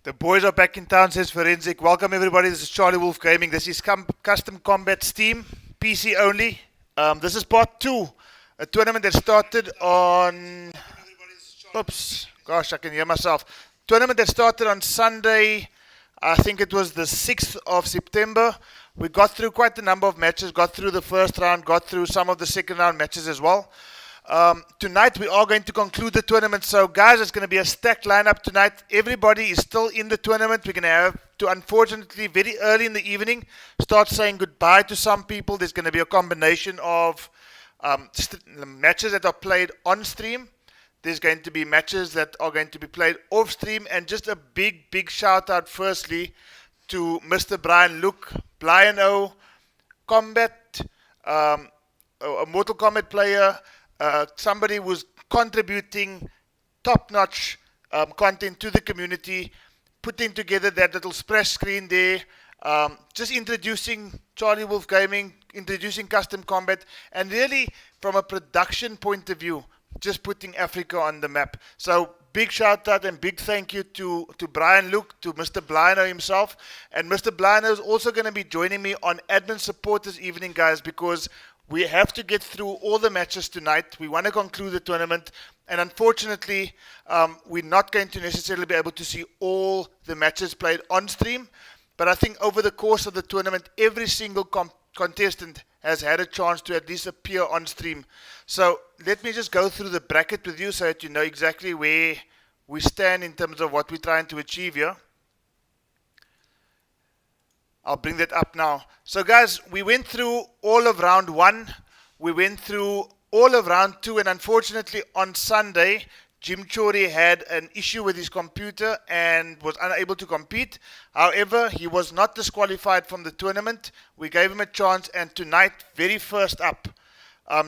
The boys are back in town, says Forensic. Welcome everybody, this is CharlieWolfGaming. This is Kustom Kombat Steam, PC only. This is part 2, a tournament that started on... Oops, gosh, I can hear myself. Tournament that started on Sunday, I think it was the 6th of September. We got through quite a number of matches, got through the first round, got through some of the second round matches as well. Tonight we are going to conclude the tournament, so guys, it's going to be a stacked lineup tonight. Everybody is still in the tournament. We're going to have to, unfortunately, very early in the evening, start saying goodbye to some people. There's going to be a combination of matches that are played on stream. There's going to be matches that are going to be played off stream, and just a big shout out firstly to Mr. Brian Luke, Blian O, Kombat, a Mortal Kombat player, somebody who's contributing top-notch content to the community, putting together that little splash screen there, just introducing CharlieWolfGaming, introducing Kustom Kombat, and really from a production point of view, just putting Africa on the map. So big shout out and big thank you to Brian Luke, to Mr. Blino himself, and Mr. Blino is also going to be joining me on admin support this evening, guys, because we have to get through all the matches tonight. We want to conclude the tournament, and unfortunately, we're not going to necessarily be able to see all the matches played on stream. But I think over the course of the tournament, every single contestant has had a chance to at least appear on stream. So let me just go through the bracket with you so that you know exactly where we stand in terms of what we're trying to achieve here. I'll bring that up now. So guys, we went through all of round 1. We went through all of round 2, and unfortunately on Sunday, Jim Chori had an issue with his computer and was unable to compete. However, he was not disqualified from the tournament. We gave him a chance, and tonight, very first up,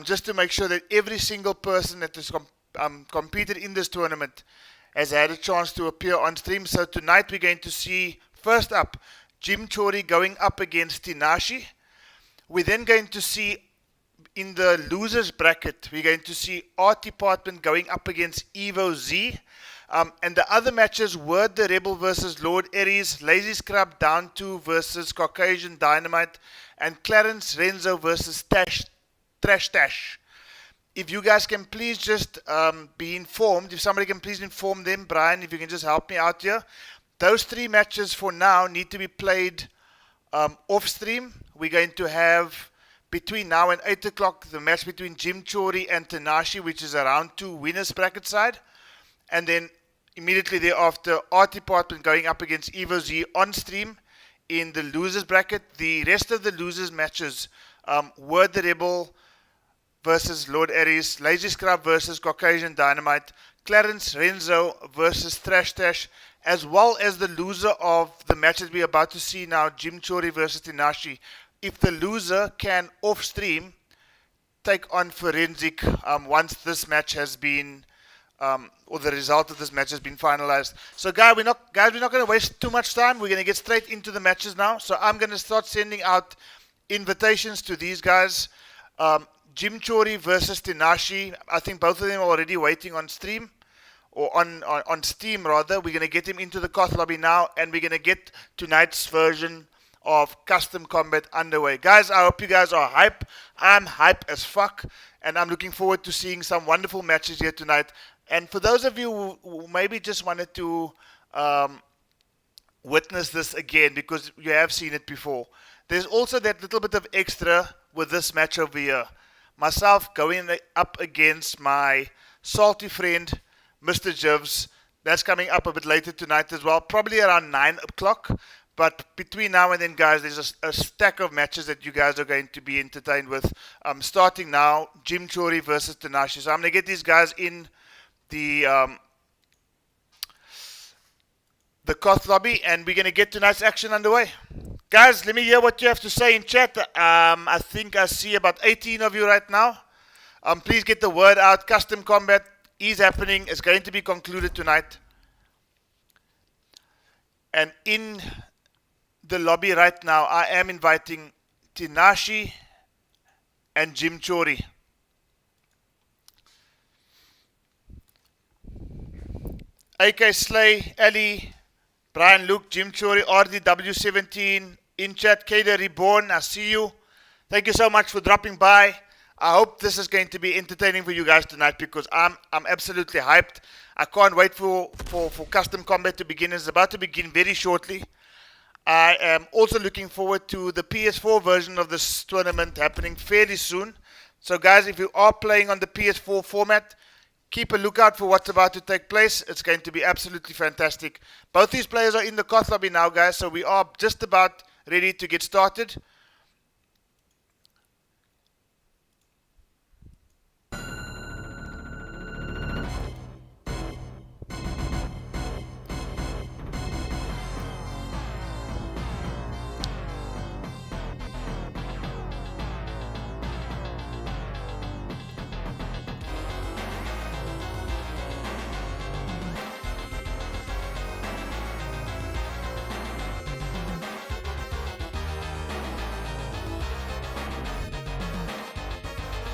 just to make sure that every single person that has competed in this tournament has had a chance to appear on stream. So tonight we're going to see, first up, Jim Chori going up against Tinashi. We're then going to see, in the losers bracket, we're going to see Art Department going up against Evo Z. And the other matches were the Rebel versus Lord Aries, Lazy Scrub Down 2 versus Caucasian Dynamite, and Clarence Renzo versus Trash Tash. If you guys can please just be informed, if somebody can please inform them, Brian, if you can just help me out here. Those 3 matches for now need to be played off stream. We're going to have between now and 8 o'clock the match between Jim Chori and Tanashi, which is a round 2 winners bracket side. And then immediately thereafter, Art Department going up against Evo Z on stream in the losers bracket. The rest of the losers matches were the Rebel versus Lord Aries, Lazy Scrub versus Caucasian Dynamite, Clarence Renzo versus Trash Tash, as well as the loser of the match that we're about to see now, Jim Chori versus Tinashi. If the loser can off-stream take on Forensic once this match has been, or the result of this match has been finalized. So guys, we're not going to waste too much time. We're going to get straight into the matches now. So I'm going to start sending out invitations to these guys. Jim Chori versus Tinashi. I think both of them are already waiting on stream. Or on Steam rather. We're going to get him into the Koth lobby now, and we're going to get tonight's version of Kustom Kombat underway. Guys, I hope you guys are hype. I'm hype as fuck, and I'm looking forward to seeing some wonderful matches here tonight. And for those of you who maybe just wanted to witness this again, because you have seen it before, there's also that little bit of extra with this match over here. Myself going up against my Salty Friend, Mr. Jivs. That's coming up a bit later tonight as well, probably around 9 o'clock. But between now and then, guys, there's a stack of matches that you guys are going to be entertained with. Starting now, Jim Chori versus Tanashi. So I'm going to get these guys in the Koth lobby, and we're going to get tonight's action underway. Guys, let me hear what you have to say in chat. I think I see about 18 of you right now. Please get the word out. Kustom Kombat is happening. It's going to be concluded tonight. And in the lobby right now, I am inviting Tanashi and Jim Chori. AK Slay, Ali, Brian Luke, Jim Chori, RDW17, in chat, Kader Reborn, I see you. Thank you so much for dropping by. I hope this is going to be entertaining for you guys tonight, because I'm absolutely hyped. I can't wait for Kustom Kombat to begin. It's about to begin very shortly. I am also looking forward to the PS4 version of this tournament happening fairly soon. So guys, if you are playing on the PS4 format, keep a lookout for what's about to take place. It's going to be absolutely fantastic. Both these players are in the Koth lobby now, guys, so we are just about ready to get started.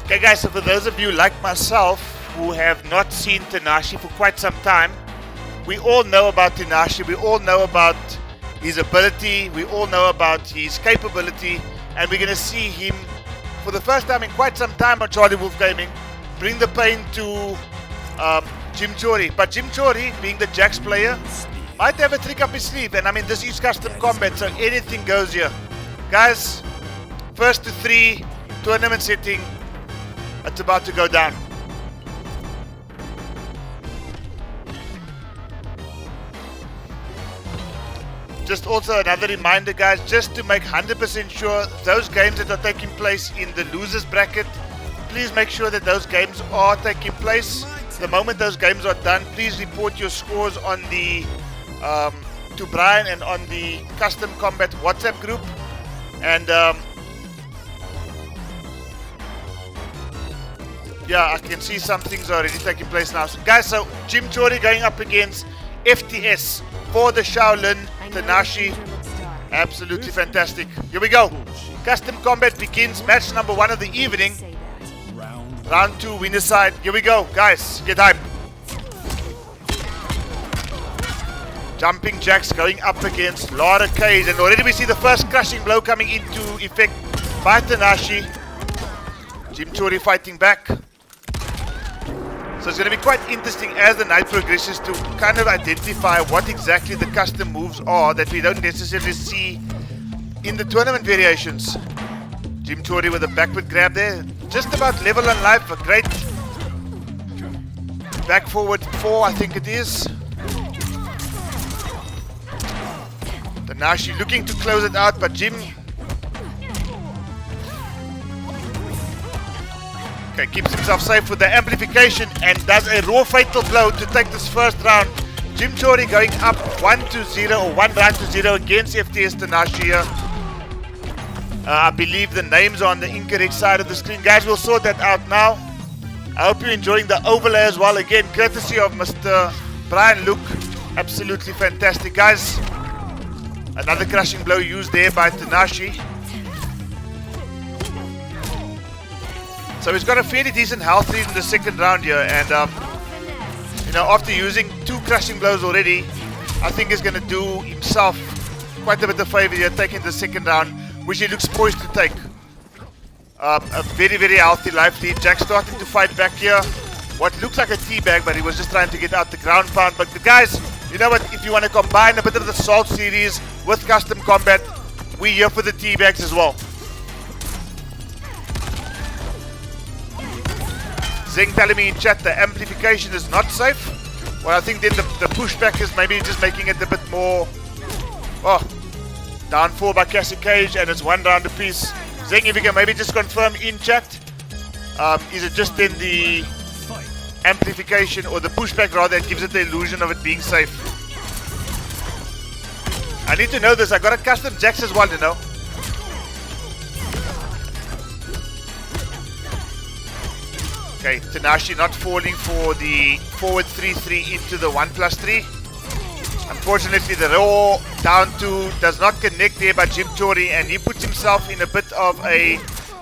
Okay guys, so for those of you like myself who have not seen Tanashi for quite some time, we all know about Tanashi, we all know about his ability, we all know about his capability, and we're going to see him for the first time in quite some time on CharlieWolfGaming bring the pain to Jim Chori. But Jim Chori, being the Jax player, might have a trick up his sleeve, and I mean this is Kustom Kombat, so anything goes here. Guys, first to 3, tournament setting. It's about to go down. Just also another reminder, guys, just to make 100% sure those games that are taking place in the losers bracket, please make sure that those games are taking place. The moment those games are done, please report your scores on the to Brian and on the Kustom Kombat WhatsApp group. And yeah, I can see some things are already taking place now. So guys, so Jim Chori going up against FTS for the Shaolin Tanashi. Absolutely fantastic. Here we go. Kustom Kombat begins. Match number 1 of the evening. Round 2, winner side. Here we go, guys. Get hype. Jumping jacks going up against Lara Cage. And already we see the first crushing blow coming into effect by Tanashi. Jim Chori fighting back. So it's going to be quite interesting as the night progresses to kind of identify what exactly the custom moves are that we don't necessarily see in the tournament variations. Jim Chori with a backward grab there. Just about level on life. A great back forward 4, I think it is. Tanashi looking to close it out, but Jim... Okay, keeps himself safe with the amplification and does a raw fatal blow to take this first round. Jim Chori going up 1-0 or 1 round to 0 against FTS Tanashi here. I believe the names are on the incorrect side of the screen. Guys, we'll sort that out now. I hope you're enjoying the overlay as well. Again, courtesy of Mr. Brian Luke. Absolutely fantastic, guys. Another crushing blow used there by Tanashi. So he's got a fairly decent health lead in the second round here, and you know, after using 2 crushing blows already, I think he's going to do himself quite a bit of favor here, taking the second round, which he looks poised to take. A very, very healthy life lead. Jack starting to fight back here. What looks like a teabag, but he was just trying to get out the ground pound. But the guys, you know what, if you want to combine a bit of the Salt series with Kustom Kombat, we're here for the teabags as well. Zeng telling me in chat the amplification is not safe. Well, I think then the pushback is maybe just making it a bit more. Oh, down 4 by Cassie Cage, and it's 1 round apiece. Zeng, if you can maybe just confirm in chat, is it just in the amplification or the pushback rather that gives it the illusion of it being safe? I need to know this. I got a custom Jax as well, you know. Okay, Tanashi not falling for the forward 3-3 into the 1+3. Unfortunately, the raw down 2 does not connect there by Jim Chori, and he puts himself in a bit of a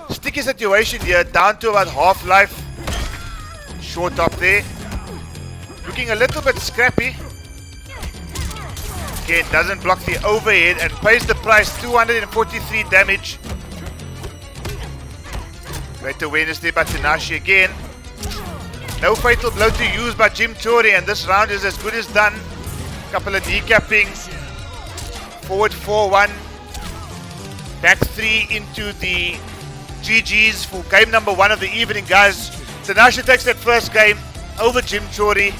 sticky situation here, down to about half life. Short up there. Looking a little bit scrappy. Again, doesn't block the overhead and pays the price, 243 damage. Great awareness there by Tanashi again. No fatal blow to use by Jim Chori, and this round is as good as done. Couple of decapping. Forward 4-1. Back 3 into the GGs for game number 1 of the evening, guys. Tanashi takes that first game over Jim Chori.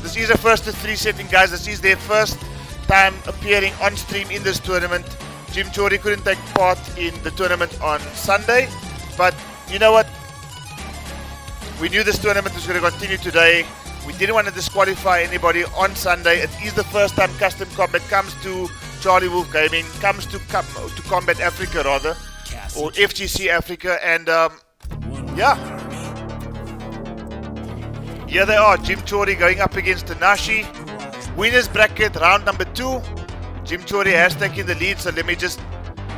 This is a first to 3 setting, guys. This is their first time appearing on stream in this tournament. Jim Chori couldn't take part in the tournament on Sunday, but you know what? We knew this tournament was going to continue today. We didn't want to disqualify anybody on Sunday. It is the first time Custom Combat comes to CharlieWolfGaming, comes to Kombat Africa rather, or FGC Africa, and yeah. Here they are, Jim Chori going up against Tanashi. Winners bracket round number 2. Jim Chori has taken the lead, so let me just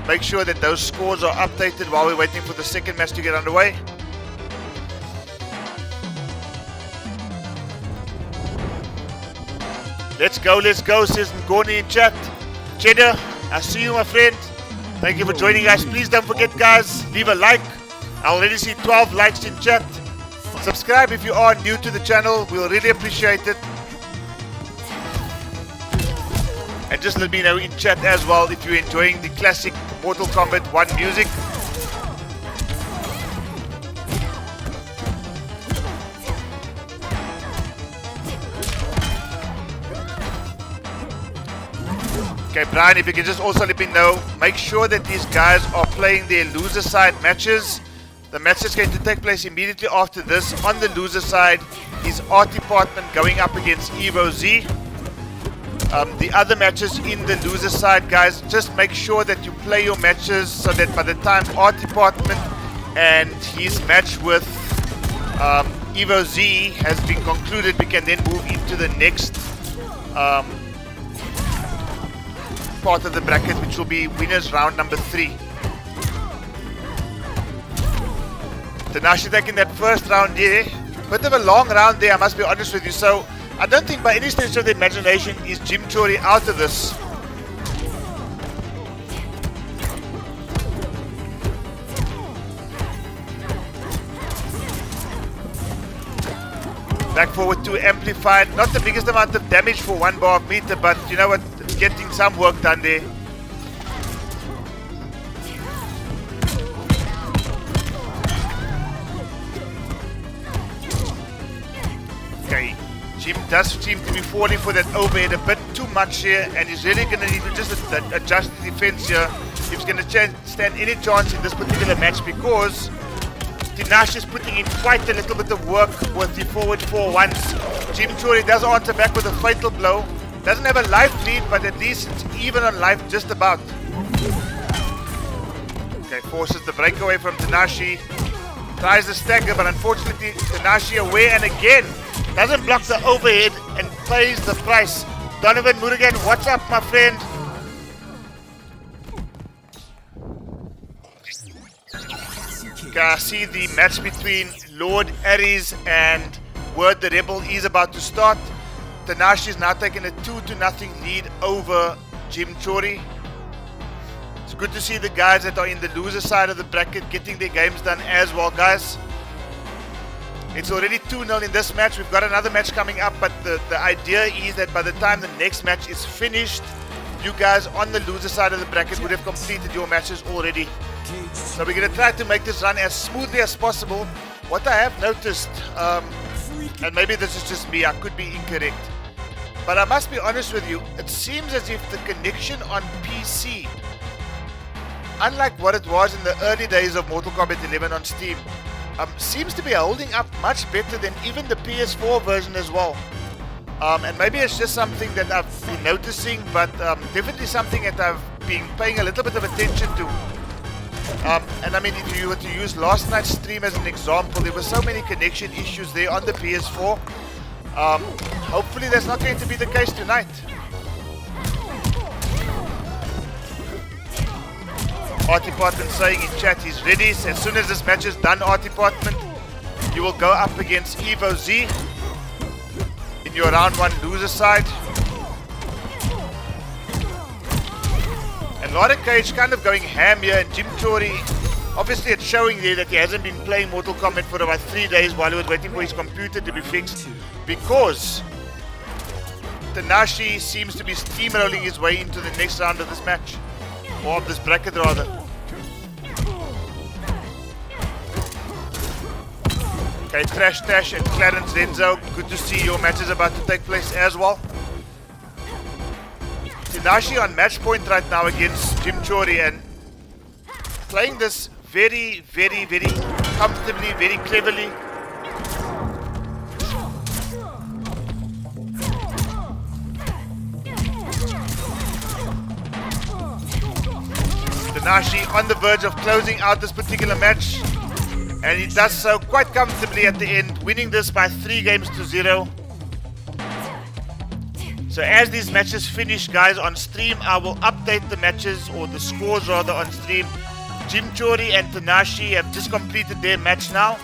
make sure that those scores are updated while we're waiting for the second match to get underway. Let's go, says Ngoni in chat. Cheddar, I see you, my friend. Thank you for joining us. Please don't forget, guys, leave a like. I already see 12 likes in chat. Subscribe if you are new to the channel. We'll really appreciate it. And just let me know in chat as well if you're enjoying the classic Mortal Kombat 1 music. Okay, Brian, if you can just also let me know, make sure that these guys are playing their loser side matches. The match that's going to take place immediately after this on the loser side is Art Department going up against Evo Z. The other matches in the loser side, guys, just make sure that you play your matches so that by the time Art Department and his match with Evo Z has been concluded, we can then move into the next part of the bracket, which will be winners round number 3. Tanashi taking that first round there. Bit of a long round there, I must be honest with you. So I don't think by any stretch of the imagination is Jim Chori out of this. Back forward 2 amplified. Not the biggest amount of damage for 1 bar of meter, but you know what? It's getting some work done there. Okay, Jim does seem to be falling for that overhead a bit too much here, and he's really going to need to just adjust the defense here if he's going to stand any chance in this particular match, because Tanashi is putting in quite a little bit of work with the forward 4-1s. Jim Chori does answer back with a fatal blow. Doesn't have a life lead, but at least it's even on life just about. Okay, forces the breakaway from Tanashi. Tries the stagger, but unfortunately Tanashi away, and again doesn't block the overhead and pays the price. Donovan Murugan, what's up, my friend? Okay, I see the match between Lord Aries and Word the Rebel is about to start. Tanashi is now taking a 2-0 lead over Jim Chori. It's good to see the guys that are in the loser side of the bracket getting their games done as well, guys. It's already 2-0 in this match. We've got another match coming up, but the idea is that by the time the next match is finished, you guys on the loser side of the bracket would have completed your matches already. So we're going to try to make this run as smoothly as possible. what I have noticed, and maybe this is just me, I could be incorrect, but I must be honest with you, it seems as if the connection on PC, unlike what it was in the early days of Mortal Kombat 11 on Steam, seems to be holding up much better than even the PS4 version as well. And maybe it's just something that I've been noticing, but definitely something that I've been paying a little bit of attention to. And I mean, if you were to use last night's stream as an example, there were so many connection issues there on the PS4. Hopefully that's not going to be the case tonight. Art Department saying in chat he's ready. So as soon as this match is done, Art Department, you will go up against Evo Z in your round 1 loser side. And Lara Cage kind of going ham here, and Jim Chori, obviously it's showing there that he hasn't been playing Mortal Kombat for about 3 days while he was waiting for his computer to be fixed, because Tanashi seems to be steamrolling his way into the next round of this match, or of this bracket rather. Okay, Trash Tash and Clarence Renzo, good to see your match is about to take place as well. Tanashi on match point right now against Jim Chori, and playing this very, very, very comfortably, very cleverly. Tanashi on the verge of closing out this particular match, and he does so quite comfortably at the end, winning this by 3-0. So as these matches finish, guys, on stream, I will update the matches, or the scores rather, on stream. Jim Chori and Tanashi have just completed their match now.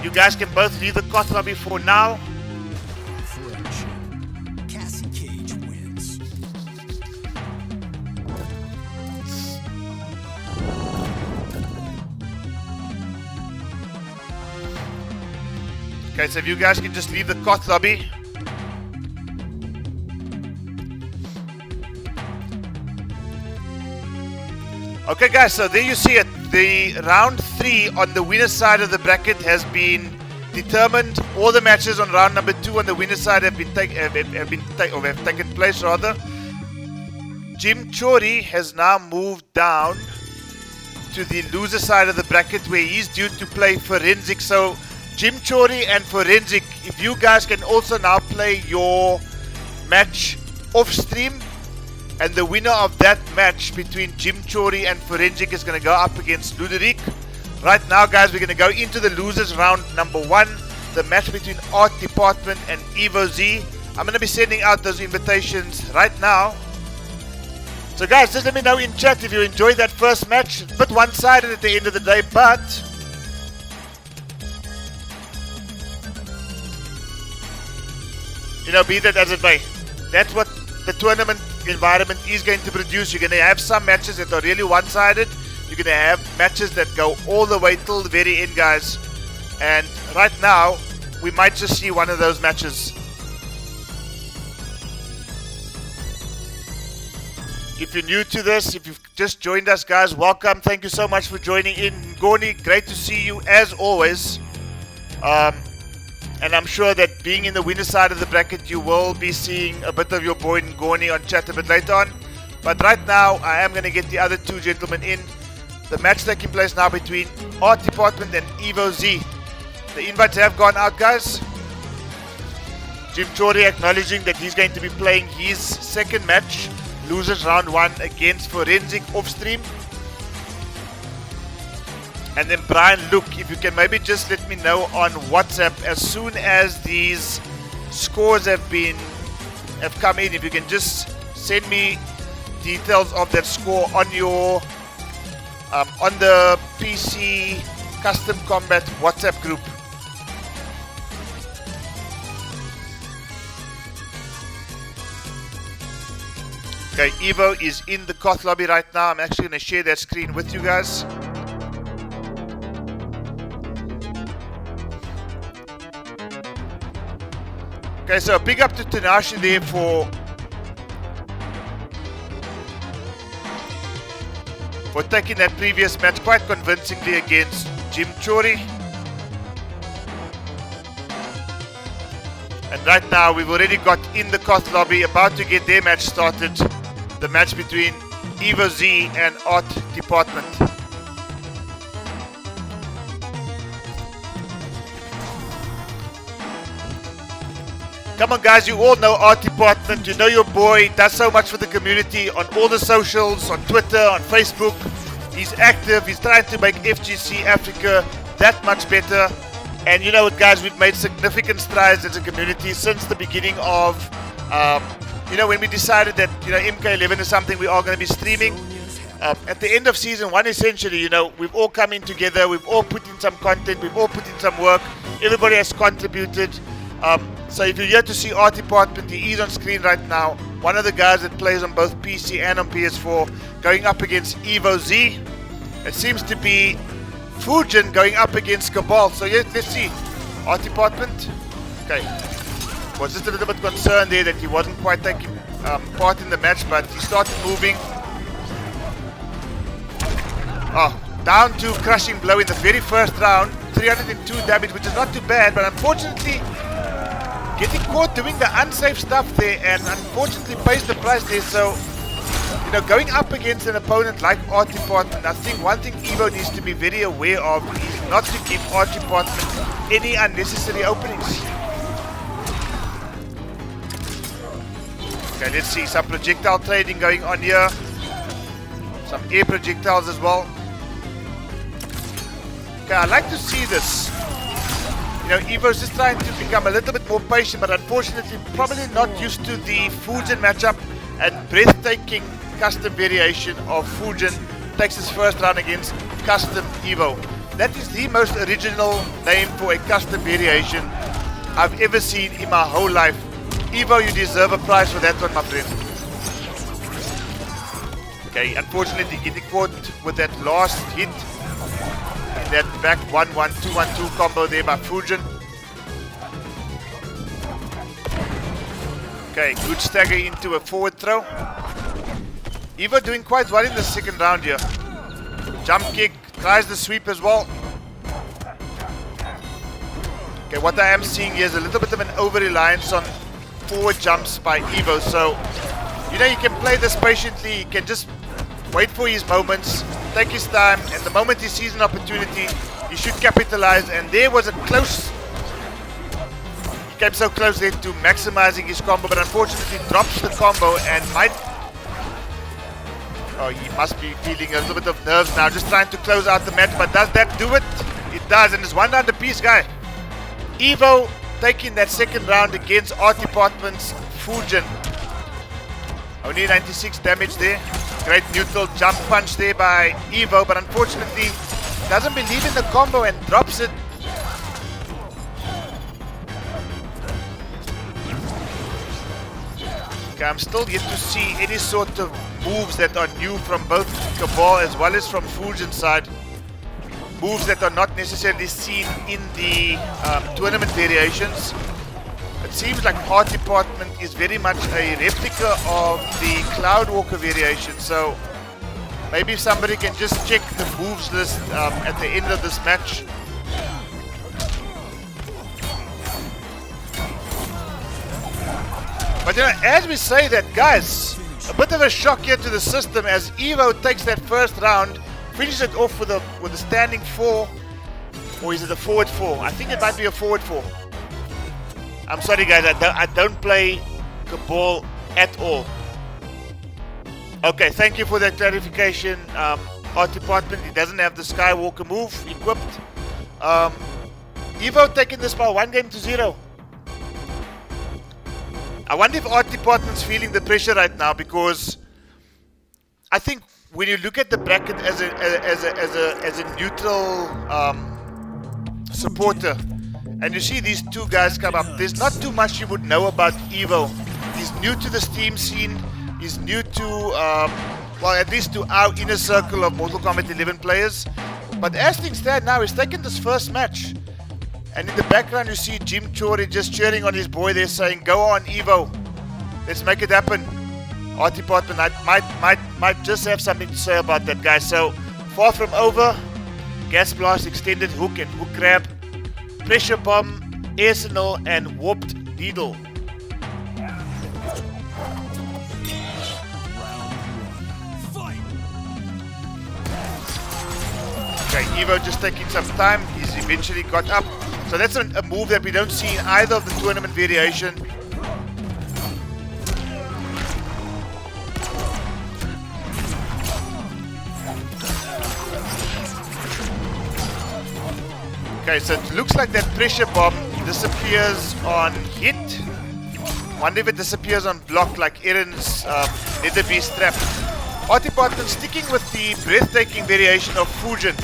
You guys can both leave the COT lobby for now. Okay, so if you guys can just leave the COT lobby. Okay guys, so there you see it. The round 3 on the winner's side of the bracket has been determined. All the matches on round number 2 on the winner's side have taken place rather. Jim Chori has now moved down to the loser side of the bracket, where he's due to play Forensic. So Jim Chori and Forensic, if you guys can also now play your match off stream, and the winner of that match between Jim Chori and Forensic is going to go up against Ludovic. Right now, guys, we're going to go into the losers round number 1, the match between Art Department and Evo Z. I'm going to be sending out those invitations right now. So guys, just let me know in chat if you enjoyed that first match. A bit one-sided at the end of the day, but you know, be that as it may, that's what the tournament environment is going to produce. You're going to have some matches that are really one-sided. You're going to have matches that go all the way till the very end, guys. And right now, we might just see one of those matches. If you're new to this, if you've just joined us, guys, welcome. Thank you so much for joining in. Ngoni, great to see you as always. And I'm sure that being in the winner side of the bracket, you will be seeing a bit of your boy Ngoni on chat a bit later on. But right now, I am going to get the other two gentlemen in. The match taking place now between Art Department and Evo Z. The invites have gone out, guys. Jim Chori acknowledging that he's going to be playing his second match, losers round 1, against Forensic off stream. And then Brian, look, if you can maybe just let me know on WhatsApp as soon as these scores have come in. If you can just send me details of that score on your on the PC Custom Combat WhatsApp group. Okay, Evo is in the COT lobby right now. I'm actually going to share that screen with you guys. Okay, so big up to Tanashi there for taking that previous match quite convincingly against Jim Chori. And right now we've already got in the Koth lobby, about to get their match started. The match between Evo Z and Art Department. Come on guys, you all know Art Department, you know your boy, does so much for the community on all the socials, on Twitter, on Facebook. He's active, he's trying to make FGC Africa that much better. And you know what guys, we've made significant strides as a community since the beginning of, when we decided that, MK11 is something we are going to be streaming. At the end of season 1 essentially, we've all come in together, we've all put in some content, we've all put in some work, everybody has contributed. So if you're here to see Art Department, he is on screen right now. One of the guys that plays on both PC and on PS4, going up against Evo Z. It seems to be Fujin going up against Cabal. So yeah, let's see. Art Department. Okay. Was just a little bit concerned there that he wasn't quite taking part in the match, but he started moving. Oh, down to crushing blow in the very first round. 302 damage, which is not too bad, but unfortunately getting caught doing the unsafe stuff there, and unfortunately pays the price there. So, going up against an opponent like Art Department, I think one thing Evo needs to be very aware of is not to give Art Department any unnecessary openings. Okay, let's see, some projectile trading going on here. Some air projectiles as well. Okay, I like to see this. Evo's just trying to become a little bit more patient, but unfortunately probably not used to the Fujin matchup, and breathtaking custom variation of Fujin takes his first round against Custom Evo. That is the most original name for a custom variation I've ever seen in my whole life. Evo, you deserve a prize for that one, my friend. Okay, unfortunately getting caught with that last hit. That back 1-1-2-1-2 combo there by Fujin. Okay, good stagger into a forward throw. Evo doing quite well in the second round here. Jump kick, tries the sweep as well. Okay, what I am seeing here is a little bit of an over-reliance on forward jumps by Evo. So, you can play this patiently. You can just wait for his moments, take his time, and the moment he sees an opportunity, he should capitalize. And there was a close, he came so close there to maximizing his combo, but unfortunately drops the combo and might, he must be feeling a little bit of nerves now, just trying to close out the match. But does that do it? It does, and it's one round apiece, guy. Evo taking that second round against Art Department's Fujin. Only 96 damage there. Great neutral jump punch there by Evo, but unfortunately doesn't believe in the combo and drops it. Okay, I'm still yet to see any sort of moves that are new from both Cabal as well as from Fujin's side. Moves that are not necessarily seen in the tournament variations. It seems like Art Department is very much a replica of the Cloudwalker variation, so maybe if somebody can just check the moves list at the end of this match. But as we say that, guys, a bit of a shock here to the system as Evo takes that first round, finishes it off with a standing 4, or is it a forward 4? I think it might be a forward 4. I'm sorry guys, I don't play Cabal at all. Okay, thank you for that clarification. Art Department, he doesn't have the Skywalker move equipped. Evo taking this by 1-0. I wonder if Art Department's feeling the pressure right now, because I think when you look at the bracket as a neutral supporter, and you see these two guys come up, there's not too much you would know about Evo. He's new to the Steam scene. He's new to, well, at least to our inner circle of Mortal Kombat 11 players. But as things stand now, he's taken this first match. And in the background, you see Jim Chori just cheering on his boy there, saying, "Go on, Evo. Let's make it happen." Art Department might just have something to say about that, guy. So, far from over. Gas blast, extended hook and hook grab. Pressure bomb, arsenal, and warped Needle. Okay, Evo just taking some time. He's eventually got up. So that's a move that we don't see in either of the tournament variation. Okay, so it looks like that pressure bomb disappears on hit. Wonder if it disappears on block like Aaron's Nether Beast trap. Artipartman sticking with the breathtaking variation of Fujin.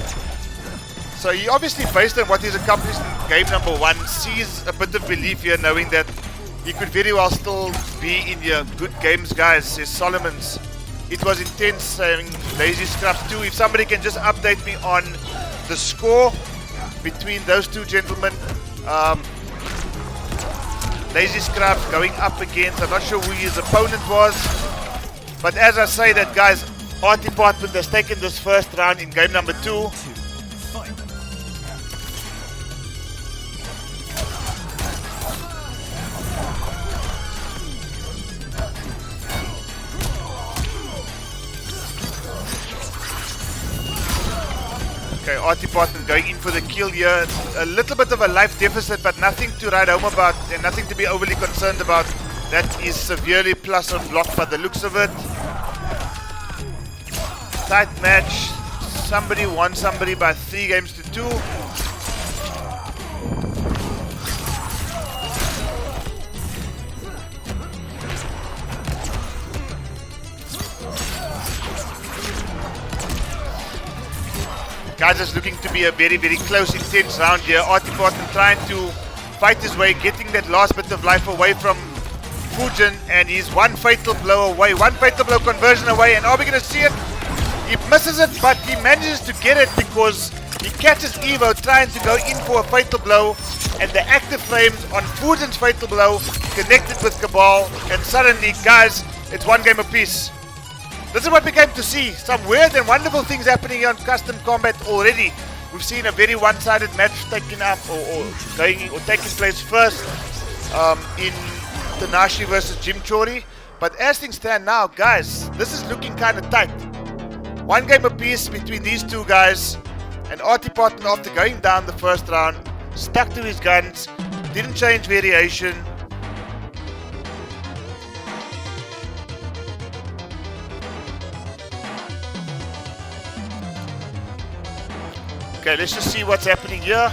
So he obviously, based on what he's accomplished in game number 1, sees a bit of belief here, knowing that he could very well still be in your good games, guys, says Solomons. It was intense, saying Lazy Scrub 2. If somebody can just update me on the score between those two gentlemen. Lazy Scrub going up against, I'm not sure who his opponent was, but as I say that, guys, Artipartman has taken this first round in game number 2. Okay, Artipartman going in for the kill here. A little bit of a life deficit, but nothing to write home about and nothing to be overly concerned about. That is severely plus on block by the looks of it. Tight match. Somebody won somebody by 3 games to 2. Guys, it's looking to be a very, very close, intense round here. Artipartman trying to fight his way, getting that last bit of life away from Fujin, and he's one fatal blow away, one fatal blow conversion away, and are we going to see it? He misses it, but he manages to get it because he catches Evo trying to go in for a fatal blow, and the active frames on Fujin's fatal blow connected with Cabal, and suddenly, guys, it's one game apiece. This is what we came to see. Some weird and wonderful things happening here on Kustom Kombat already. We've seen a very one-sided match taking up or taking place first in Tanashi versus Jim Chori. But as things stand now, guys, this is looking kind of tight. One game apiece between these two guys. And Artipartman, after going down the first round, stuck to his guns, didn't change variation. Okay, let's just see what's happening here.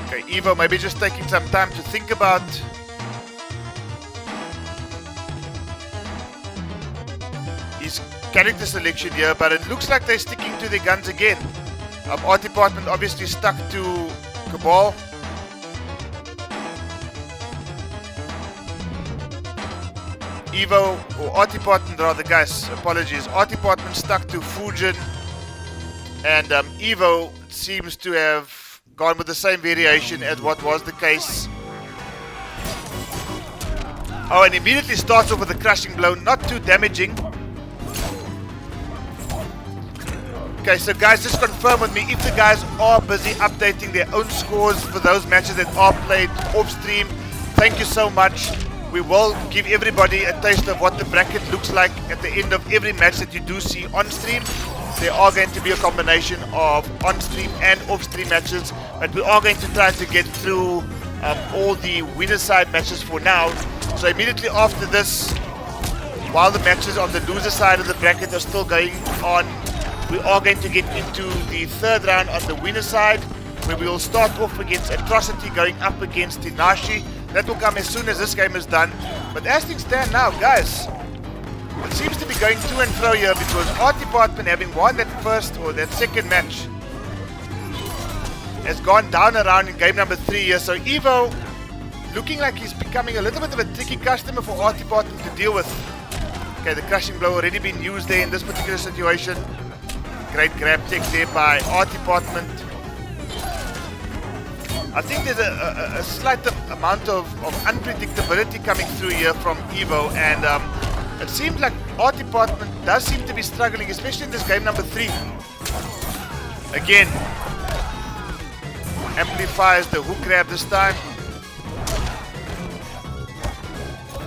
Okay, Evo maybe just taking some time to think about his character selection here, but it looks like they're sticking to their guns again. Artipartman obviously stuck to Cabal. Evo, or Artipartman rather, guys, apologies. Artipartman stuck to Fujin, and Evo seems to have gone with the same variation as what was the case. Oh, and immediately starts off with a crushing blow, not too damaging. Okay, so guys, just confirm with me if the guys are busy updating their own scores for those matches that are played off stream. Thank you so much. We will give everybody a taste of what the bracket looks like at the end of every match that you do see on stream. There are going to be a combination of on stream and off stream matches, but we are going to try to get through all the winner side matches for now. So immediately after this, while the matches on the loser side of the bracket are still going on, we are going to get into the third round on the winner side, where we will start off against Atrocity going up against Tinashi. That will come as soon as this game is done. But as things stand now, guys, it seems to be going to and fro here because Artipartman, having won that first or that second match, has gone down around in game number 3 here. So Evo looking like he's becoming a little bit of a tricky customer for Artipartman to deal with. Okay, the crushing blow already been used there in this particular situation. Great grab tech there by Artipartman. I think there's a slight amount of unpredictability coming through here from Evo, and it seems like Artipartman Department does seem to be struggling, especially in this game number 3. Again, amplifies the hook grab this time.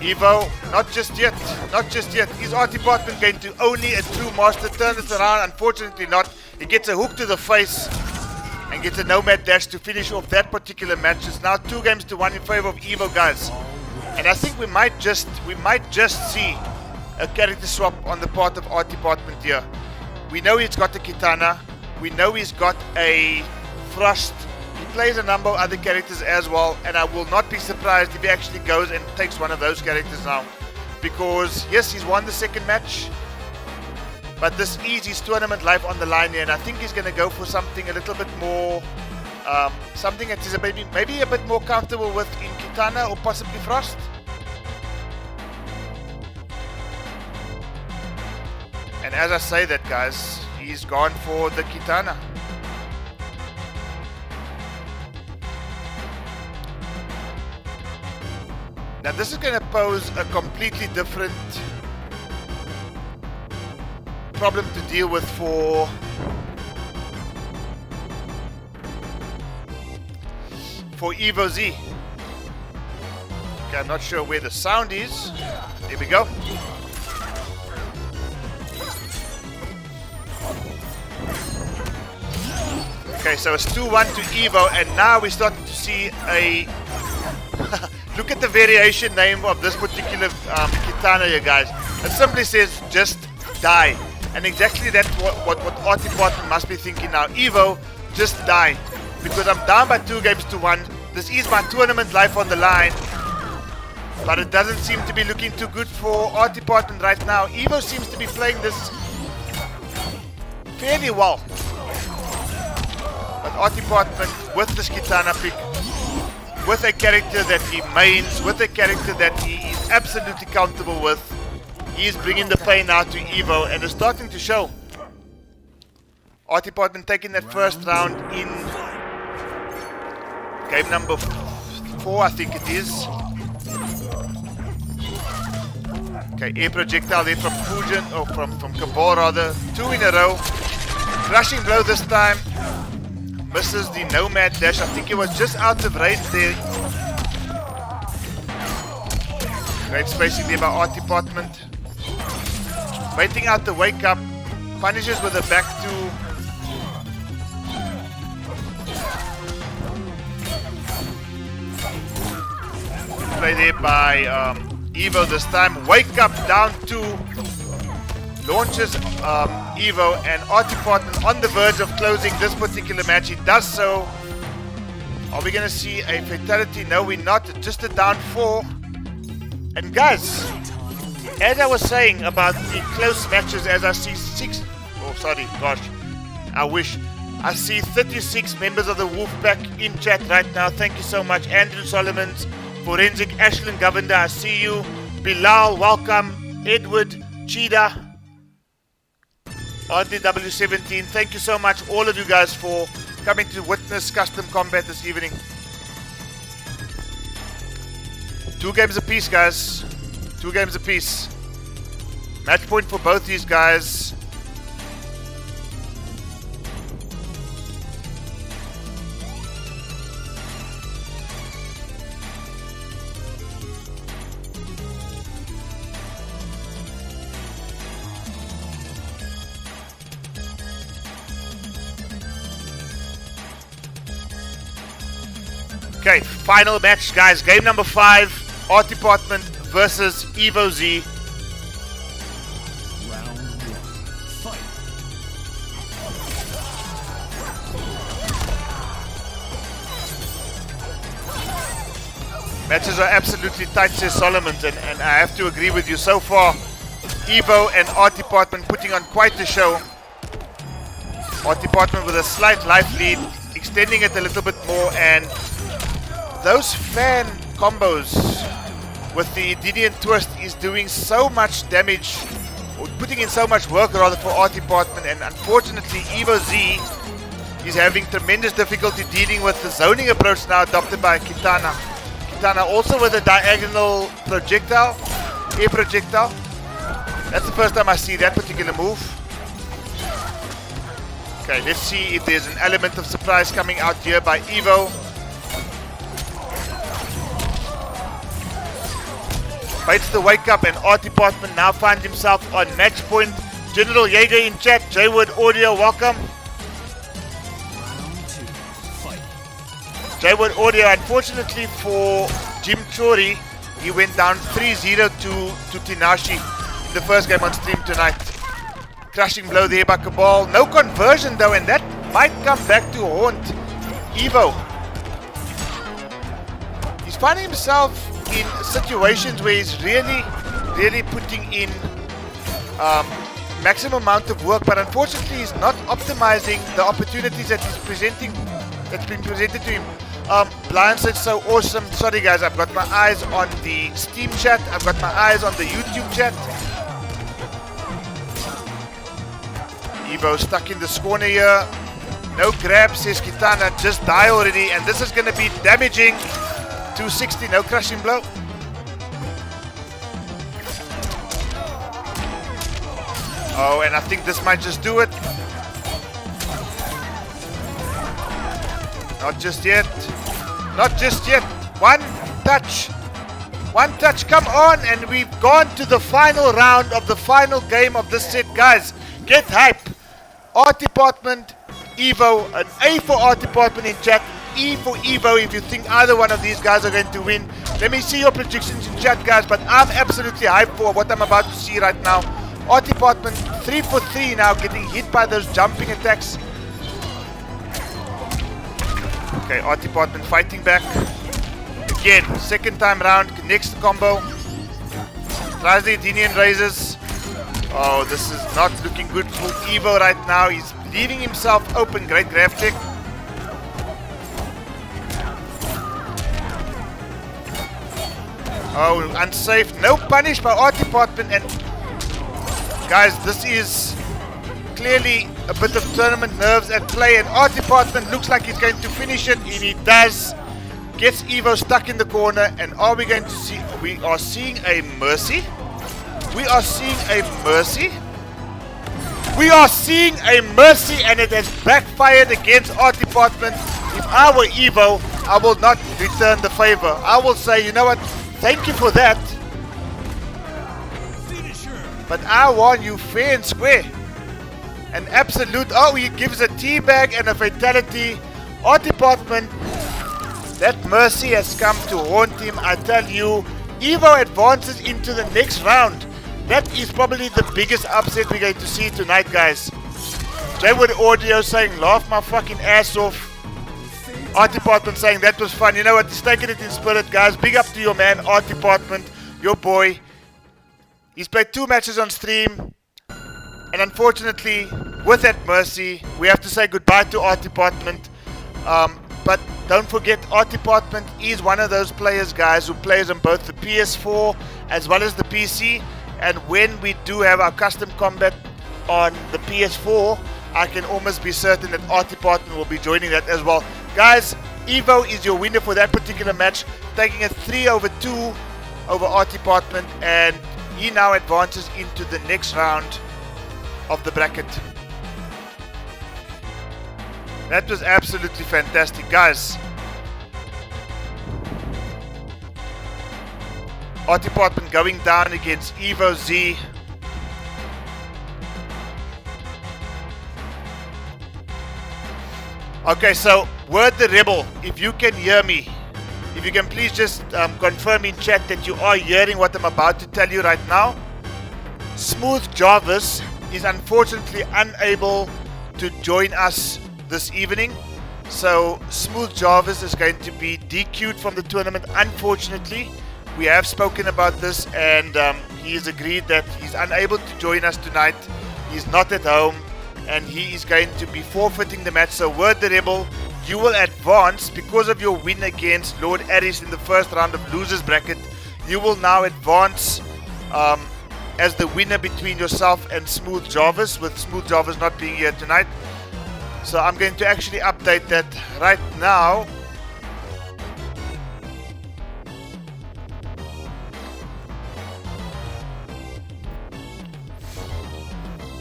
Evo, not just yet, not just yet. Is our Department going to only a true master turn this around? Unfortunately not. He gets a hook to the face and gets a nomad dash to finish off that particular match. It's now 2 games to 1 in favor of Evo, guys. And I think we might just see a character swap on the part of our Department here. We know he's got the Kitana. We know he's got a Thrust. He plays a number of other characters as well, and I will not be surprised if he actually goes and takes one of those characters now. Because, yes, he's won the second match, but this is his tournament life on the line here, and I think he's going to go for something a little bit more, something that he's maybe a bit more comfortable with in Kitana or possibly Frost. And as I say that, guys, he's gone for the Kitana. Now this is going to pose a completely different problem to deal with for Evo Z. Okay, I'm not sure where the sound is. There we go. Okay, so it's 2-1 to Evo, and now we're starting to see a look at the variation name of this particular Kitana here, guys. It simply says, just die. And exactly that's what our Department must be thinking now. Evo, just die. Because I'm down by 2 games to 1. This is my tournament life on the line. But it doesn't seem to be looking too good for our Department right now. Evo seems to be playing this fairly well. But our Department, with this Kitana pick, with a character that he mains, with a character that he is absolutely comfortable with, he is bringing the pain now to Evo, and it's starting to show. Our Department taking that first round in game number 4, I think it is. Okay, air projectile there from Fusion, or from Cabal rather. 2 in a row. Crushing blow this time. Misses the nomad dash. I think he was just out of range there. Great spacing there by our Department. Waiting out the wake up. Punishes with a back 2. Play there by Evo this time. Wake up down 2. Launches Evo, and our Department on the verge of closing this particular match. He does so. Are we going to see a fatality? No, we're not. Just a down 4. And guys, as I was saying about the close matches, as I see I see 36 members of the Wolfpack in chat right now. Thank you so much. Andrew Solomons, Forensic, Ashland Governor, I see you. Bilal, welcome. Edward, Cheetah, RDW17, thank you so much, all of you guys, for coming to witness Kustom Kombat this evening. 2 games apiece, guys. 2 games apiece. Match point for both these guys. Okay, final match, guys. Game number 5, Art Department versus Evo Z. Round 1, fight. Matches are absolutely tight, says Solomon, and I have to agree with you. So far, Evo and Art Department putting on quite the show. Art Department with a slight life lead, extending it a little bit more, and those fan combos with the Didion twist is doing so much damage, or putting in so much work rather, for our Department, and unfortunately Evo Z is having tremendous difficulty dealing with the zoning approach now adopted by Kitana. Kitana also with a diagonal projectile, air projectile. That's the first time I see that particular move. Okay, let's see if there's an element of surprise coming out here by Evo. Baits the wake up and Art Department now finds himself on match point. General Jaeger in chat, Jaywood Audio, welcome. Round 2. Fight. Jaywood Audio, unfortunately for Jim Chori, he went down 3-0 to Tinashi in the first game on stream tonight. Crushing blow there by Cabal. No conversion though, and that might come back to haunt Evo. He's finding himself in situations where he's really putting in maximum amount of work, but unfortunately he's not optimizing the opportunities that that's been presented to him. Blind said so awesome. Sorry guys, I've got my eyes on the Steam chat, I've got my eyes on the YouTube chat. Evo stuck in this corner here. No grab, says Kitana, just die already, and this is going to be damaging. 260, no crushing blow. Oh, and I think this might just do it. Not just yet. Not just yet. One touch. One touch, come on. And we've gone to the final round of the final game of this set. Guys, get hype. Art Department, Evo. An A for Art Department in chat. E for Evo if you think either one of these guys are going to win. Let me see your predictions in chat, guys. But I'm absolutely hyped for what I'm about to see right now. Art Department 3 for 3 now, getting hit by those jumping attacks. Okay, Art Department fighting back. Again, second time round, next combo. Tries the Adenian raises. Oh, this is not looking good for Evo right now. He's leaving himself open. Great grab tech. Oh, unsafe. No punish by Art Department. And guys, this is clearly a bit of tournament nerves at play. And Art Department looks like he's going to finish it. And he does. Gets Evo stuck in the corner. And are we going to see? We are seeing a mercy. We are seeing a mercy. We are seeing a mercy, and it has backfired against Art Department. If I were Evo, I will not return the favor. I will say, you know what? Thank you for that. But I want you fair and square. An absolute. Oh, he gives a teabag and a fatality. Art Department. That mercy has come to haunt him. I tell you, Evo advances into the next round. That is probably the biggest upset we're going to see tonight, guys. Jaywood Audio saying, laugh my fucking ass off. Art Department saying, that was fun. You know what? He's taking it in spirit, guys. Big up to your man, Art Department. Your boy. He's played 2 matches on stream. And unfortunately, with that mercy, we have to say goodbye to Art Department. But don't forget, Art Department is one of those players, guys, who plays on both the PS4 as well as the PC. And when we do have our custom combat on the PS4, I can almost be certain that Art Department will be joining that as well. Guys, Evo is your winner for that particular match, taking a 3-2 over Art Department, and he now advances into the next round of the bracket. That was absolutely fantastic, guys. Art Department going down against Evo Z. Okay, so Word the Rebel, if you can hear me, if you can please just confirm in chat that you are hearing what I'm about to tell you right now. Smooth Jarvis is unfortunately unable to join us this evening. So Smooth Jarvis is going to be DQ'd from the tournament, unfortunately. We have spoken about this, and he has agreed that he's unable to join us tonight. He's not at home, and he is going to be forfeiting the match. So Word the Rebel, you will advance because of your win against Lord Aris in the first round of losers bracket. You will now advance as the winner between yourself and Smooth Jarvis, with Smooth Jarvis not being here tonight. So I'm going to actually update that right now.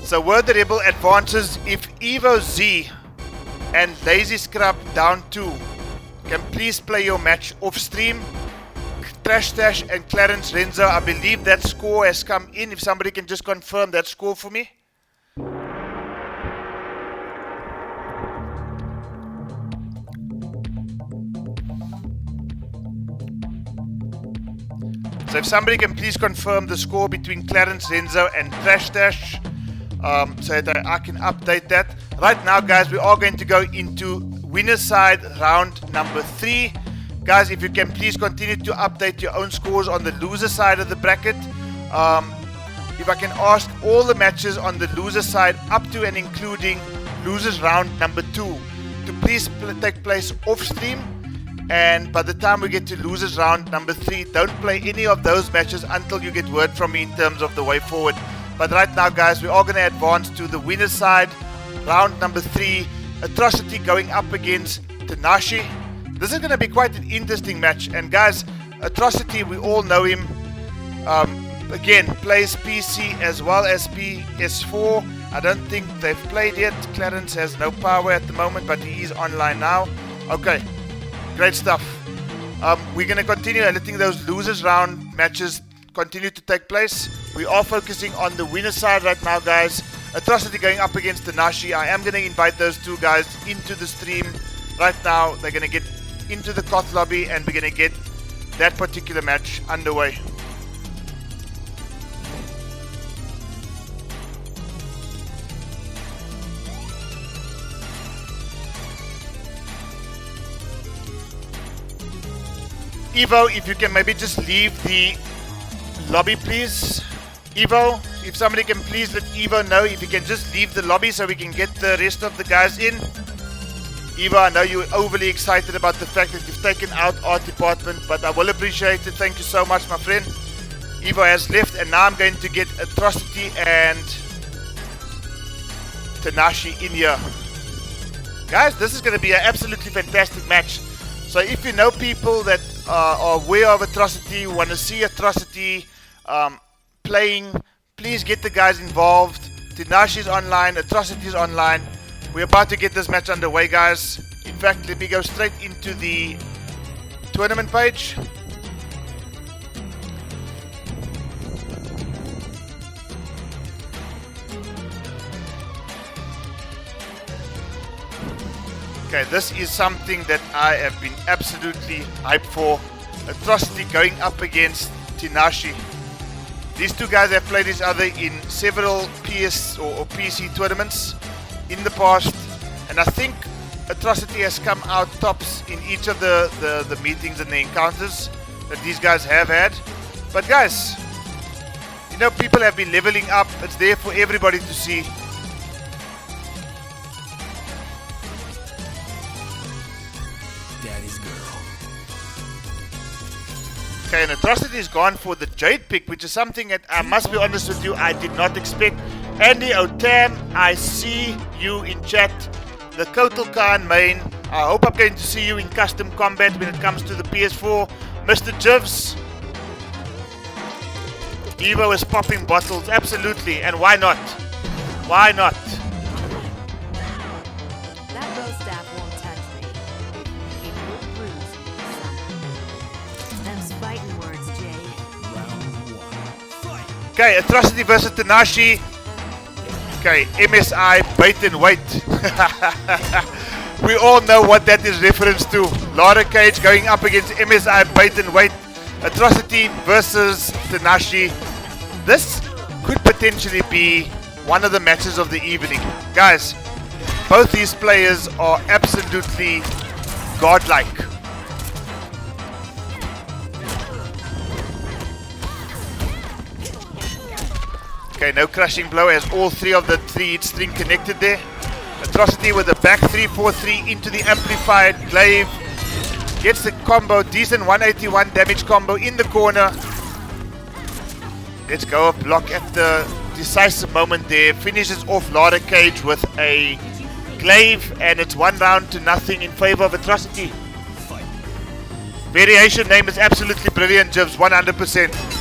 So Word the Rebel advances if Evo Z and Lazy Scrub down 2 can please play your match off stream. Trash Stash and Clarence Renzo, I believe that score has come in. If somebody can just confirm that score for me. So if somebody can please confirm the score between Clarence Renzo and Trash Stash, so that I can update that. Right now, guys, we are going to go into winner's side round number 3. Guys, if you can please continue to update your own scores on the loser side of the bracket. If I can ask all the matches on the loser side up to and including losers round number 2 to please take place off stream. And by the time we get to losers round number 3, don't play any of those matches until you get word from me in terms of the way forward. But right now, guys, we are going to advance to the winner's side round number 3. Atrocity going up against Tanashi. This is going to be quite an interesting match. And guys, Atrocity, we all know him. Again, plays PC as well as PS4. I don't think they've played yet. Clarence has no power at the moment, but he is online now. Okay, great stuff. We're going to continue letting those losers round matches continue to take place. We are focusing on the winner side right now, guys. Atrocity going up against Tanashi. I am going to invite those two guys into the stream right now. They're going to get into the Koth lobby and we're going to get that particular match underway. Evo, if you can maybe just leave the lobby, please. Evo, if somebody can please let Evo know if you can just leave the lobby so we can get the rest of the guys in. Evo, I know you're overly excited about the fact that you've taken out art department, but I will appreciate it. Thank you so much, my friend. Evo has left, and now I'm going to get Atrocity and Tanashi in here. Guys, this is going to be an absolutely fantastic match. So if you know people that are aware of Atrocity, want to see Atrocity playing, please get the guys involved. Tinashi's online, Atrocity's online. We're about to get this match underway, guys. In fact, let me go straight into the tournament page. Okay, this is something that I have been absolutely hyped for. Atrocity going up against Tinashi. These two guys have played each other in several PS or PC tournaments in the past, and I think Atrocity has come out tops in each of the meetings and the encounters that these guys have had. But guys, you know, people have been leveling up. It's there for everybody to see. Daddy's girl. Okay, and Atrocity has gone for the Jade pick, which is something that I must be honest with you, I did not expect. Andy Otam, I see you in chat. The Kotal Khan main. I hope I'm going to see you in custom combat when it comes to the PS4. Mr. Jivs. Evo is popping bottles, absolutely, and why not? Why not? That bow staff won't touch me. It will bruise me. Them's fighting words, Jay. Round 1. Fight! Okay, Atrocity versus Tanashi. Okay, MSI bait and wait. We all know what that is reference to. Lara Cage going up against MSI bait and wait. Atrocity versus Tanashi. This could potentially be one of the matches of the evening. Guys, both these players are absolutely godlike. Okay, no crushing blow as all three of the 3-hit string connected there. Atrocity with a back 3-4-3 into the amplified glaive. Gets the combo, decent 181 damage combo in the corner. Let's go, a block at the decisive moment there. Finishes off Lara Cage with a glaive, and it's 1 round to nothing in favor of Atrocity. Fight! Variation name is absolutely brilliant, Jibs, 100%.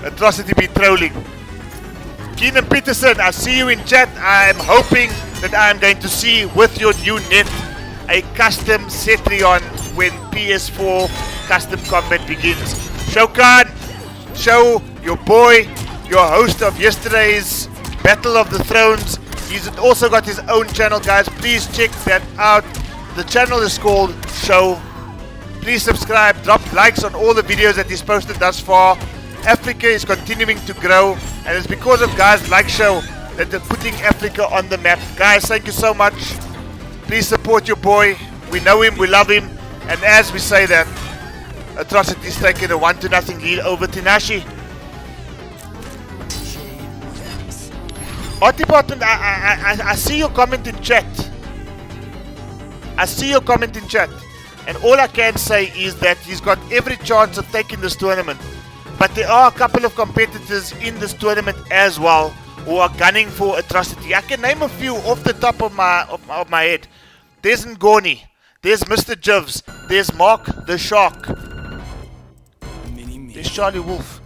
Atrocity be trolling. Keenan Peterson, I see you in chat. I'm hoping that I'm going to see with your new net a custom Cetrion when PS4 custom combat begins. Shokan, show your boy, your host of yesterday's Battle of the Thrones. He's also got his own channel, guys. Please check that out. The channel is called Show. Please subscribe, drop likes on all the videos that he's posted thus far. Africa is continuing to grow, and it's because of guys like Show that they're putting Africa on the map. Guys, thank you so much. Please support your boy. We know him, we love him, and as we say that, Atrocity's taking a 1-0 lead over Tinashi. Art Department, I see your comment in chat. I see your comment in chat. And all I can say is that he's got every chance of taking this tournament. But there are a couple of competitors in this tournament as well who are gunning for Atrocity. I can name a few off the top of my head. There's Ngoni, there's Mr. Jivs, there's Mark the Shark, there's Charlie Wolf.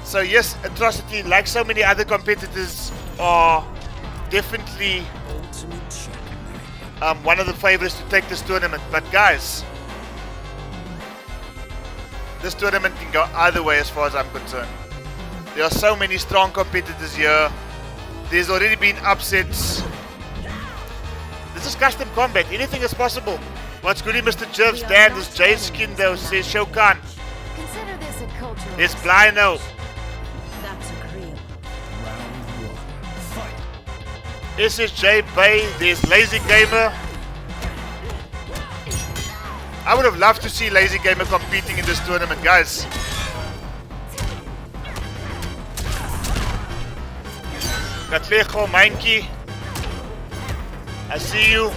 So yes, Atrocity, like so many other competitors, are definitely one of the favorites to take this tournament. But guys, this tournament can go either way as far as I'm concerned. There are so many strong competitors here. There's already been upsets. This is custom combat. Anything is possible. What's goody, Mr. Jivs? Damn, this Jade skin though, says Shokan. Consider this a cultural. There's Blino. That's agreeable. SSJ Bay. There's Lazy Gamer. I would have loved to see Lazy Gamer competing in this tournament, guys. Katlejo, Manky, I see you.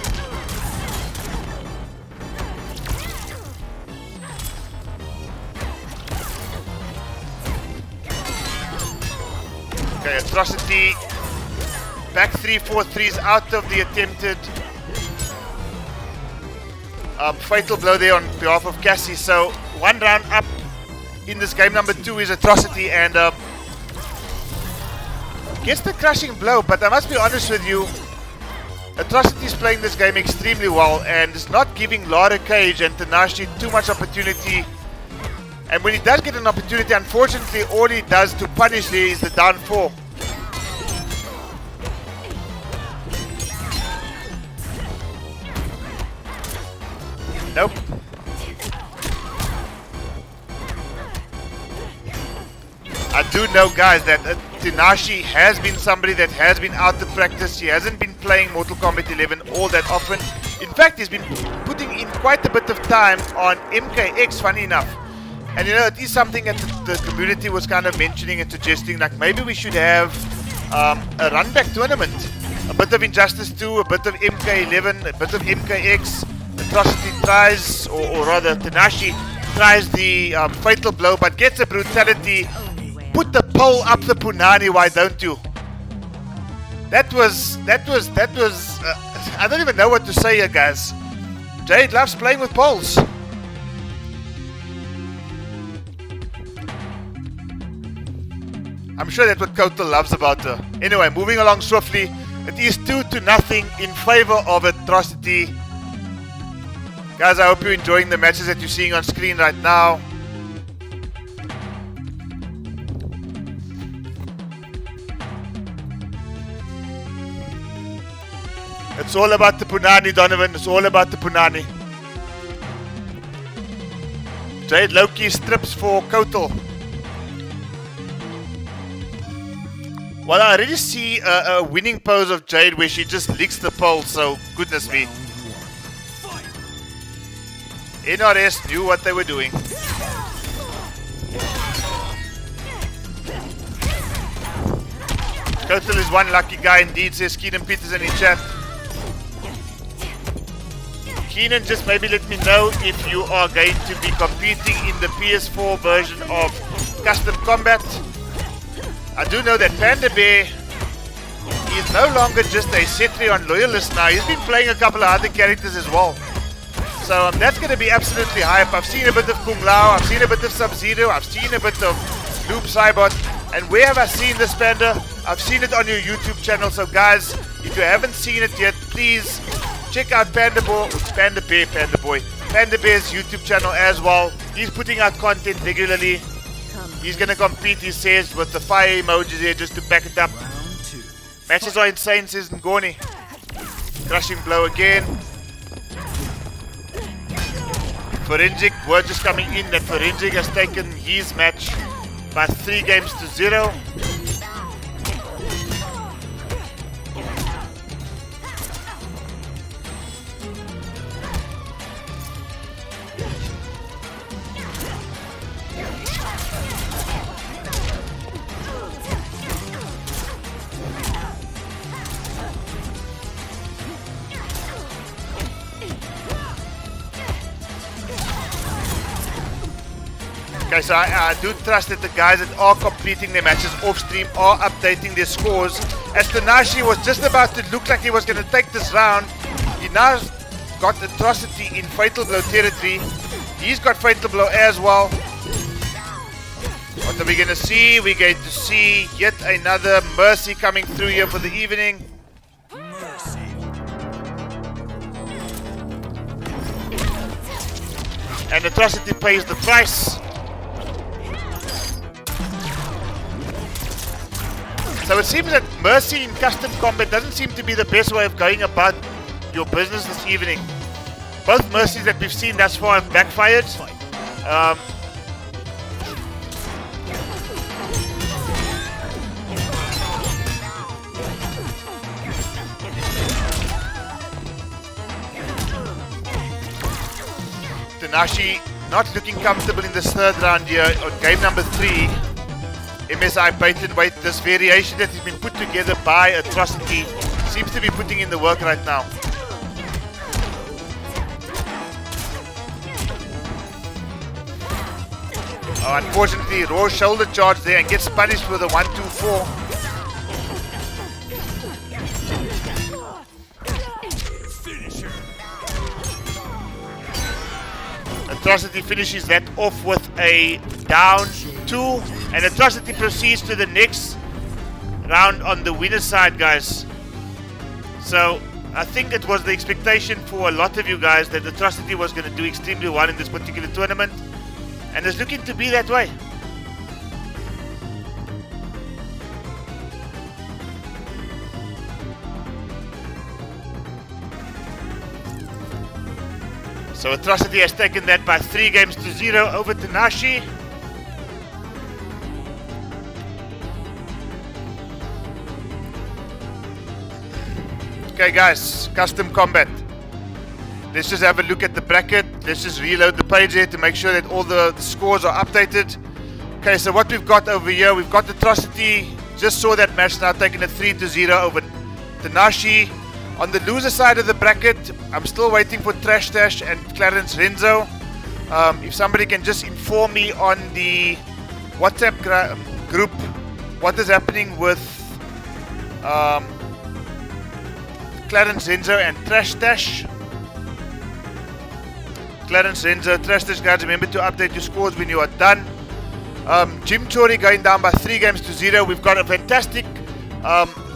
Okay, Atrocity. Back 3-4-3s out of the attempted fatal blow there on behalf of Cassie. So one round up in this game. Number 2 is Atrocity, and gets the crushing blow. But I must be honest with you, Atrocity is playing this game extremely well and is not giving Lara Cage and Tanashi too much opportunity. And when he does get an opportunity, unfortunately all he does to punish there is the down 4. Nope. I do know, guys, that Tinashi has been somebody that has been out to practice. He hasn't been playing Mortal Kombat 11 all that often. In fact, he's been putting in quite a bit of time on MKX, funny enough. And you know, it is something that the community was kind of mentioning and suggesting, like maybe we should have a run-back tournament. A bit of Injustice 2, a bit of MK11, a bit of MKX. Atrocity tries, or rather Tanashi tries the fatal blow, but gets a brutality. Put the pole up the punani, why don't you? That was I don't even know what to say here, guys. Jade loves playing with poles. I'm sure that's what Kotal loves about her. Anyway, moving along swiftly. It is 2-0 in favor of Atrocity. Guys, I hope you're enjoying the matches that you're seeing on screen right now. It's all about the punani, Donovan. It's all about the punani. Jade Loki strips for Kotal. Well, I already see a winning pose of Jade where she just licks the pole, so goodness me. NRS knew what they were doing. Kotal is one lucky guy indeed, says Keenan Peterson in chat. Keenan, just maybe let me know if you are going to be competing in the PS4 version of Custom Combat. I do know that Panda Bear is no longer just a Cetrion loyalist now. He's been playing a couple of other characters as well. So that's going to be absolutely hype. I've seen a bit of Kung Lao, I've seen a bit of Sub-Zero, I've seen a bit of Noob Saibot. And where have I seen this, Panda? I've seen it on your YouTube channel. So guys, if you haven't seen it yet, please check out Panda Bear's YouTube channel as well. He's putting out content regularly. He's going to compete, he says, with the fire emojis here just to back it up. Matches are insane, says Ngoni. Crushing blow again. Forensic, word just coming in that Forensic has taken his match by 3-0. Okay, so I do trust that the guys that are completing their matches off stream are updating their scores. As Tanashi was just about to look like he was going to take this round, he now got Atrocity in Fatal Blow territory. He's got Fatal Blow as well. What are we going to see? We're going to see yet another Mercy coming through here for the evening. And Atrocity pays the price. So it seems that Mercy in Kustom Kombat doesn't seem to be the best way of going about your business this evening. Both Mercies that we've seen thus far have backfired. Tanashi not looking comfortable in this third round here on game number 3. MSI bait weight, this variation that has been put together by Atrocity seems to be putting in the work right now. Oh, unfortunately, raw shoulder charge there and gets punished with a 1-2-4. Atrocity finishes that off with a down 2, and Atrocity proceeds to the next round on the winner's side, guys. So I think it was the expectation for a lot of you guys that Atrocity was going to do extremely well in this particular tournament, and it's looking to be that way. So Atrocity has taken that by 3-0 over Tanashi. Okay guys, Kustom Kombat. Let's just have a look at the bracket. Let's just reload the page here to make sure that all the scores are updated. Okay, so what we've got over here, we've got Atrocity. Just saw that match now, taking a 3-0 over Tanashi. On the loser side of the bracket, I'm still waiting for Trash Dash and Clarence Renzo. If somebody can just inform me on the WhatsApp group what is happening with Clarence Renzo and Trash Dash. Clarence Renzo, Trash Dash, guys, remember to update your scores when you are done. Jim Chori going down by 3-0. We've got a fantastic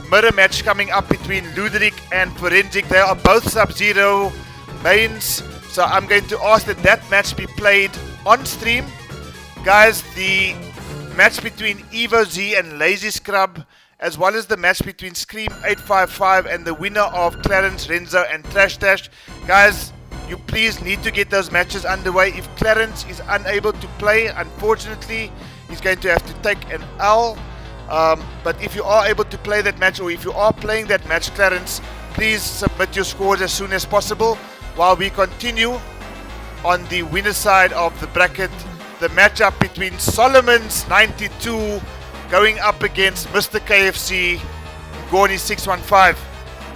mirror match coming up between Luderick and Forensic. They are both Sub-Zero mains, so I'm going to ask that that match be played on stream. Guys, the match between Evo Z and Lazy Scrub, as well as the match between Scream 855 and the winner of Clarence Renzo and Trash Dash. Guys, you please need to get those matches underway. If Clarence is unable to play, unfortunately, he's going to have to take an L. But if you are able to play that match, or if you are playing that match, Clarence, please submit your scores as soon as possible while we continue on the winner side of the bracket. The matchup between Solomon's 92 going up against Mr. KFC, Gorny 615.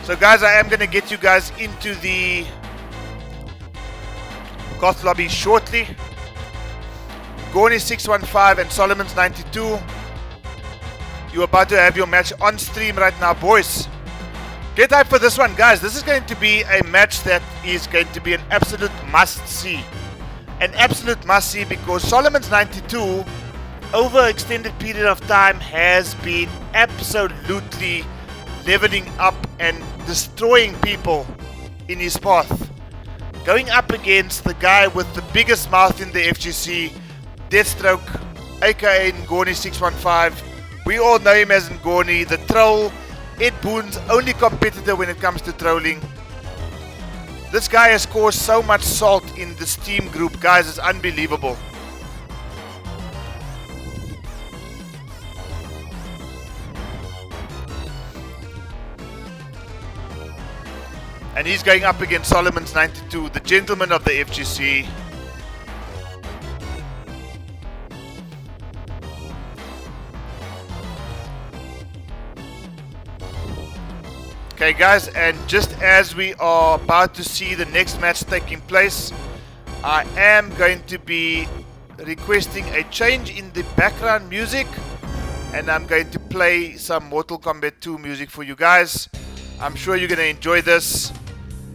So guys, I am going to get you guys into the Goth lobby shortly. Gorny 615 and Solomon's 92. You're about to have your match on stream right now, boys. Get hyped for this one, guys. This is going to be a match that is going to be an absolute must-see. An absolute must-see because Solomon's 92, over an extended period of time, has been absolutely leveling up and destroying people in his path. Going up against the guy with the biggest mouth in the FGC, Deathstroke, aka Ngoni 615. We all know him as Ngoni, the troll, Ed Boon's only competitor when it comes to trolling. This guy has caused so much salt in this team group, guys, it's unbelievable. And he's going up against Solomon's 92, the gentleman of the FGC. Okay guys, and just as we are about to see the next match taking place, I am going to be requesting a change in the background music, and I'm going to play some Mortal Kombat 2 music for you guys. I'm sure you're going to enjoy this.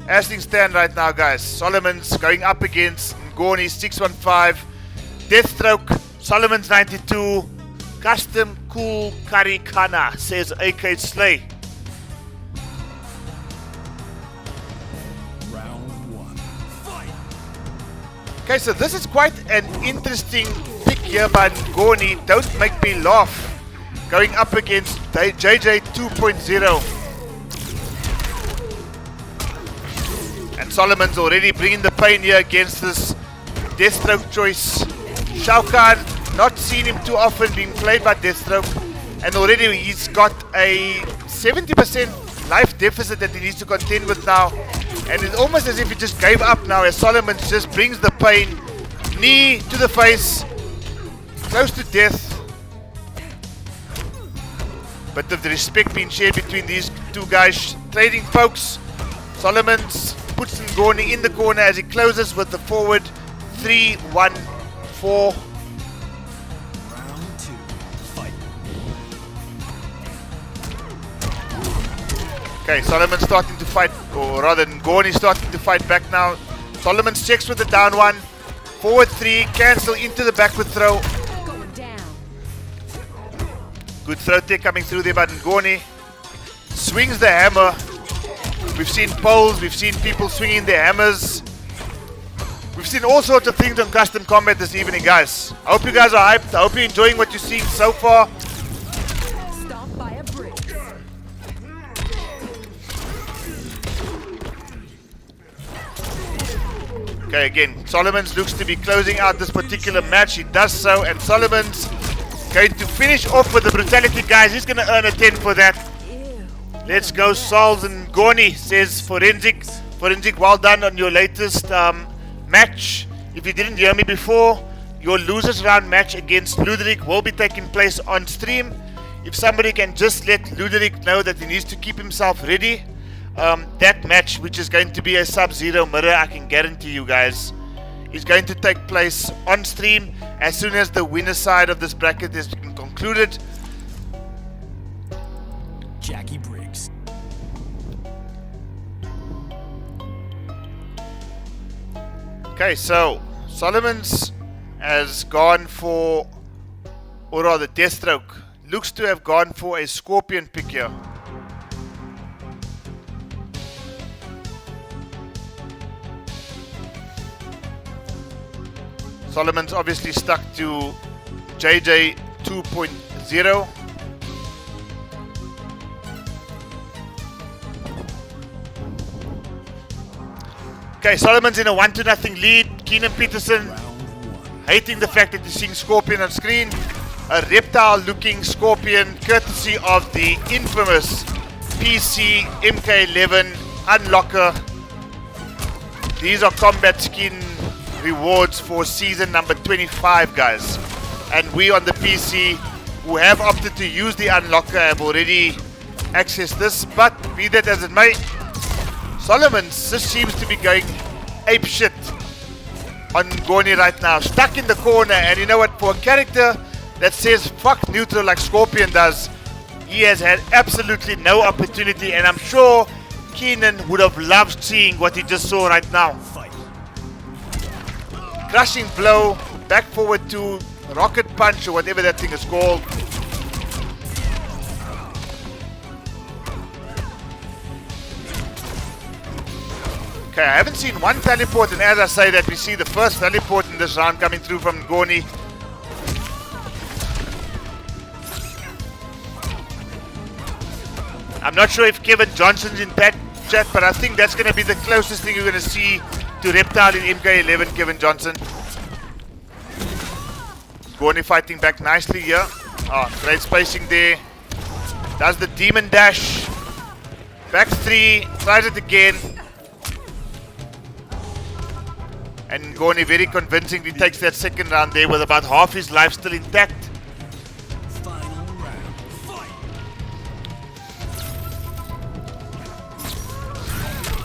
As things stand right now, guys, Solomon's going up against Ngoni 615, Deathstroke, Solomon's 92, Kustom Cool Karikana, says AK Slay. Okay, so this is quite an interesting pick here by Ngoni. Don't make me laugh. Going up against JJ 2.0. And Solomon's already bringing the pain here against this Deathstroke choice. Shao Kahn, not seen him too often being played by Deathstroke. And already he's got a 70% life deficit that he needs to contend with now. And it's almost as if he just gave up now as Solomon just brings the pain. Knee to the face. Close to death. But the respect being shared between these two guys. Trading pokes. Solomon's puts Ngoni in the corner as he closes with the forward 3-1-4. Round 2, fight. Okay, Solomon's starting to fight, or rather Ngoni starting to fight back now. Solomon's checks with the down one. Forward 3, cancel into the backward throw. Going down. Good throw there coming through there by Ngoni. Swings the hammer. We've seen poles, we've seen people swinging their hammers. We've seen all sorts of things on Kustom Kombat this evening, guys. I hope you guys are hyped. I hope you're enjoying what you've seen so far. Stomped by a brick. Okay, again, Solomon's looks to be closing out this particular match. He does so, and Solomon's going to finish off with the brutality, guys. He's going to earn a 10 for that. Let's go, Sols and Ngoni, says Forensic. Forensic, well done on your latest match. If you didn't hear me before, your losers round match against Luderick will be taking place on stream. If somebody can just let Luderick know that he needs to keep himself ready, that match, which is going to be a Sub-Zero mirror, I can guarantee you guys, is going to take place on stream as soon as the winner side of this bracket has been concluded. Jackie Briggs. Okay, so Solomon's has gone for, or rather Deathstroke, looks to have gone for a Scorpion pick here. Solomon's obviously stuck to JJ 2.0. Okay, Solomon's in a 1-0 lead. Keenan Peterson hating the fact that he's seeing Scorpion on screen. A reptile looking Scorpion courtesy of the infamous PC MK11 Unlocker. These are combat skin rewards for season number 25, guys. And we on the PC who have opted to use the Unlocker have already accessed this. But be that as it may, Solomon's just seems to be going ape shit on Ngoni right now. Stuck in the corner, and you know what? For a character that says fuck neutral like Scorpion does, He has had absolutely no opportunity, and I'm sure Keenan would have loved seeing what he just saw right now. Fight. Crushing blow, back forward two, rocket punch or whatever that thing is called. Okay, I haven't seen one teleport, and as I say that, we see the first teleport in this round coming through from Ngoni. I'm not sure if Kevin Johnson's in that chat, but I think that's going to be the closest thing you're going to see to Reptile in MK11, Kevin Johnson. Ngoni fighting back nicely here. Oh, great spacing there. Does the demon dash. Back three, tries it again. And Ngoni very convincingly takes that second round there with about half his life still intact. Final round. Fight.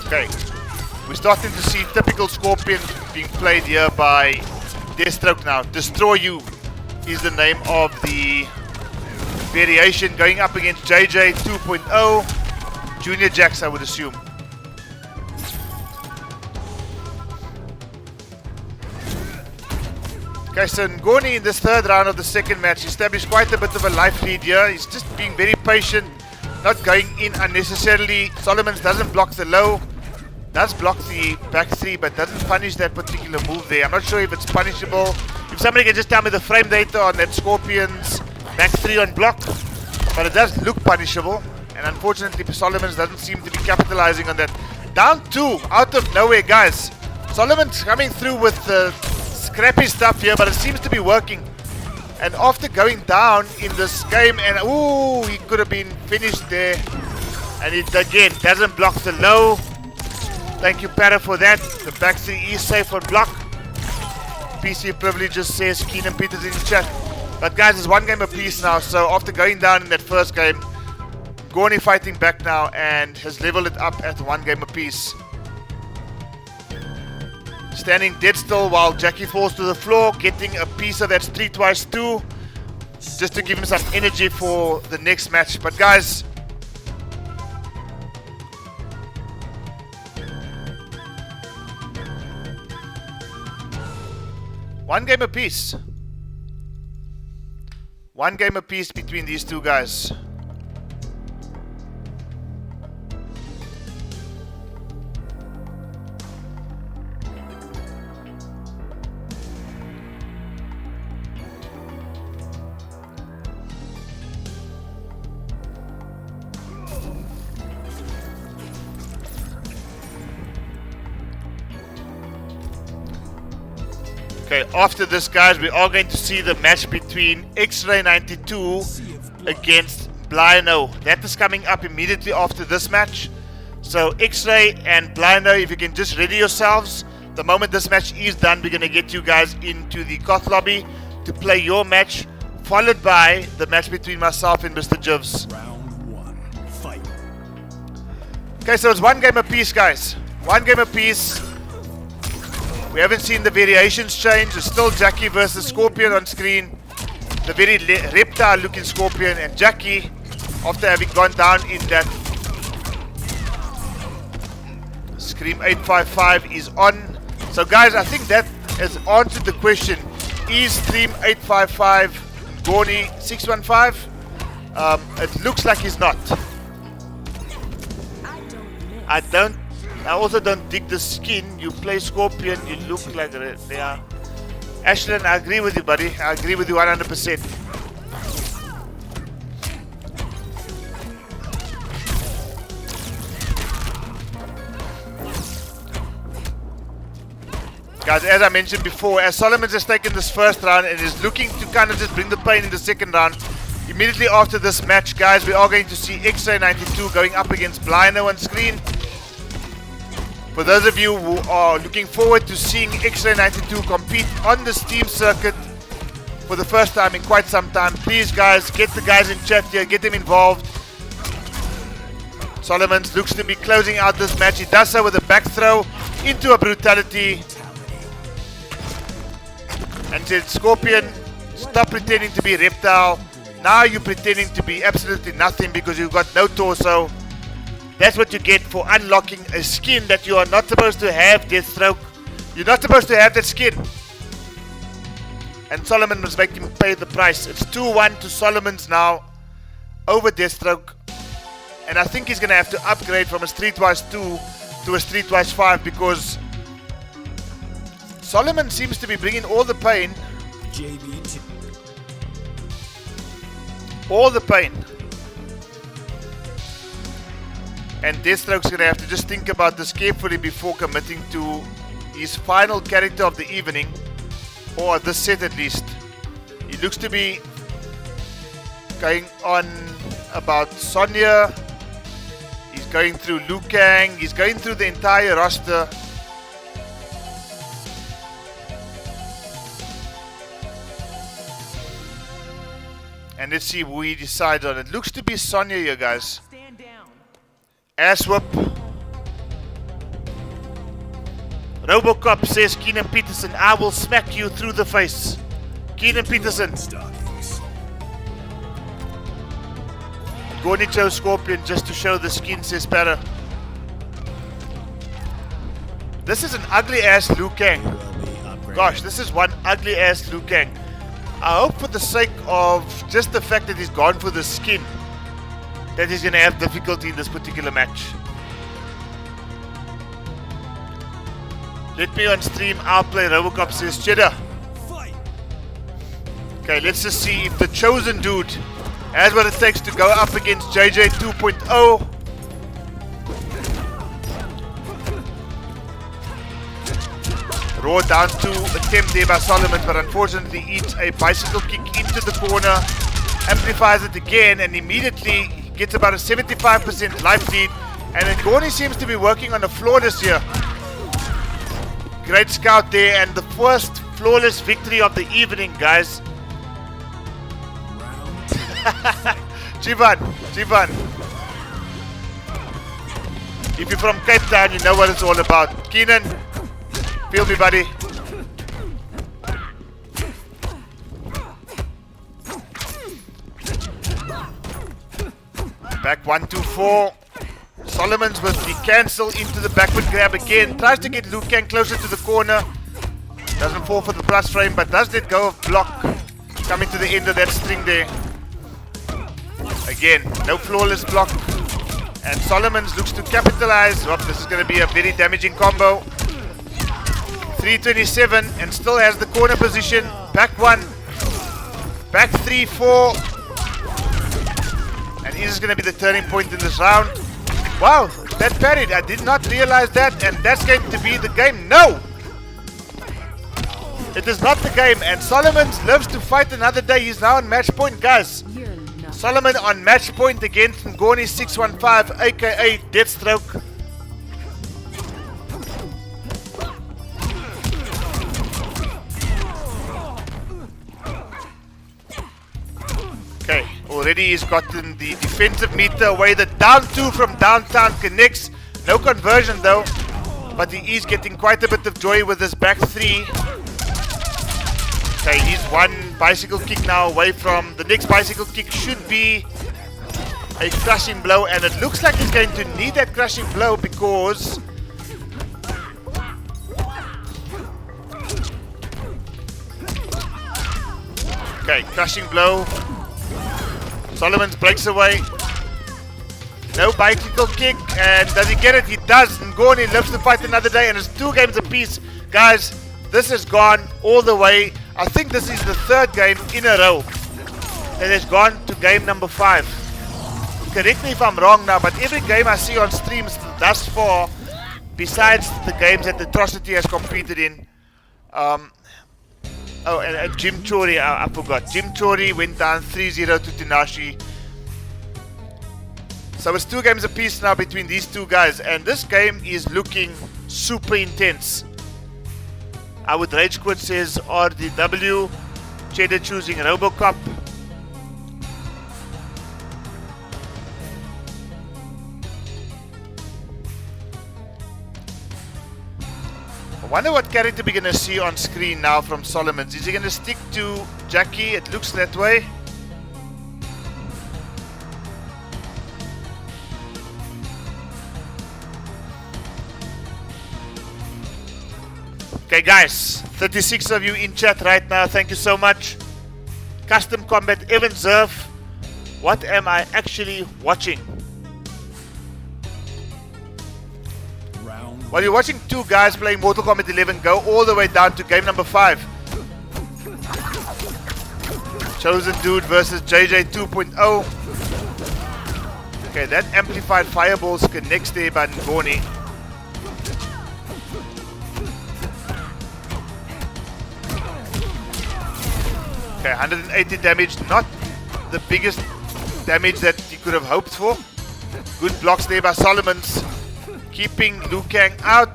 Okay, we're starting to see typical Scorpion being played here by Deathstroke now. Destroy You is the name of the variation, going up against JJ 2.0, Junior Jacks I would assume. Okay, so Ngoni in this third round of the second match established quite a bit of a life lead here. He's just being very patient, not going in unnecessarily. Solomons doesn't block the low, does block the back three, but doesn't punish that particular move there. I'm not sure if it's punishable. If somebody can just tell me the frame data on that Scorpion's back three on block, but it does look punishable, and unfortunately Solomons doesn't seem to be capitalizing on that. Down two, out of nowhere, guys. Solomon's coming through with the scrappy stuff here, but it seems to be working. And after going down in this game, and ooh, he could have been finished there. And it again doesn't block the low. Thank you, Para, for that. The back three is safe on block. PC privileges says Keenan Peters in the chat. But guys, it's one game apiece now. So after going down in that first game, Ngoni fighting back now and has leveled it up at one game apiece. Standing dead still while Jackie falls to the floor, getting a piece of that 3x2 just to give him some energy for the next match. But guys, one game apiece. One game apiece between these two guys. Okay, after this, guys, we are going to see the match between X-Ray 92 against Blino. That is coming up immediately after this match. So X-Ray and Blino, if you can just ready yourselves. The moment this match is done, we're going to get you guys into the Koth lobby to play your match, followed by the match between myself and Mr. Jivs. Round one. Fight. Okay, so it's one game apiece, guys. One game apiece. We haven't seen the variations change. It's still Jackie versus Scorpion on screen. The very reptile looking Scorpion, and Jackie, after having gone down in that Scream 855, is on. So guys, I think that has answered the question. Is Scream 855 Ngoni 615? It looks like he's not. I also don't dig the skin. You play Scorpion, you look like they are. Ashlyn, I agree with you, buddy. I agree with you 100%. Guys, as I mentioned before, as Solomons has taken this first round and is looking to kind of just bring the pain in the second round, immediately after this match, guys, we are going to see X-Ray 92 going up against Blino on screen. For those of you who are looking forward to seeing X-Ray 92 compete on the Steam circuit for the first time in quite some time, please guys, get the guys in chat here, get them involved. Solomons looks to be closing out this match. He does so with a back throw into a brutality. And said, Scorpion, stop pretending to be Reptile. Now you're pretending to be absolutely nothing because you've got no torso. That's what you get for unlocking a skin that you are not supposed to have, Deathstroke. You're not supposed to have that skin. And Solomon must make him pay the price. It's 2-1 to Solomon's now over Deathstroke. And I think he's going to have to upgrade from a Streetwise 2 to a Streetwise 5 because Solomon seems to be bringing all the pain. JB2. All the pain. And Deathstroke's going to have to just think about this carefully before committing to his final character of the evening. Or this set at least. He looks to be going on about Sonya. He's going through Liu Kang. He's going through the entire roster. And let's see who he decides on. It looks to be Sonya here, guys. Ass whoop. Robocop says, Keenan Peterson, I will smack you through the face. Keenan Peterson. Stockings. Gornicho Scorpion just to show the skin, says Para. This is an ugly ass Liu Kang. Gosh, this is one ugly ass Liu Kang. I hope for the sake of just the fact that he's gone for the skin that he's going to have difficulty in this particular match. Let me on stream, I'll play Robocop, says Cheddar. Okay, let's just see if the chosen dude has what it takes to go up against JJ 2.0. Raw down to attempt there by Solomon, but unfortunately eats a bicycle kick into the corner, amplifies it again, and immediately gets about a 75% life lead. And then Gorny seems to be working on a flawless here. Great scout there, and the first flawless victory of the evening, guys. Jivan. If you're from Cape Town, you know what it's all about. Keenan, feel me, buddy. Back 1-2-4. Solomon's with the cancel into the backward grab again. Tries to get Liu Kang closer to the corner. Doesn't fall for the plus frame, but does let go of block. Coming to the end of that string there. Again, no flawless block. And Solomon's looks to capitalize. Oh, this is going to be a very damaging combo. 327 and still has the corner position. Back 1. Back 3-4. And is this going to be the turning point in this round? Wow, that parried. I did not realize that. And that's going to be the game. No! It is not the game. And Solomon's lives to fight another day. He's now on match point, guys. Solomon on match point against Ngoni 615, aka Deathstroke. Okay, already he's gotten the defensive meter away. The down 2 from downtown connects. No conversion though, but he is getting quite a bit of joy with his back 3. Okay, he's one bicycle kick now away from the next bicycle kick. Should be a crushing blow, and it looks like he's going to need that crushing blow because okay, crushing blow. Solomon breaks away. No bicycle kick, and does he get it? He does. Ngoni lives to fight another day, and it's 2 games apiece. Guys, this has gone all the way. I think this is the 3rd game in a row that has gone to game number 5. Correct me if I'm wrong now, but every game I see on streams thus far, besides the games that Atrocity has competed in, oh, and Jim Chori, I forgot. Jim Chori went down 3-0 to Tinashi. So it's 2 games apiece now between these 2 guys, and this game is looking super intense. I would rage quit, says RDW. Cheddar choosing Robocop. I wonder what character we're going to see on screen now from Solomon's. Is he going to stick to Jackie? It looks that way. Okay, guys, 36 of you in chat right now. Thank you so much. Kustom Kombat, Evan Zerf. What am I actually watching? Round Well, you're watching two guys playing Mortal Kombat 11 go all the way down to game number 5. Chosen Dude versus JJ 2.0. Okay, that amplified fireballs connects there by Ngoni. Okay, 180 damage, not the biggest damage that you could have hoped for. Good blocks there by Solomons, keeping Liu Kang out.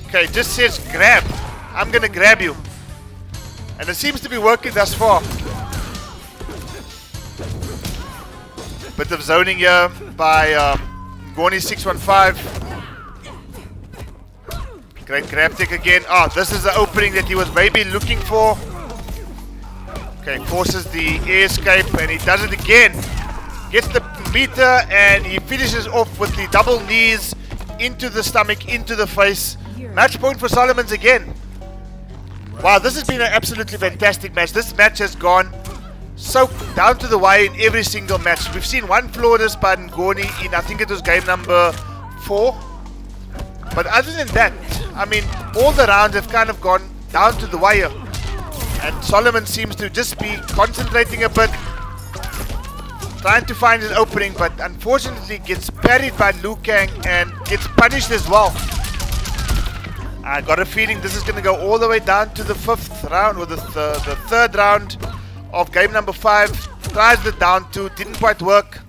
Okay, just says grab. I'm gonna grab you. And it seems to be working thus far. Bit of zoning here by Ngoni 615. Great grab tech again. Oh, this is the opening that he was maybe looking for. Okay, forces the air escape and he does it again. Gets the meter and he finishes off with the double knees into the stomach, into the face. Match point for Solomons again. Wow, this has been an absolutely fantastic match. This match has gone so down to the wire in every single match. We've seen one flawless by Ngoni in, I think it was game number 4. But other than that, I mean, all the rounds have kind of gone down to the wire. And Solomon seems to just be concentrating a bit, trying to find his opening, but unfortunately gets parried by Liu Kang and gets punished as well. I got a feeling this is going to go all the way down to the 5th round, or the 3rd round of game number 5. Tries the down 2, didn't quite work.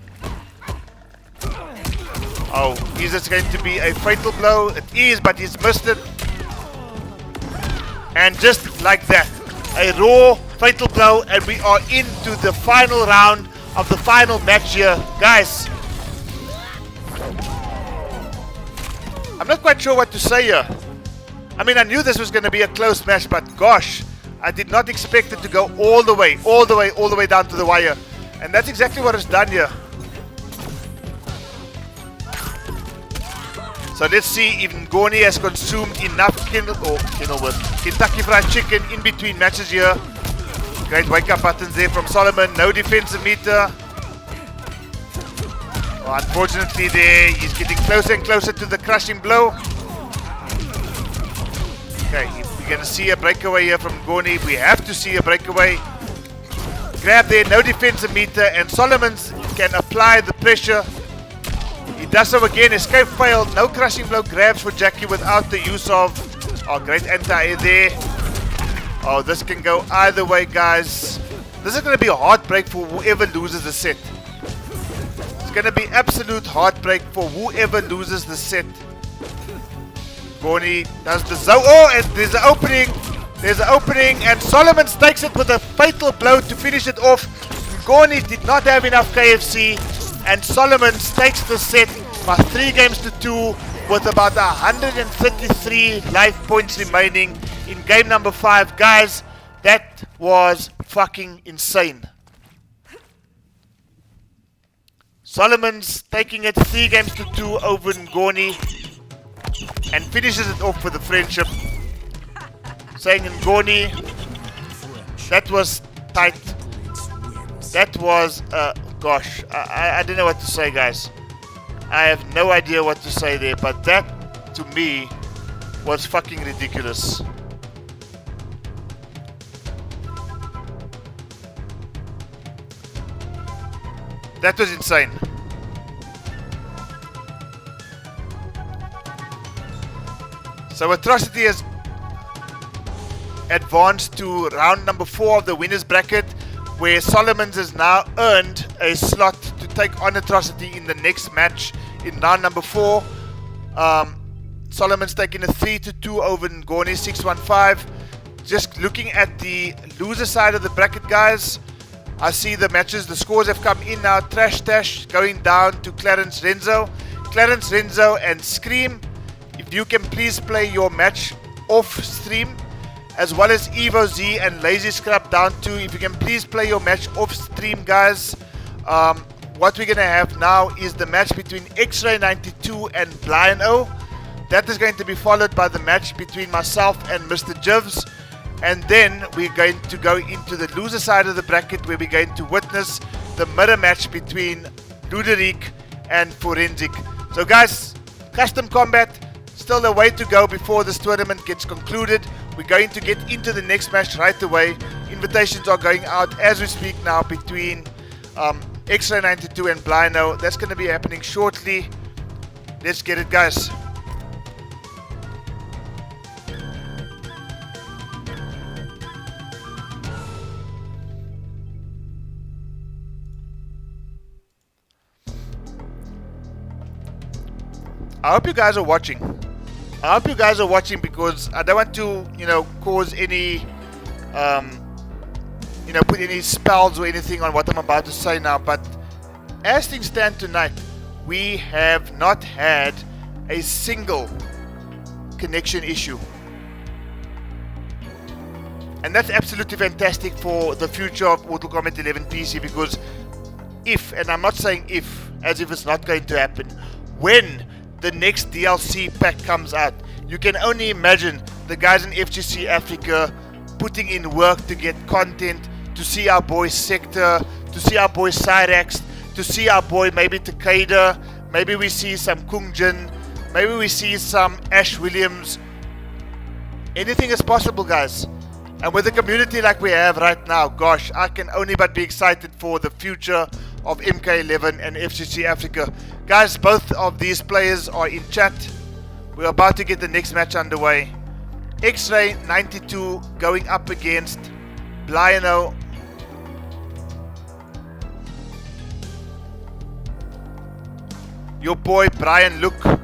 Oh, is this going to be a fatal blow? It is, but he's missed it. And just like that, a raw fatal blow, and we are into the final round of the final match here. Guys, I'm not quite sure what to say here. I mean, I knew this was going to be a close match, but gosh, I did not expect it to go all the way down to the wire. And that's exactly what it's done here. So let's see if Ngoni has consumed enough Kentucky Fried Chicken in between matches here. Great wake up buttons there from Solomon. No defensive meter. Oh, unfortunately there, he's getting closer and closer to the crushing blow. Okay, we're going to see a breakaway here from Ngoni. We have to see a breakaway. Grab there, no defensive meter, and Solomons can apply the pressure. He does so again, escape failed, no crushing blow grabs for Jackie without the use of, oh, great anti-air there. Oh, this can go either way, guys. This is going to be a heartbreak for whoever loses the set. It's going to be absolute heartbreak for whoever loses the set. Ngoni does the oh, and there's an opening. There's an opening, and Solomon takes it with a fatal blow to finish it off. Ngoni did not have enough KFC. And Solomon takes the set by 3-2 with about 133 life points remaining in game number 5. Guys, that was fucking insane. Solomon's taking it 3-2 over Ngoni and finishes it off with a friendship. Saying Ngoni, that was tight. That was gosh, I don't know what to say, guys. I have no idea what to say there, but that, to me, was fucking ridiculous. That was insane. So Atrocity has advanced to round number 4 of the winner's bracket, where Solomons has now earned a slot to take on Atrocity in the next match in round number 4. Solomon's taking a 3-2 over Ngoni 615. Just looking at the loser side of the bracket, guys, I see the matches, the scores have come in now. Trash Tash going down to Clarence Renzo. Clarence Renzo and Scream, if you can please play your match off stream, as well as Evo Z and Lazy Scrub down to, if you can please play your match off stream, guys. what we're going to have now is the match between X-Ray 92 and Blind-O. That is going to be followed by the match between myself and Mr. Jivs. And then we're going to go into the loser side of the bracket, where we're going to witness the mirror match between Luderic and Forensic. So guys, Kustom Kombat, still a way to go before this tournament gets concluded. We're going to get into the next match right away. Invitations are going out as we speak now between X-Ray 92 and Blind-O. That's going to be happening shortly. Let's get it, guys. I hope you guys are watching. I hope you guys are watching, because I don't want to, cause any, put any spells or anything on what I'm about to say now. But as things stand tonight, we have not had a single connection issue. And that's absolutely fantastic for the future of Mortal Kombat 11 PC, because if, and I'm not saying if, as if it's not going to happen, when the next DLC pack comes out, you can only imagine the guys in FGC Africa putting in work to get content, to see our boy Sector, to see our boy Cyrax, to see our boy maybe Takeda, maybe we see some Kung Jin, maybe we see some Ash Williams. Anything is possible, guys. And with a community like we have right now, gosh, I can only but be excited for the future of MK11 and FGC Africa. Guys, both of these players are in chat. We're about to get the next match underway. X-Ray 92 going up against Blind-O. Your boy Brian Luke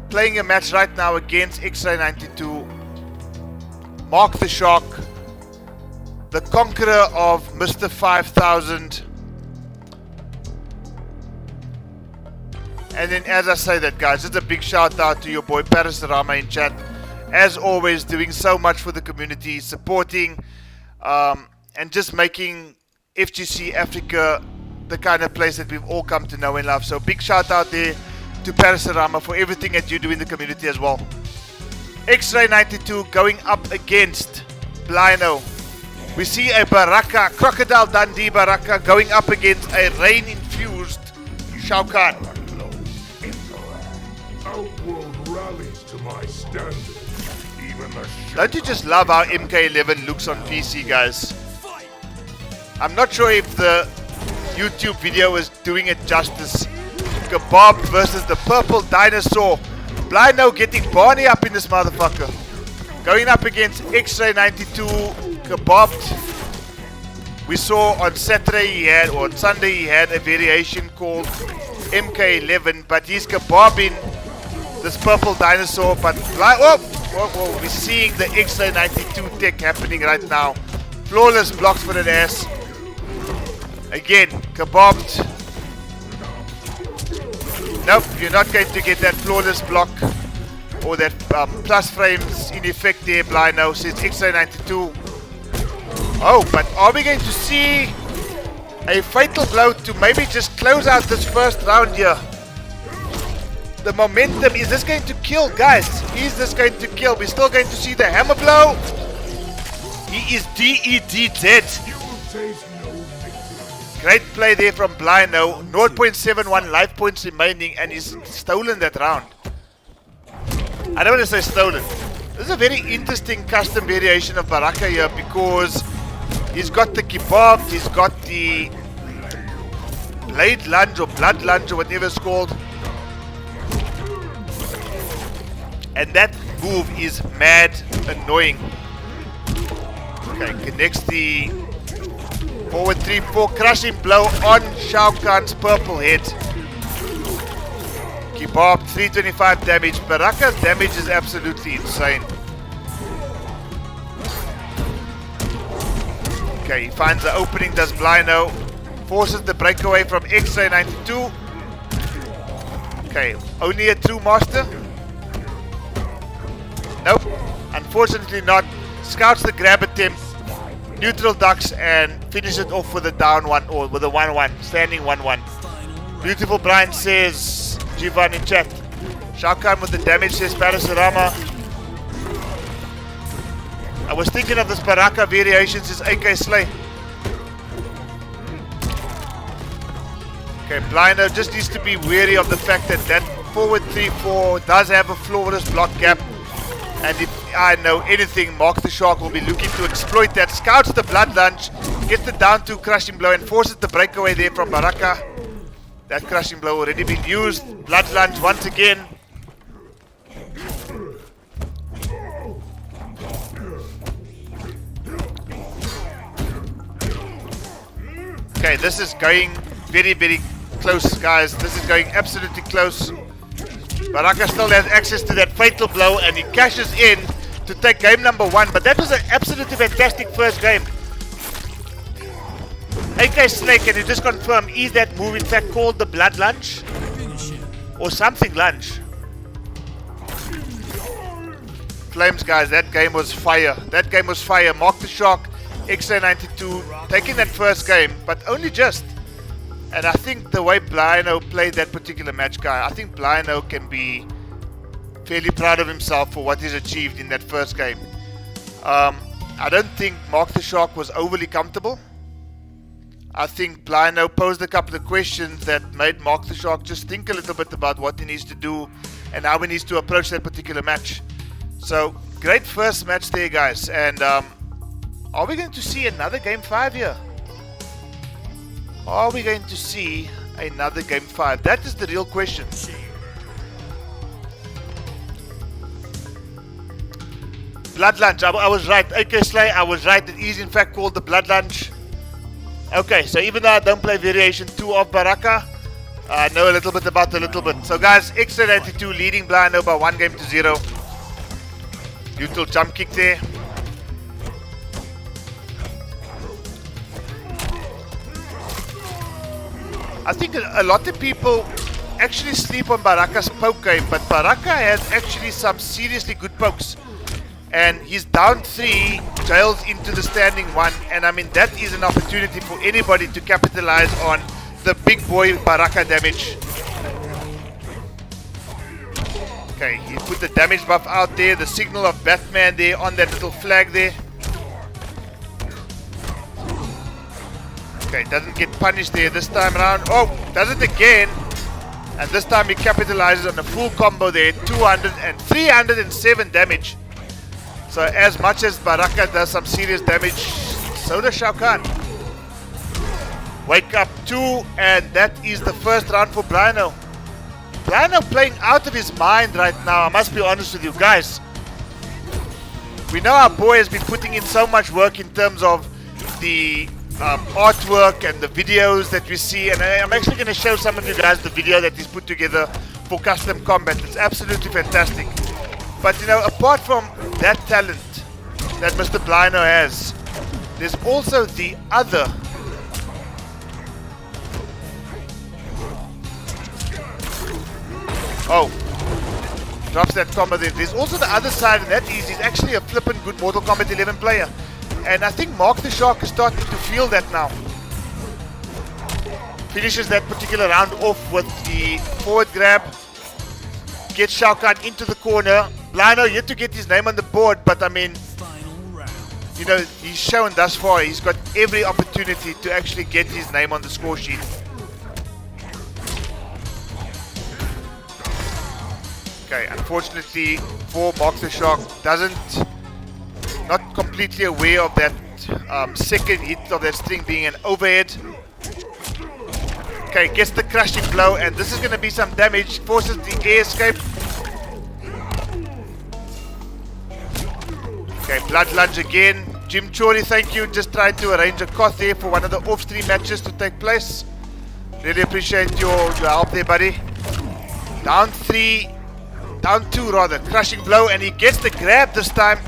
playing a match right now against X-Ray 92. Mark the Shark, the conqueror of Mr. 5000. And then, as I say that, guys, just a big shout out to your boy Parasarama in chat. As always, doing so much for the community, supporting and just making FGC Africa the kind of place that we've all come to know and love. So big shout out there to Parasarama for everything that you do in the community as well. X-Ray 92 going up against Blind-O. We see a Baraka, Crocodile Dundee Baraka, going up against a rain-infused Shao Kahn. Outworld rallies to my standards. Even the Don't you just love how MK11 looks on PC, guys? I'm not sure if the YouTube video is doing it justice. Kebab versus the purple dinosaur. Blind-O getting Barney up in this motherfucker. Going up against X-Ray 92, Kebabbed. We saw on Saturday or on Sunday he had a variation called MK11, but he's kebabbing this purple dinosaur. But we're seeing the X-Ray 92 tech happening right now. Flawless blocks for an ass. Again, kebabbed. Nope, you're not going to get that flawless block or that plus frames in effect there, Blind-O, says X-Ray 92. Oh, but are we going to see a fatal blow to maybe just close out this first round here? The momentum, is this going to kill, guys? Is this going to kill? We're still going to see the hammer blow. He is DED dead. Great play there from Blind-O. 0.71 life points remaining, and he's stolen that round. I don't want to say stolen. This is a very interesting custom variation of Baraka here, because he's got the kebab, he's got the blade lunge or blood lunge or whatever it's called. And that move is mad annoying. Okay, connects the forward 3-4 crushing blow on Shao Kahn's purple head. Kebab 325 damage. Baraka's damage is absolutely insane. Okay, he finds the opening, does Blind-O. Forces the breakaway from X-Ray 92. Okay, only a true master. Nope, unfortunately not. Scouts the grab attempt. neutral ducks and finish it off with a down 1 or with a 1-1, standing 1-1. Beautiful Brian says, Jivan in chat. Shao Kahn with the damage says Parasurama. I was thinking of this Baraka variation says AK Slay. Okay, Blinder just needs to be wary of the fact that that forward 3-4 does have a flawless block gap. And if I know anything, Mark the Shark will be looking to exploit that. Scouts the blood lunge, gets the down 2 crushing blow and forces the breakaway there from Baraka. That crushing blow already been used. Blood lunge once again. Okay, this is going very, very close, guys. This is going absolutely close. Baraka still has access to that fatal blow and he cashes in to take game number 1. But that was an absolutely fantastic first game. AK Snake, can you just confirm, is that move in fact called the blood lunge? Or something lunge? Flames, guys, that game was fire. That game was fire. Mark the Shark, XA92, taking that first game, but only just. And I think the way Blino played that particular match, guy, I think Blino can be fairly proud of himself for what he's achieved in that first game. I don't think Mark the Shark was overly comfortable. I think Blino posed a couple of questions that made Mark the Shark just think a little bit about what he needs to do and how he needs to approach that particular match. So, great first match there, guys. And are we going to see another Game 5 here? Are we going to see another Game 5? That is the real question. Blood Lunge, I was right. AK Slay, I was right. It is in fact called the Blood Lunge. Okay, so even though I don't play Variation 2 of Baraka, I know a little bit about a little bit. So guys, X82 leading Blino by 1-0. Neutral jump kick there. I think a lot of people actually sleep on Baraka's poke game, but Baraka has actually some seriously good pokes. And he's down 3, jails into the standing 1, and I mean that is an opportunity for anybody to capitalize on the big boy Baraka damage. Okay, he put the damage buff out there, the signal of Batman there on that little flag there. Okay, doesn't get punished there this time around. Oh, does it again. And this time he capitalizes on a full combo there. 200 and 307 damage. So as much as Baraka does some serious damage, so does Shao Kahn. Wake up 2, and that is the first round for Blino. Blino playing out of his mind right now, I must be honest with you guys. We know our boy has been putting in so much work in terms of the artwork and the videos that we see, and I'm actually going to show some of you guys the video that he's put together for Kustom Kombat. It's absolutely fantastic. But you know, apart from that talent that Mr. Blino has, there's also the other. Oh, drops that combo there. There's also the other side, and that is he's actually a flippin' good Mortal Kombat 11 player. And I think Mark the Shark is starting to feel that now. Finishes that particular round off with the forward grab. Gets Shao Kahn into the corner. Blino yet to get his name on the board, but I mean, you know, he's shown thus far he's got every opportunity to actually get his name on the score sheet. Okay, unfortunately for Mark the Shark, not completely aware of that second hit of that string being an overhead. Okay, gets the crushing blow, and this is going to be some damage. Forces the air escape. Okay, blood lunge again. Jim Chori, thank you. Just tried to arrange a cost there for one of the off-stream matches to take place. Really appreciate your help there, buddy. Down 2 rather. Crushing blow, and he gets the grab this time,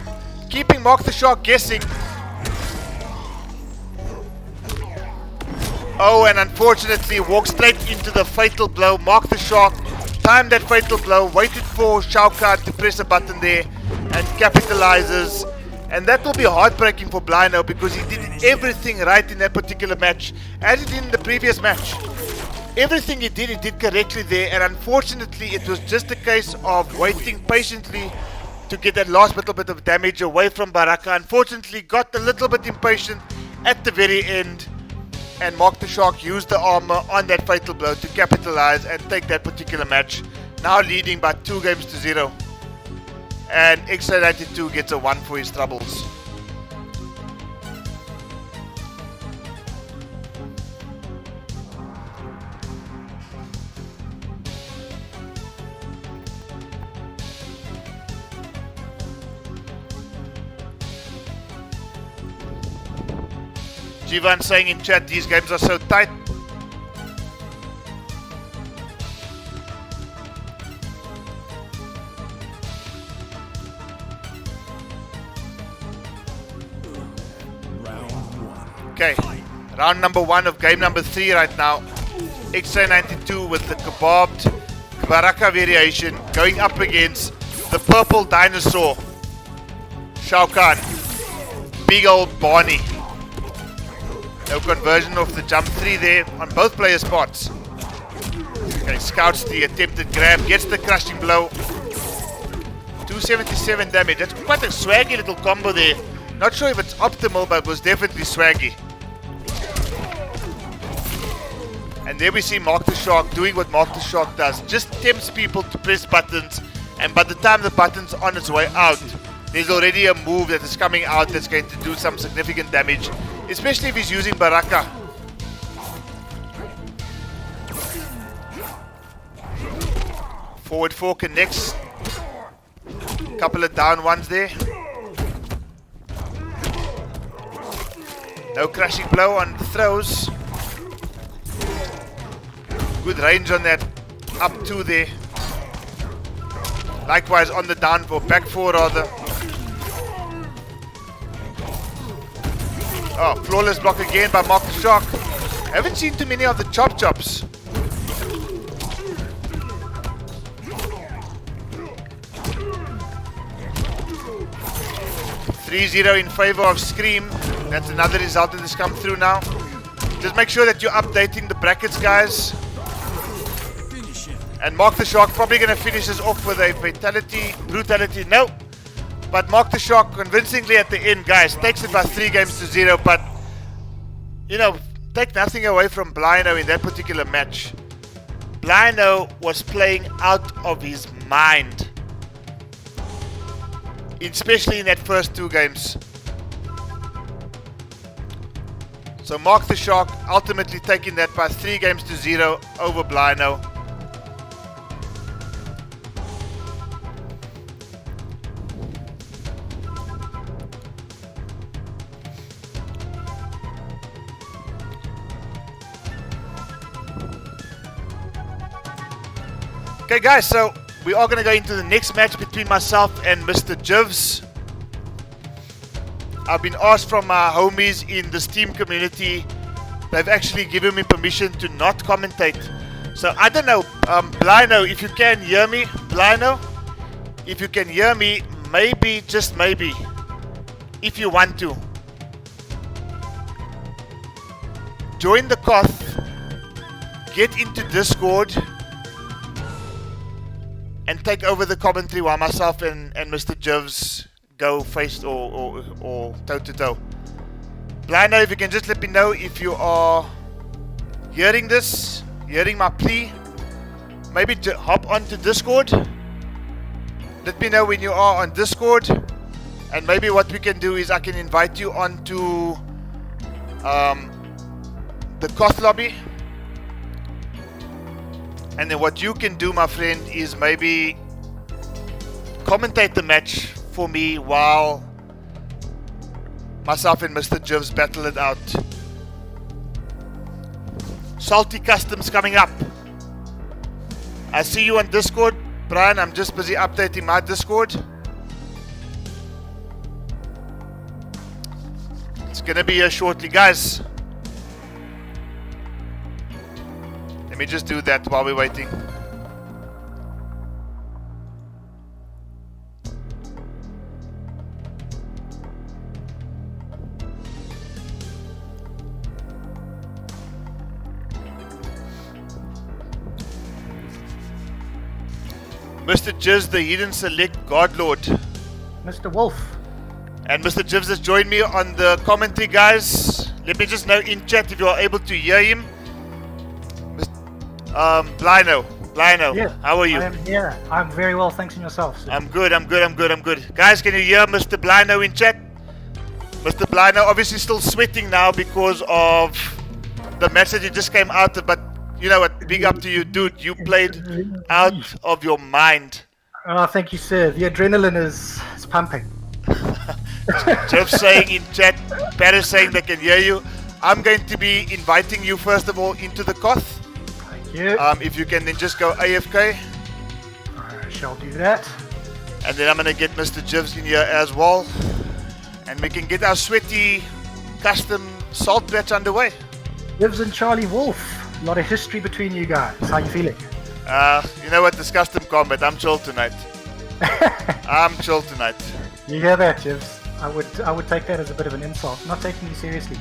keeping Mark the Shark guessing. Oh, and unfortunately walked straight into the fatal blow. Mark the Shark timed that fatal blow, waited for Shao Kahn to press a button there, and capitalizes. And that will be heartbreaking for Blino because he did everything right in that particular match, as he did in the previous match. Everything he did correctly there, and unfortunately it was just a case of waiting patiently to get that last little bit of damage away from Baraka. Unfortunately got a little bit impatient at the very end, and Mark the Shark used the armor on that fatal blow to capitalize and take that particular match, now leading by 2-0. And X92 gets a 1 for his troubles. Jivan saying in chat, these games are so tight. Okay, round number 1 of game number 3 right now. XA92 with the kebabbed Baraka variation going up against the purple dinosaur Shao Kahn. Big old Barney. No conversion of the jump 3 there on both players' spots. Okay, scouts the attempted grab, gets the crushing blow. 277 damage. That's quite a swaggy little combo there. Not sure if it's optimal, but it was definitely swaggy. And there we see Mark the Shark doing what Mark the Shark does. Just tempts people to press buttons, and by the time the button's on its way out, there's already a move that is coming out that's going to do some significant damage, especially if he's using Baraka. Forward 4 connects. Couple of down ones there. No crushing blow on the throws. Good range on that up 2 there. Likewise on the down 4, back 4 rather. Oh, flawless block again by Mark the Shark. Haven't seen too many of the chops. 3-0 in favor of Scream. That's another result that has come through now. Just make sure that you're updating the brackets, guys. And Mark the Shark probably going to finish this off with a fatality, brutality. No. But Mark the Shark convincingly at the end, guys, takes it by 3-0. But, you know, take nothing away from Blino in that particular match. Blino was playing out of his mind, especially in that first 2 games. So Mark the Shark ultimately taking that by 3-0 over Blino. Okay guys, so we are going to go into the next match between myself and Mr. Jivs. I've been asked from my homies in the Steam community. They've actually given me permission to not commentate. So I don't know, Blino, if you can hear me, Blino, if you can hear me, maybe, just maybe, if you want to, join the Koth, get into Discord, and take over the commentary while myself and Mr. Jivs go face or toe to toe. Blino, if you can just let me know if you are hearing this, hearing my plea, maybe hop onto Discord. Let me know when you are on Discord, and maybe what we can do is I can invite you onto the Koth lobby. And then what you can do, my friend, is maybe commentate the match for me while myself and Mr. Jivs battle it out. Salty Customs coming up. I see you on Discord, Brian. I'm just busy updating my Discord. It's gonna be here shortly, guys. Let me just do that while we're waiting. Mr. Jizz, the Hidden Select Godlord. Mr. Wolf. And Mr. Jivs has joined me on the commentary, guys. Let me just know in chat if you are able to hear him. Blino, Yeah, how are you? I am here. I'm very well, thanks, and yourself, sir. I'm good. Guys, can you hear Mr. Blino in chat? Mr. Blino obviously still sweating now because of the match that you just came out of, but you know what, big up to you, dude. You played out of your mind. Oh, thank you, sir. The adrenaline is pumping. Jeff saying in chat, Paris saying they can hear you. I'm going to be inviting you first of all into the Koth. Thank you. If you can then just go AFK. I shall do that. And then I'm going to get Mr. Jivs in here as well. And we can get our sweaty custom salt batch underway. Jivs and Charlie Wolf. A lot of history between you guys. How you feeling? You know what, this custom combat, I'm chill tonight. You hear that, Jivs? I would take that as a bit of an insult. Not taking you seriously.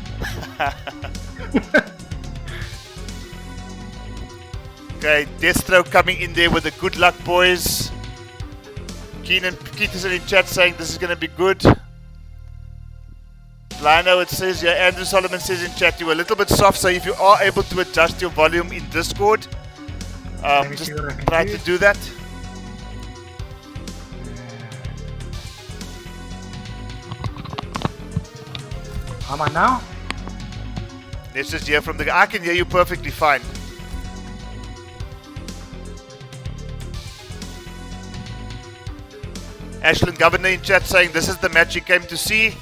Okay, Deathstroke coming in there with the good luck, boys. Keenan Peterson in chat saying this is going to be good. Lino, it says here, Andrew Solomon says in chat, you were a little bit soft, so if you are able to adjust your volume in Discord, just try to do that. Am I now? Let's just hear from the guy. I can hear you perfectly fine. Ashland Governor in chat saying this is the match you came to see.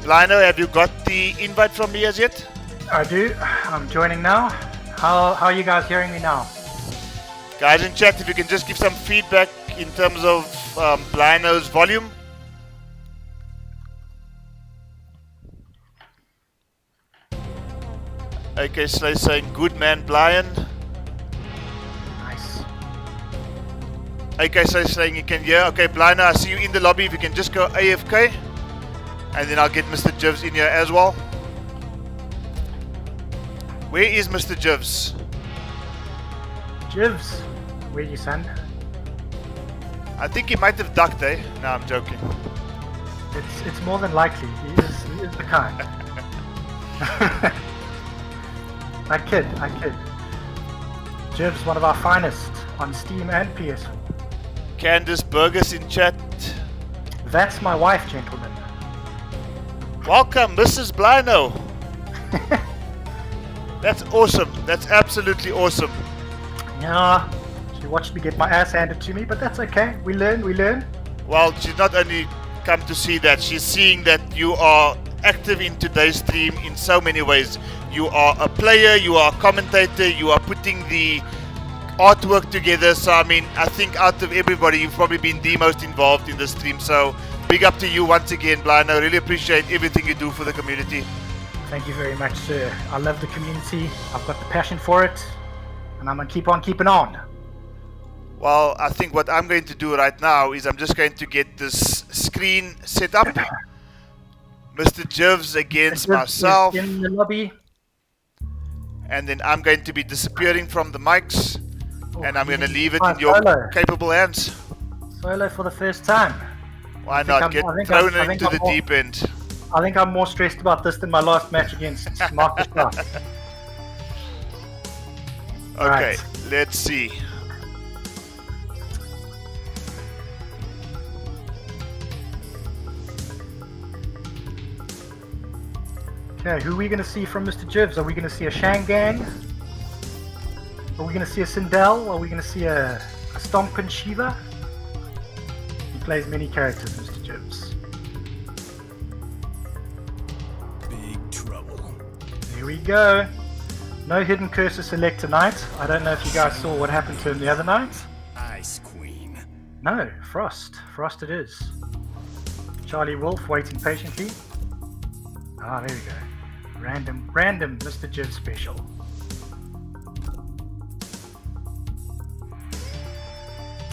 Lino, have you got the invite from me as yet? I do. I'm joining now. How are you guys hearing me now? Guys in chat, if you can just give some feedback in terms of Lino's volume. AK Slay saying good man, Blian. Nice. AK Slay saying you can hear. Okay, Blian, I see you in the lobby. If you can just go AFK. And then I'll get Mr. Jivs in here as well. Where is Mr. Jivs? Jivs, where you, son? I think he might have ducked, eh? No, I'm joking. It's more than likely. He is the kind. I kid. Jivs, one of our finest on Steam and PS4. Candice Burgess in chat. That's my wife, gentlemen. Welcome, Mrs. Blino. That's awesome. That's absolutely awesome. Yeah, she watched me get my ass handed to me, but that's okay. We learn. Well, she's not only come to see that, she's seeing that you are active in today's stream in so many ways. You are a player, you are a commentator, you are putting the artwork together. So, I mean, I think out of everybody, you've probably been the most involved in the stream. So, big up to you once again, Blind. I really appreciate everything you do for the community. Thank you very much, sir. I love the community. I've got the passion for it. And I'm going to keep on keeping on. Well, I think what I'm going to do right now is I'm just going to get this screen set up. Mr. Jivs against myself. In the lobby. And then I'm going to be disappearing from the mics. And I'm going to leave it in your capable hands. Solo for the first time. Why not? Get thrown into the deep end. I think I'm more stressed about this than my last match against Marcus Clark. Okay, Right. Let's see. Okay, who are we going to see from Mr. Jivs? Are we going to see a Shangang? Are we going to see a Sindel? Are we going to see a Stompin' Shiva? He plays many characters, Mr. Jivs. Big trouble. There we go. No hidden cursor select tonight. I don't know if you guys saw what happened to him the other night. Ice Queen. No, Frost. Frost it is. Charlie Wolf waiting patiently. Ah, there we go. Random Mr. Jiv special.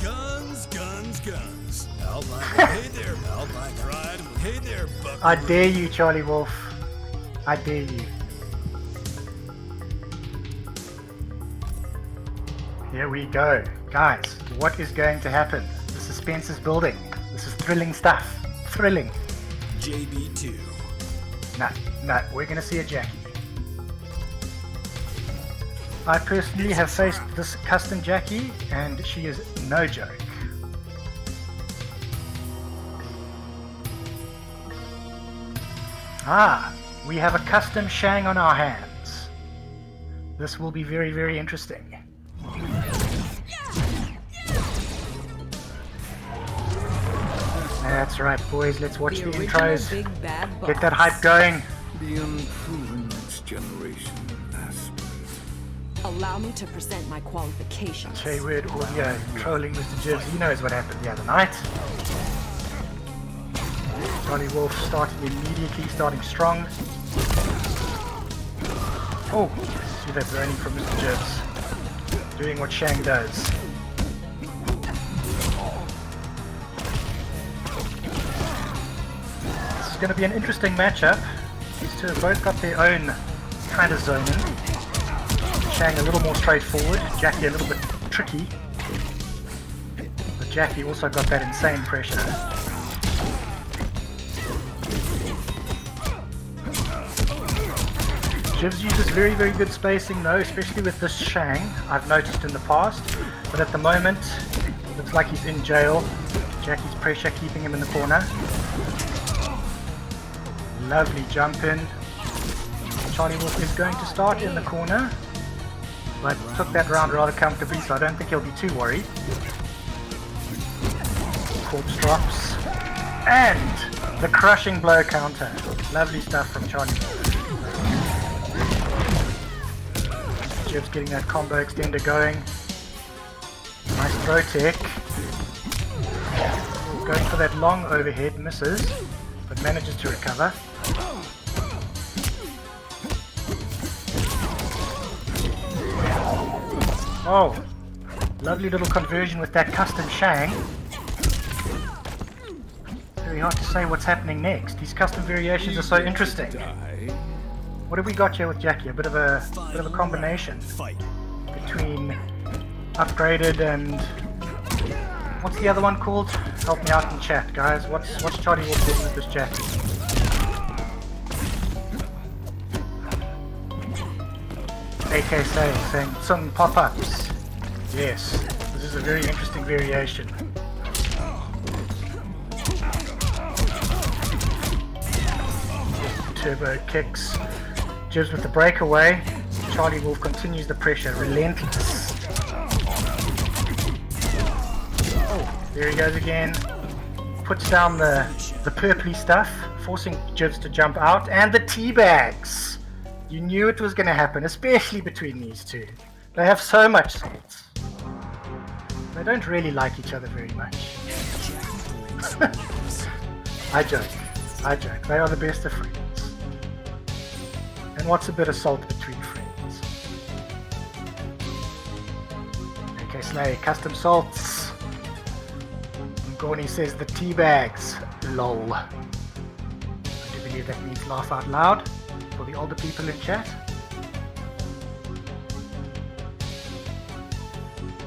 Guns, guns, guns. Outline. Hey there, Outline Pride. Hey there, Buck. I dare you, Charlie Wolf. I dare you. Here we go. Guys, what is going to happen? The suspense is building. This is thrilling stuff. Thrilling. JB2. No, we're going to see a Jackie. I personally have faced this custom Jackie, and she is no joke. Ah, we have a custom Shang on our hands. This will be very, very interesting. That's right, boys. Let's watch the intros. Get that hype going. The unproven next generation aspirant. Allow me to present my qualifications. J-Word Audio trolling Mr. Jibs. He knows what happened the other night. Charlie Wolf starting strong. Oh, see that burning from Mr. Jibs. Doing what Shang does. This is going to be an interesting matchup. These two have both got their own kind of zoning. Shang a little more straightforward, Jackie a little bit tricky. But Jackie also got that insane pressure. Jibs uses very, very good spacing though, especially with this Shang, I've noticed in the past. But at the moment, looks like he's in jail. Jackie's pressure keeping him in the corner. Lovely jump in. Charlie Wolf is going to start in the corner, but took that round rather comfortably, so I don't think he'll be too worried. Corpse drops. And the crushing blow counter. Lovely stuff from Charlie Wolf. Jibs getting that combo extender going. Nice throw tech. Going for that long overhead, misses, but manages to recover. Oh, lovely little conversion with that custom Shang. Very hard to say what's happening next. These custom variations are so interesting. What have we got here with Jackie? A bit of a combination between upgraded and what's the other one called? Help me out in chat, guys. What's Charlie Wolf doing with this Jackie? AK saying some pop-ups. Yes, this is a very interesting variation. Turbo kicks. Jibs with the breakaway. Charlie Wolf continues the pressure. Relentless. Oh, there he goes again. Puts down the purpley stuff, forcing Jibs to jump out. And the teabags. You knew it was going to happen, especially between these two. They have so much sense. They don't really like each other very much. I joke. They are the best of friends. And what's a bit of salt between friends? AK Slay, custom salts. And Gorney says the tea bags. Lol. I do believe that means laugh out loud for the older people in chat.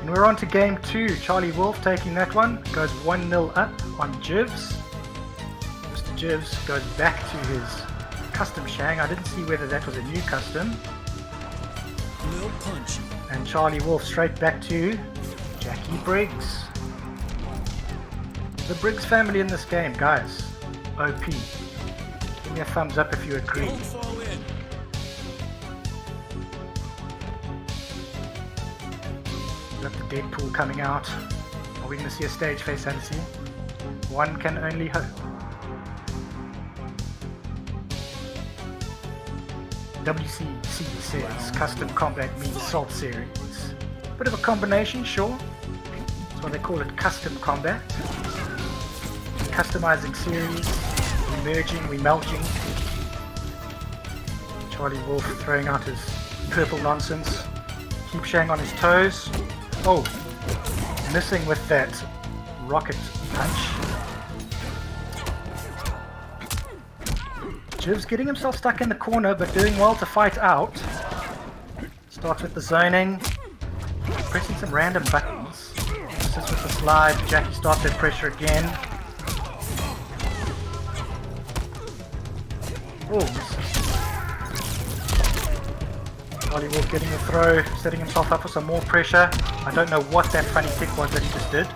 And we're on to game 2. Charlie Wolf taking that one. Goes 1-0 up on Jibs. Mr. Jibs goes back to his custom Shang. I didn't see whether that was a new custom. And Charlie Wolf straight back to Jackie Briggs. The Briggs family in this game, guys. OP. Give me a thumbs up if you agree. Got the Deadpool coming out. Are we going to see a stage fatality? One can only hope. WCC says Custom Combat means Salt Series. Bit of a combination, sure. That's why they call it Custom Combat. Customizing series, we merging, we melting. Charlie Wolf throwing out his purple nonsense. Keep Shang on his toes. Oh, missing with that rocket punch. Jibs getting himself stuck in the corner, but doing well to fight out. Starts with the zoning. Pressing some random buttons. This is with the slide. Jackie starts that pressure again. Oh, misses. CharlieWolf getting the throw, setting himself up for some more pressure. I don't know what that funny kick was that he just did.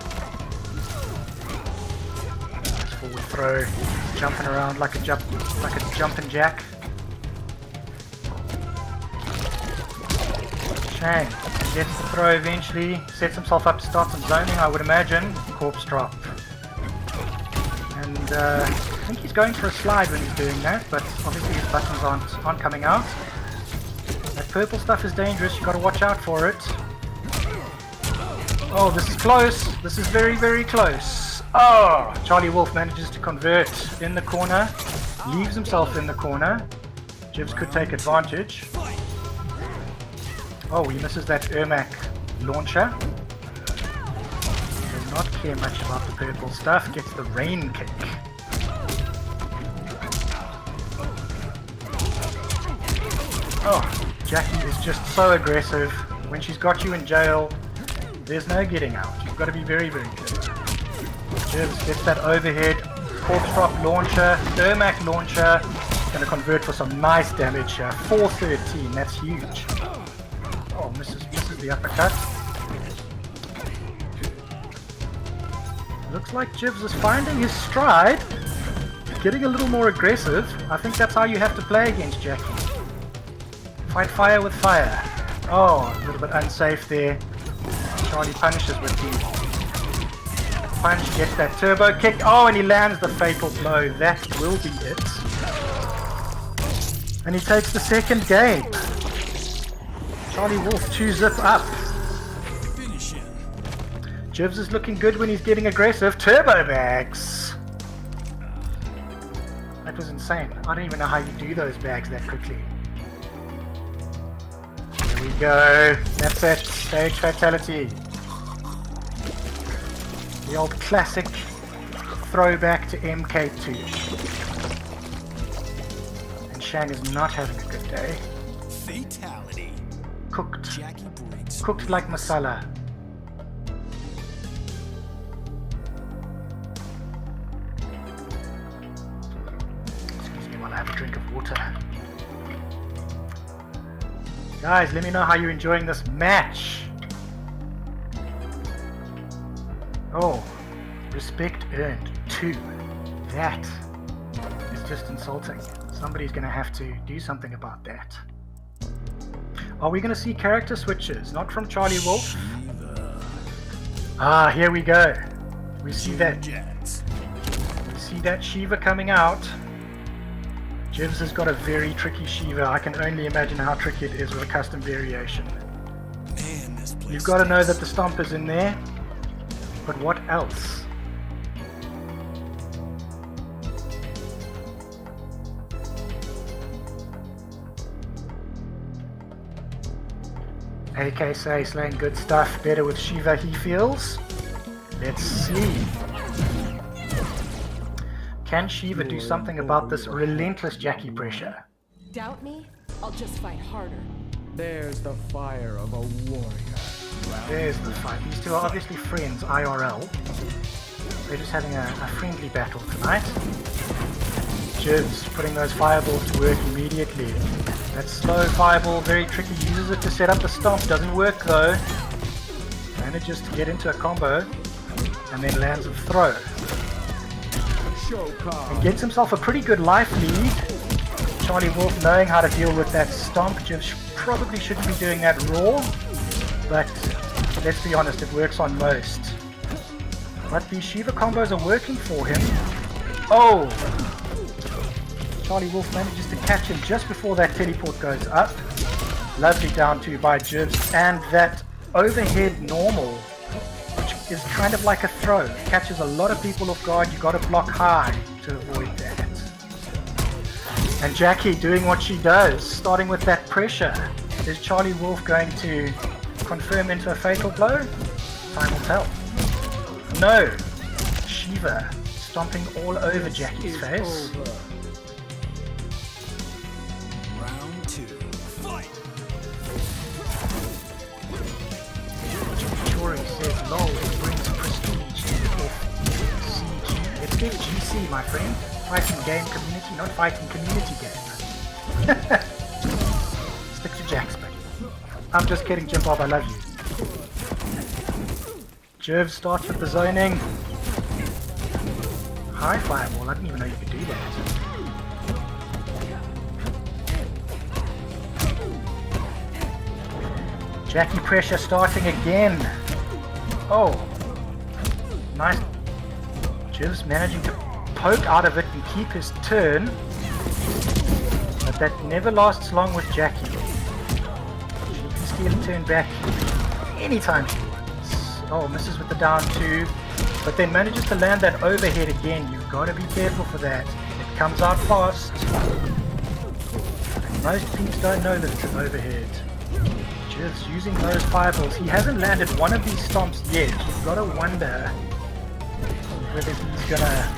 Nice forward throw, jumping around like a jumping jack. Shang gets the throw eventually, sets himself up to start some zoning, I would imagine. Corpse drop. And I think he's going for a slide when he's doing that, but obviously his buttons aren't coming out. That purple stuff is dangerous, you gotta watch out for it. Oh, this is close. This is very, very close. Oh, CharlieWolf manages to convert in the corner, leaves himself in the corner. Jivs could take advantage. Oh, he misses that Ermac launcher. Does not care much about the purple stuff, gets the rain kick. Oh, Jackie is just so aggressive. When she's got you in jail, there's no getting out. You've got to be very, very good. Jivs gets that overhead, corpse drop launcher, Ermac launcher. Going to convert for some nice damage here. 413, that's huge. Oh, misses the uppercut. Looks like Jivs is finding his stride. Getting a little more aggressive. I think that's how you have to play against Jackie. Fight fire with fire. Oh, a little bit unsafe there. Charlie punishes with the punch, gets that turbo kick. Oh, and he lands the fatal blow. That will be it. And he takes the second game. CharlieWolf 2-zip up. Finish him. Jivs is looking good when he's getting aggressive. Turbo bags. That was insane. I don't even know how you do those bags that quickly. Here we go. That's it. Stage fatality. The old classic throwback to MK2. And Shang is not having a good day. Fatality. Cooked. Jackie breaks. Cooked like masala. Excuse me while I have a drink of water. Guys, let me know how you're enjoying this match. Oh, respect earned 2. That is just insulting. Somebody's going to have to do something about that. Are we going to see character switches? Not from CharlieWolf. Ah, here we go. We see that. Jets. We see that Shiva coming out. Jivs has got a very tricky Shiva. I can only imagine how tricky it is with a custom variation. Man, this place You've got to know stinks. that the stomp is in there. But what else? AK say slaying good stuff, better with Shiva he feels. Let's see. Can Shiva do something about this relentless Jackie pressure? Doubt me? I'll just fight harder. There's the fire of a warrior. There's the fight. These two are obviously friends, IRL. They're just having a friendly battle tonight. Jivs putting those fireballs to work immediately. That slow fireball, very tricky, uses it to set up the stomp, doesn't work though. Manages to get into a combo, and then lands a throw. And gets himself a pretty good life lead. CharlieWolf knowing how to deal with that stomp. Jivs probably shouldn't be doing that raw, but let's be honest, it works on most. But these Shiva combos are working for him. Oh! CharlieWolf manages to catch him just before that teleport goes up. Lovely down 2 by Jivs, and that overhead normal, which is kind of like a throw. Catches a lot of people off guard. You got to block high to avoid that. And Jackie doing what she does, starting with that pressure. Is CharlieWolf going to confirm into a fatal blow? Time will tell. No! Shiva stomping all over Jackie's face. Round 2. Fight. FGC, my friend. Fighting game community, not fighting community game. Stick to Jax, buddy. I'm just kidding, Jim Bob, I love you. Jerv starts with the zoning. High fireball, I didn't even know you could do that. Jackie pressure starting again. Oh, nice. Jiv's managing to poke out of it and keep his turn, but that never lasts long with Jackie. She can steal a turn back anytime she wants. Oh, misses with the down 2, but then manages to land that overhead again. You've got to be careful for that. It comes out fast. And most teams don't know that it's an overhead. Jiv's using those fireballs. He hasn't landed one of these stomps yet. You've got to wonder whether he's gonna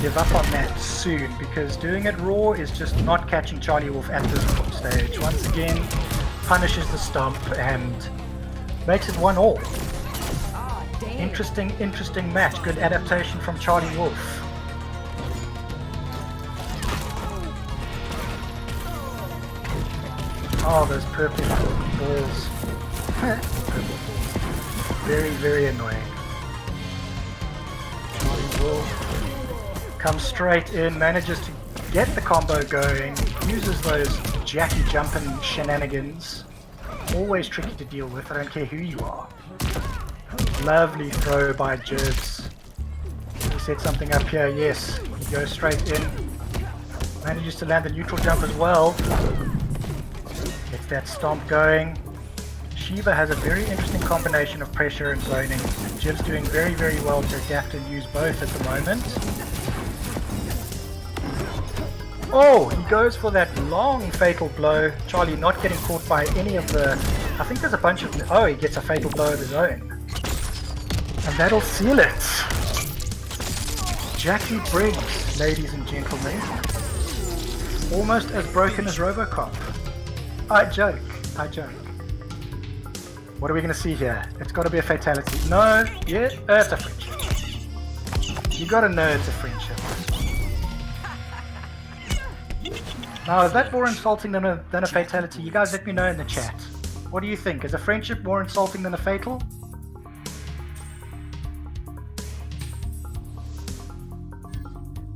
give up on that soon, because doing it raw is just not catching Charlie Wolf at this stage. Once again, punishes the stomp and makes it 1-all. Ah, damn. Interesting match. Good adaptation from Charlie Wolf. Oh, those purple balls. Purple balls. Very annoying. Charlie Wolf comes straight in, manages to get the combo going, uses those Jackie jumping shenanigans. Always tricky to deal with, I don't care who you are. Lovely throw by Jibs. He set something up here, yes. He goes straight in. Manages to land the neutral jump as well. Gets that stomp going. Shiva has a very interesting combination of pressure and zoning. Jib's doing very well to adapt and use both at the moment. Oh, he goes for that long fatal blow. Charlie not getting caught by any of the... I think there's a bunch of... Oh, he gets a fatal blow of his own. And that'll seal it. Jackie Briggs, ladies and gentlemen. Almost as broken as Robocop. I joke. What are we going to see here? It's got to be a fatality. No, yeah, it's a friendship. You got to know it's a friendship. Now, is that more insulting than a fatality? You guys let me know in the chat. What do you think? Is a friendship more insulting than a fatal?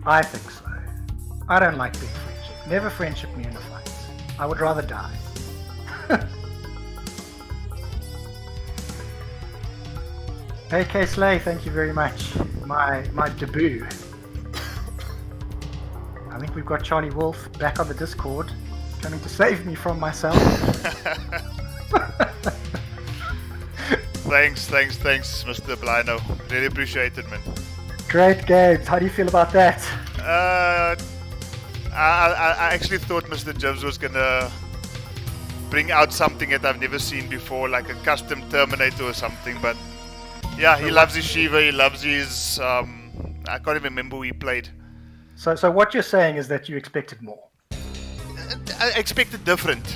I think so. I don't like being friendship. Never friendship me in a fight. I would rather die. AK Slay, thank you very much. My debut. I think we've got Charlie Wolf back on the Discord, coming to save me from myself. Thanks, Mr. Blino. Really appreciate it, man. Great games. How do you feel about that? I actually thought Mr. Jibs was gonna bring out something that I've never seen before, like a custom Terminator or something, but yeah, he loves his Shiva, he loves his, I can't even remember who he played. So what you're saying is that you expected more? I expected different.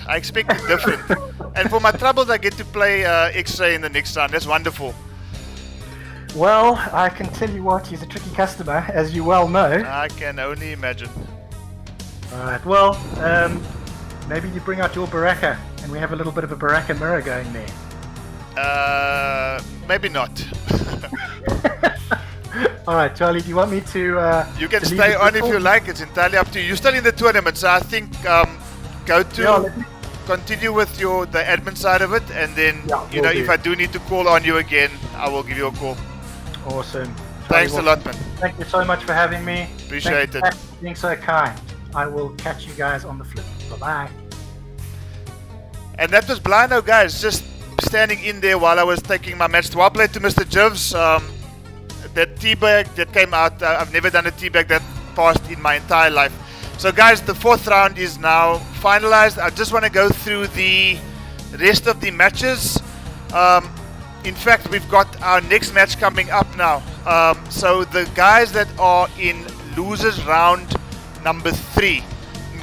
And for my troubles, I get to play X-Ray in the next round. That's wonderful. Well, I can tell you what, he's a tricky customer, as you well know. I can only imagine. Alright, well, maybe you bring out your Baraka, and we have a little bit of a Baraka mirror going there. Maybe not. Alright, Charlie, do you want me to... you can stay on if you like, it's entirely up to you. You're still in the tournament, so I think go to... continue with the admin side of it, and then, if I do need to call on you again, I will give you a call. Awesome. Thanks a lot, man. Thank you so much for having me. Appreciate it. Thank you for being so kind. I will catch you guys on the flip. Bye-bye. And that was Blino, guys, just standing in there while I was taking my match. Well played to Mr. Jivs. That teabag that came out, I've never done a teabag that fast in my entire life. So guys, the fourth round is now finalized. I just want to go through the rest of the matches. In fact, we've got our next match coming up now. So the guys that are in losers round number 3,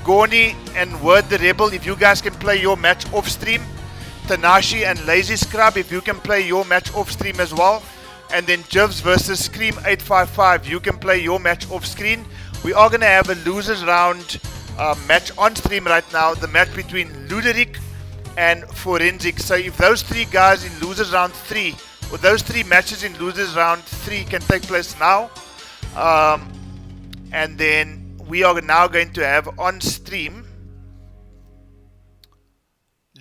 Ngoni and Word the Rebel, if you guys can play your match off stream. Tanashi and Lazy Scrub, if you can play your match off stream as well. and then Jivs versus Scream 855. You can play your match off screen. We are going to have a losers round match on stream right now, the match between Luderic and Forensic. So if those three guys in losers round 3, or those three matches in losers round 3 can take place now, and then we are now going to have on stream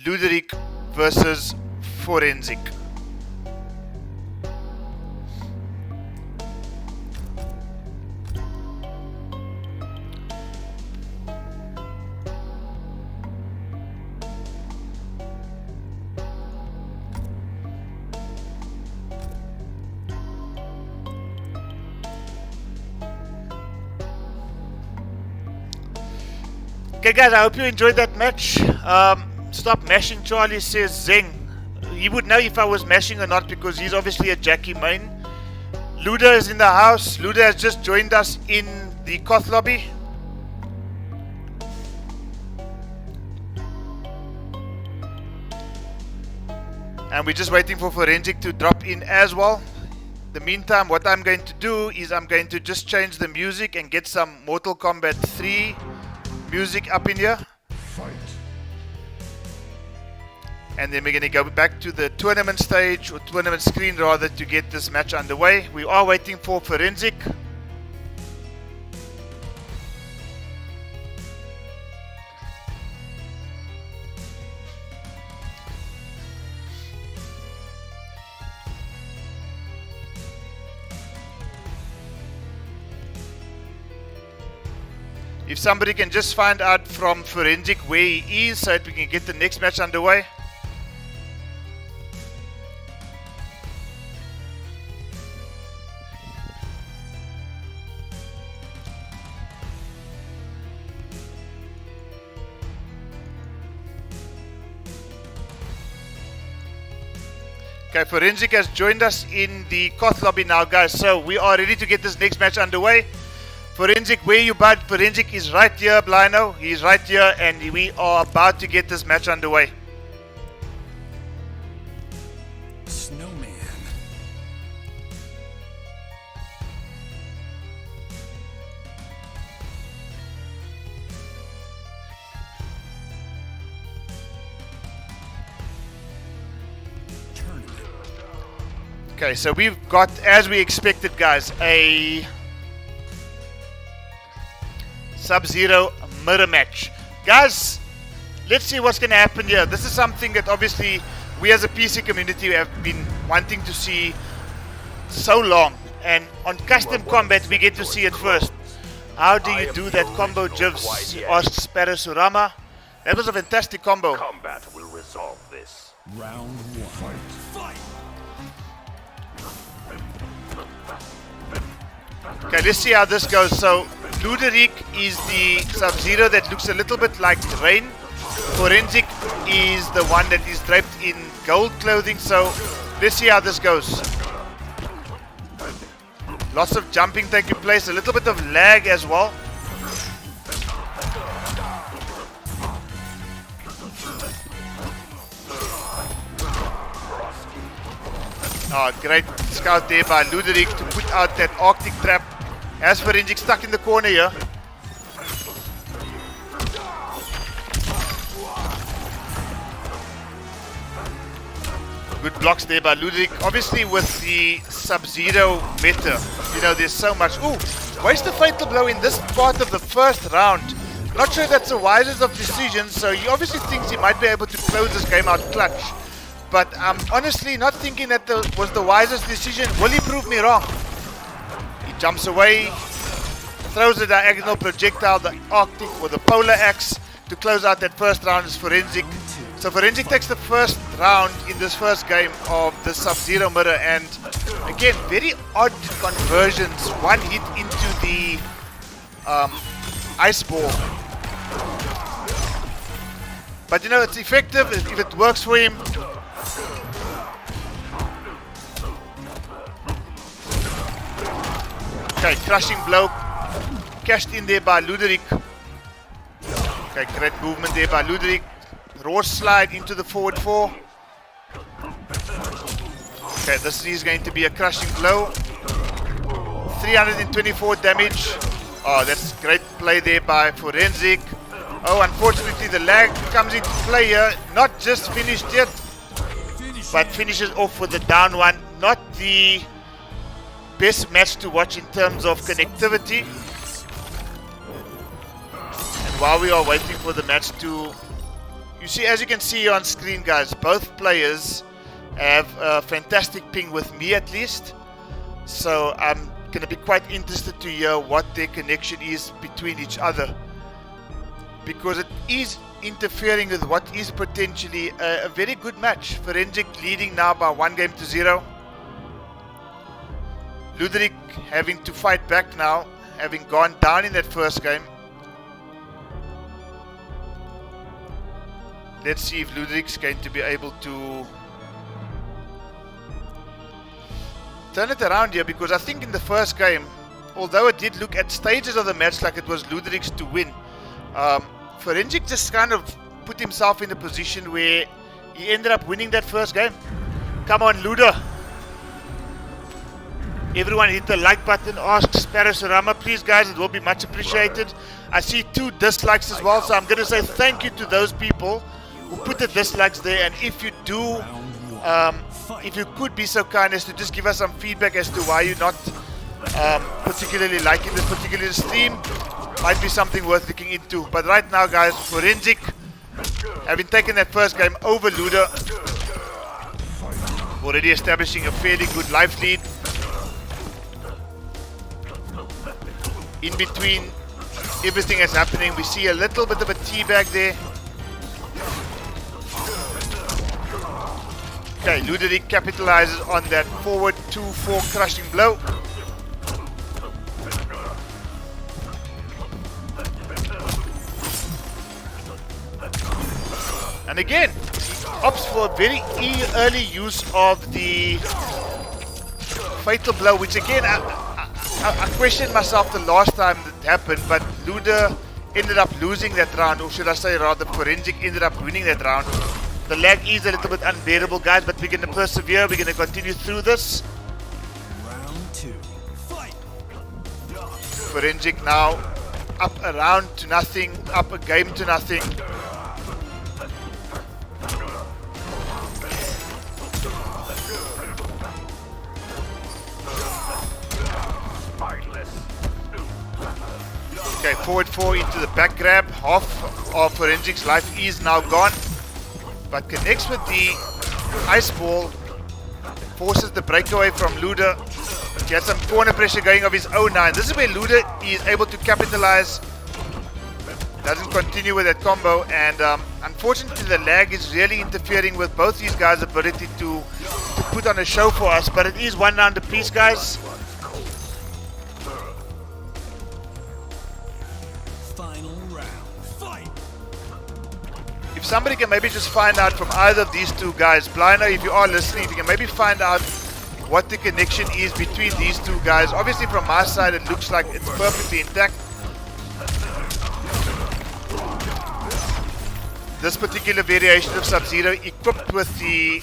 Luderic versus Forensic. Okay guys, I hope you enjoyed that match. Stop mashing, Charlie says Zeng. He would know if I was mashing or not because he's obviously a Jackie main. Luda is in the house. Luda has just joined us in the Koth lobby. And we're just waiting for Forensic to drop in as well. In the meantime, what I'm going to do is I'm going to just change the music and get some Mortal Kombat 3 music up in here. And then we're going to go back to the tournament stage, or tournament screen rather, to get this match underway. We are waiting for Forensic. If somebody can just find out from Forensic where he is so that we can get the next match underway. Okay, Forensic has joined us in the Koth lobby now, guys. So we are ready to get this next match underway. Forensic, where you bud? Forensic is right here, Blino. He's right here, and we are about to get this match underway. Snowman. Okay, so we've got, as we expected, guys, a Sub-Zero mirror match. Guys, let's see what's going to happen here. This is something that obviously we as a PC community have been wanting to see so long. And on Custom Combat, we get to see it first. How do you do that combo, Jivs? Asks Parasurama. That was a fantastic combo. Combat will resolve this. Round 1. Fight! Okay, let's see how this goes. So, Luderic is the Sub-Zero that looks a little bit like Rain. Forensic is the one that is draped in gold clothing. So, let's see how this goes. Lots of jumping taking place, a little bit of lag as well. Oh, great scout there by Luderic to put out that Arctic trap. As Forensic stuck in the corner here. Good blocks there by Luderic. Obviously with the Sub-Zero meta, you know, there's so much. Ooh, waste a fatal blow in this part of the first round. Not sure that's the wisest of decisions, so he obviously thinks he might be able to close this game out clutch. But I'm honestly not thinking that was the wisest decision. Will he prove me wrong? He jumps away, throws a diagonal projectile, the Arctic or the Polar Axe to close out that first round is Forensic. So Forensic takes the first round in this first game of the Sub-Zero mirror, and again, very odd conversions. One hit into the ice ball. But you know, it's effective if it works for him. Okay, crushing blow. Cashed in there by Luderic. Okay, great movement there by Luderic. Raw slide into the forward 4. Okay, this is going to be a crushing blow. 324 damage. Oh, that's great play there by Forensic. Oh, unfortunately the lag comes into play here. Not just finished yet, but finishes off with the down one. Not the best match to watch in terms of connectivity. And while we are waiting for the match to... You see, as you can see on screen, guys, both players have a fantastic ping with me at least. So I'm going to be quite interested to hear what their connection is between each other, because it is interfering with what is potentially a very good match. Forensic leading now by 1-0. Ludwig having to fight back now, having gone down in that first game. Let's see if Ludwig's going to be able to turn it around here, because I think in the first game, although it did look at stages of the match like it was Ludwig's to win, Forensic just kind of put himself in a position where he ended up winning that first game. Come on, Luda. Everyone hit the like button. Ask Sparrow please, guys. It will be much appreciated. I see 2 dislikes as well, so I'm going to say thank you to those people who put the dislikes there. And if you do, if you could be so kind as to just give us some feedback as to why you're not particularly liking this particular stream, might be something worth looking into. But right now, guys, Forensic having taken that first game over Luda, already establishing a fairly good life lead. In between everything that's happening, we see a little bit of a teabag there. Okay, Ludovic capitalizes on that forward 2-4 crushing blow. And again, opts for a very early use of the fatal blow, which again, I questioned myself the last time that happened, but Luda ended up losing that round, or should I say rather Forensic ended up winning that round. The lag is a little bit unbearable, guys, but we're going to persevere. We're going to continue through this. Round 2. Fight. Forensic now up a round to nothing, up a game to nothing. Okay, forward 4 into the back grab. Half of Forensic's life is now gone, but connects with the ice ball, forces the breakaway from Luda. He has some corner pressure going of his own now. This is where Luda is able to capitalize. Doesn't continue with that combo, and unfortunately the lag is really interfering with both these guys' ability to put on a show for us. But it is 1 round apiece, guys. Final round. Fight. If somebody can maybe just find out from either of these two guys, Blinder, if you are listening, if you can maybe find out what the connection is between these two guys. Obviously from my side it looks like it's perfectly intact. This particular variation of Sub-Zero equipped with the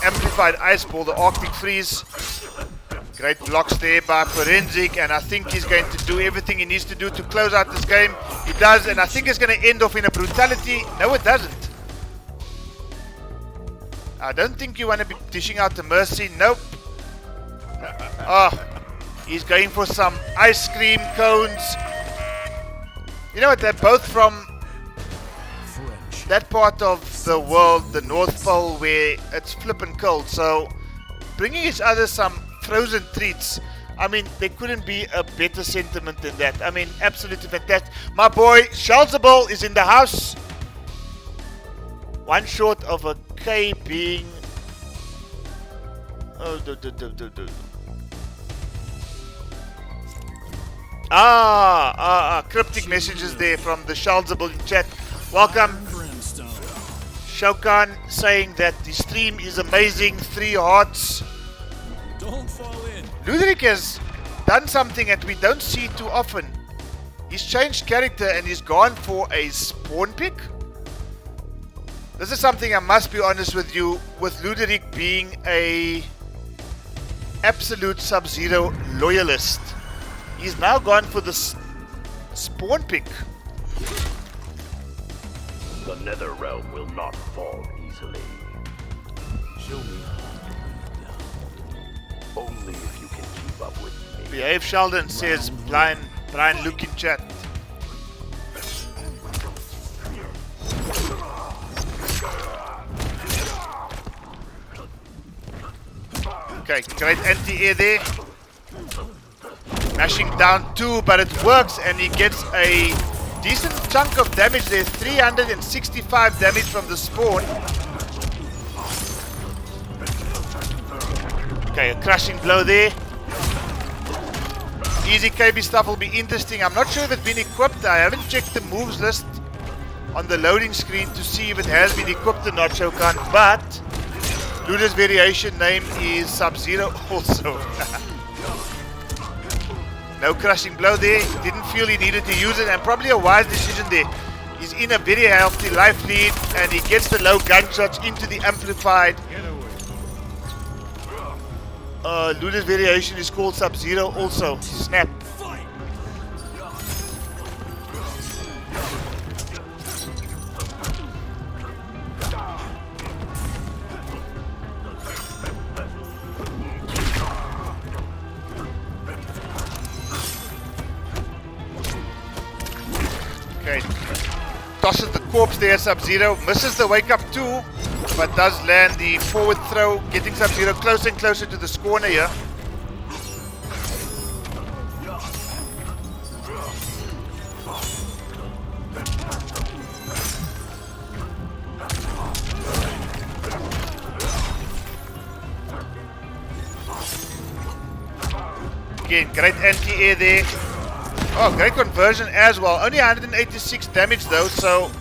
amplified ice ball, the Arctic Freeze. Great blocks there by Forensic, and I think he's going to do everything he needs to do to close out this game. He does, and I think it's going to end off in a brutality. No, it doesn't. I don't think you want to be dishing out the Mercy. Nope. He's going for some ice cream cones. You know what, they're both from that part of the world, the North Pole, where it's flippin' cold. So bringing each other some frozen treats, I mean, there couldn't be a better sentiment than that. I mean, absolutely fantastic. My boy Charlesable is in the house. One short of a K being... Oh, cryptic messages there from the Charlesable chat. Welcome. Shokan saying that the stream is amazing. 3 hearts. Don't fall in. Ludwig has done something that we don't see too often. He's changed character and he's gone for a spawn pick. This is something I must be honest with you, with Luderik being a absolute Sub-Zero loyalist. He's now gone for the spawn pick. The nether realm will not fall easily. Show me. Only if you can keep up with me. Behave, Sheldon, says Brian Luke in chat. Okay, great anti-air there. Mashing down 2, but it works and he gets a decent chunk of damage there. 365 damage from the spawn. Okay, a crushing blow there. Easy KB stuff will be interesting. I'm not sure if it's been equipped. I haven't checked the moves list on the loading screen to see if it has been equipped or not, Shokan, but Luda's variation name is Sub-Zero also. No crushing blow there. Didn't feel he needed to use it, and probably a wise decision there. He's in a very healthy life lead and he gets the low gunshots into the amplified. Luda's variation is called Sub-Zero also. Snap. Okay. Tosses the corpse there, Sub-Zero. Misses the wake up too, but does land the forward throw, getting Sub-Zero closer and closer to the corner here. Again, great anti-air there. Oh, great conversion as well. Only 186 damage though, so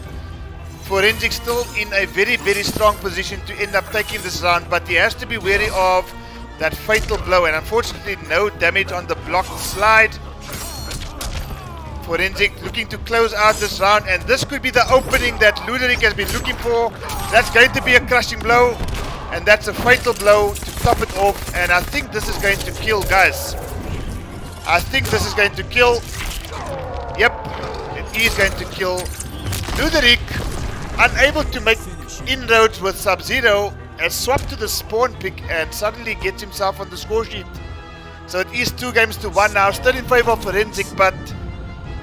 Forensic still in a very, very strong position to end up taking this round, but he has to be wary of that fatal blow, and unfortunately no damage on the blocked slide. Forensic looking to close out this round, and this could be the opening that Luderik has been looking for. That's going to be a crushing blow, and that's a fatal blow to top it off, and I think this is going to kill, guys. I think this is going to kill. Yep, it is going to kill. Luderik, unable to make inroads with Sub-Zero, has swapped to the spawn pick and suddenly gets himself on the score sheet. So it is 2 games to 1 now, still in favor of Forensic, but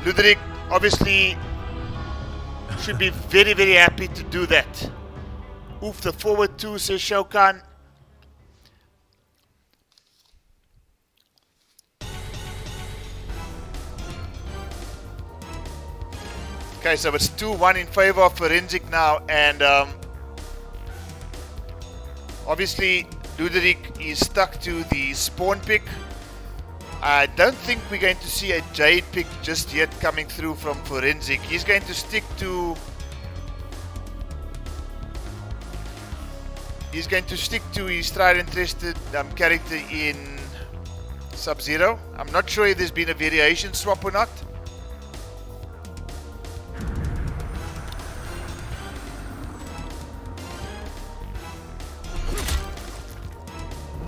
Luderik obviously should be very, very happy to do that. Oof, the forward 2, says Shokan. Okay, so it's 2-1 in favor of Forensic now, and obviously Luderik is stuck to the spawn pick. I don't think we're going to see a Jade pick just yet coming through from Forensic. He's going to stick to his tried and tested character in Sub-Zero. I'm not sure if there's been a variation swap or not.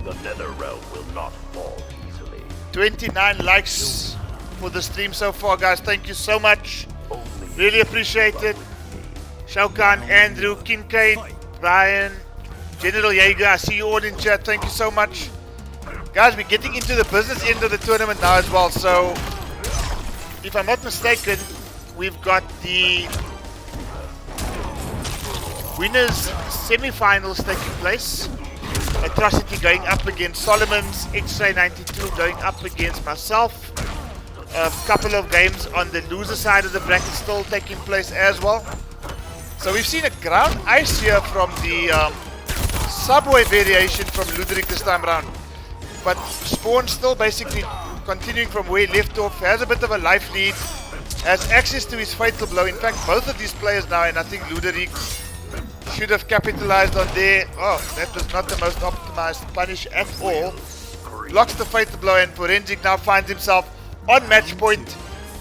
The nether realm will not fall easily. 29 likes for the stream so far, guys. Thank you so much. Really appreciate it. Shokan, Andrew, Kincaid, Brian, General Jaeger, I see you all in chat. Thank you so much. Guys, we're getting into the business end of the tournament now as well. So, if I'm not mistaken, we've got the winners semi-finals taking place. Atrocity going up against Solomon's, X-Ray 92 going up against myself. A couple of games on the loser side of the bracket still taking place as well. So we've seen a ground ice here from the subway variation from Luderik this time around. But Spawn still basically continuing from where he left off, has a bit of a life lead, has access to his fatal blow. In fact, both of these players now, and I think Luderik should have capitalized on there. Oh, that was not the most optimized punish at all. Blocks the fatal blow, and Forensic now finds himself on match point.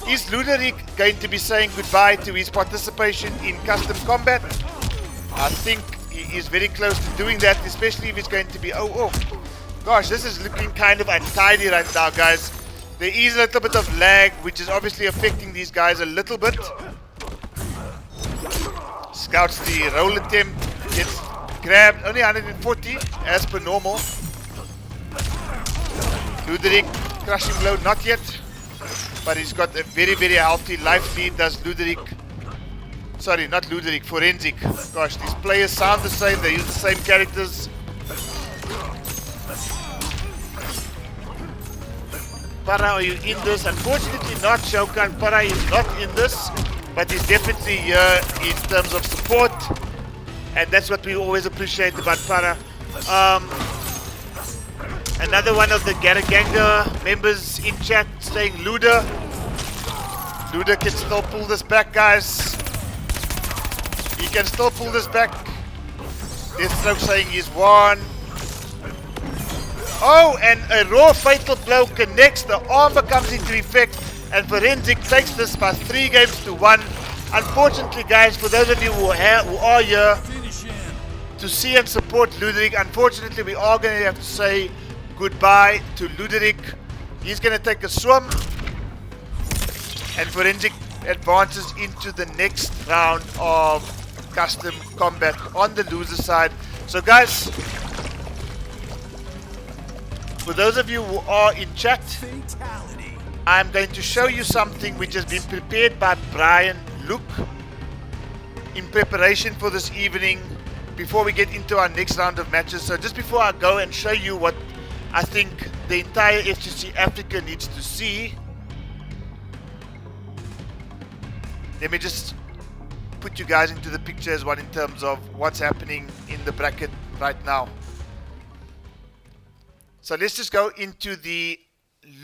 Is Luderik going to be saying goodbye to his participation in Custom Combat? I think he is very close to doing that, especially if it's going to be... Oh, gosh, this is looking kind of untidy right now, guys. There is a little bit of lag, which is obviously affecting these guys a little bit. Scouts the roll attempt, gets grabbed, only 140 as per normal. Luderick, crushing blow, not yet. But he's got a very, very healthy life lead, does Luderick. Sorry, not Luderick, Forensic. Gosh, these players sound the same, they use the same characters. Para, are you in this? Unfortunately not, Shaukan. Para is not in this, but he's definitely here in terms of support. And that's what we always appreciate about Para. Another one of the Garaganga members in chat saying Luda. Luda can still pull this back, guys. He can still pull this back. Deathstroke saying he's won. Oh, and a raw fatal blow connects. The armor comes into effect, and Forensic takes this by 3-1. Unfortunately, guys, for those of you who are here to see and support Luderick, unfortunately, we are going to have to say goodbye to Luderick. He's going to take a swim, and Forensic advances into the next round of custom combat on the loser side. So, guys, for those of you who are in chat, I'm going to show you something which has been prepared by Brian Luke in preparation for this evening before we get into our next round of matches. So just before I go and show you what I think the entire FGC Africa needs to see, let me just put you guys into the picture as well in terms of what's happening in the bracket right now. So let's just go into the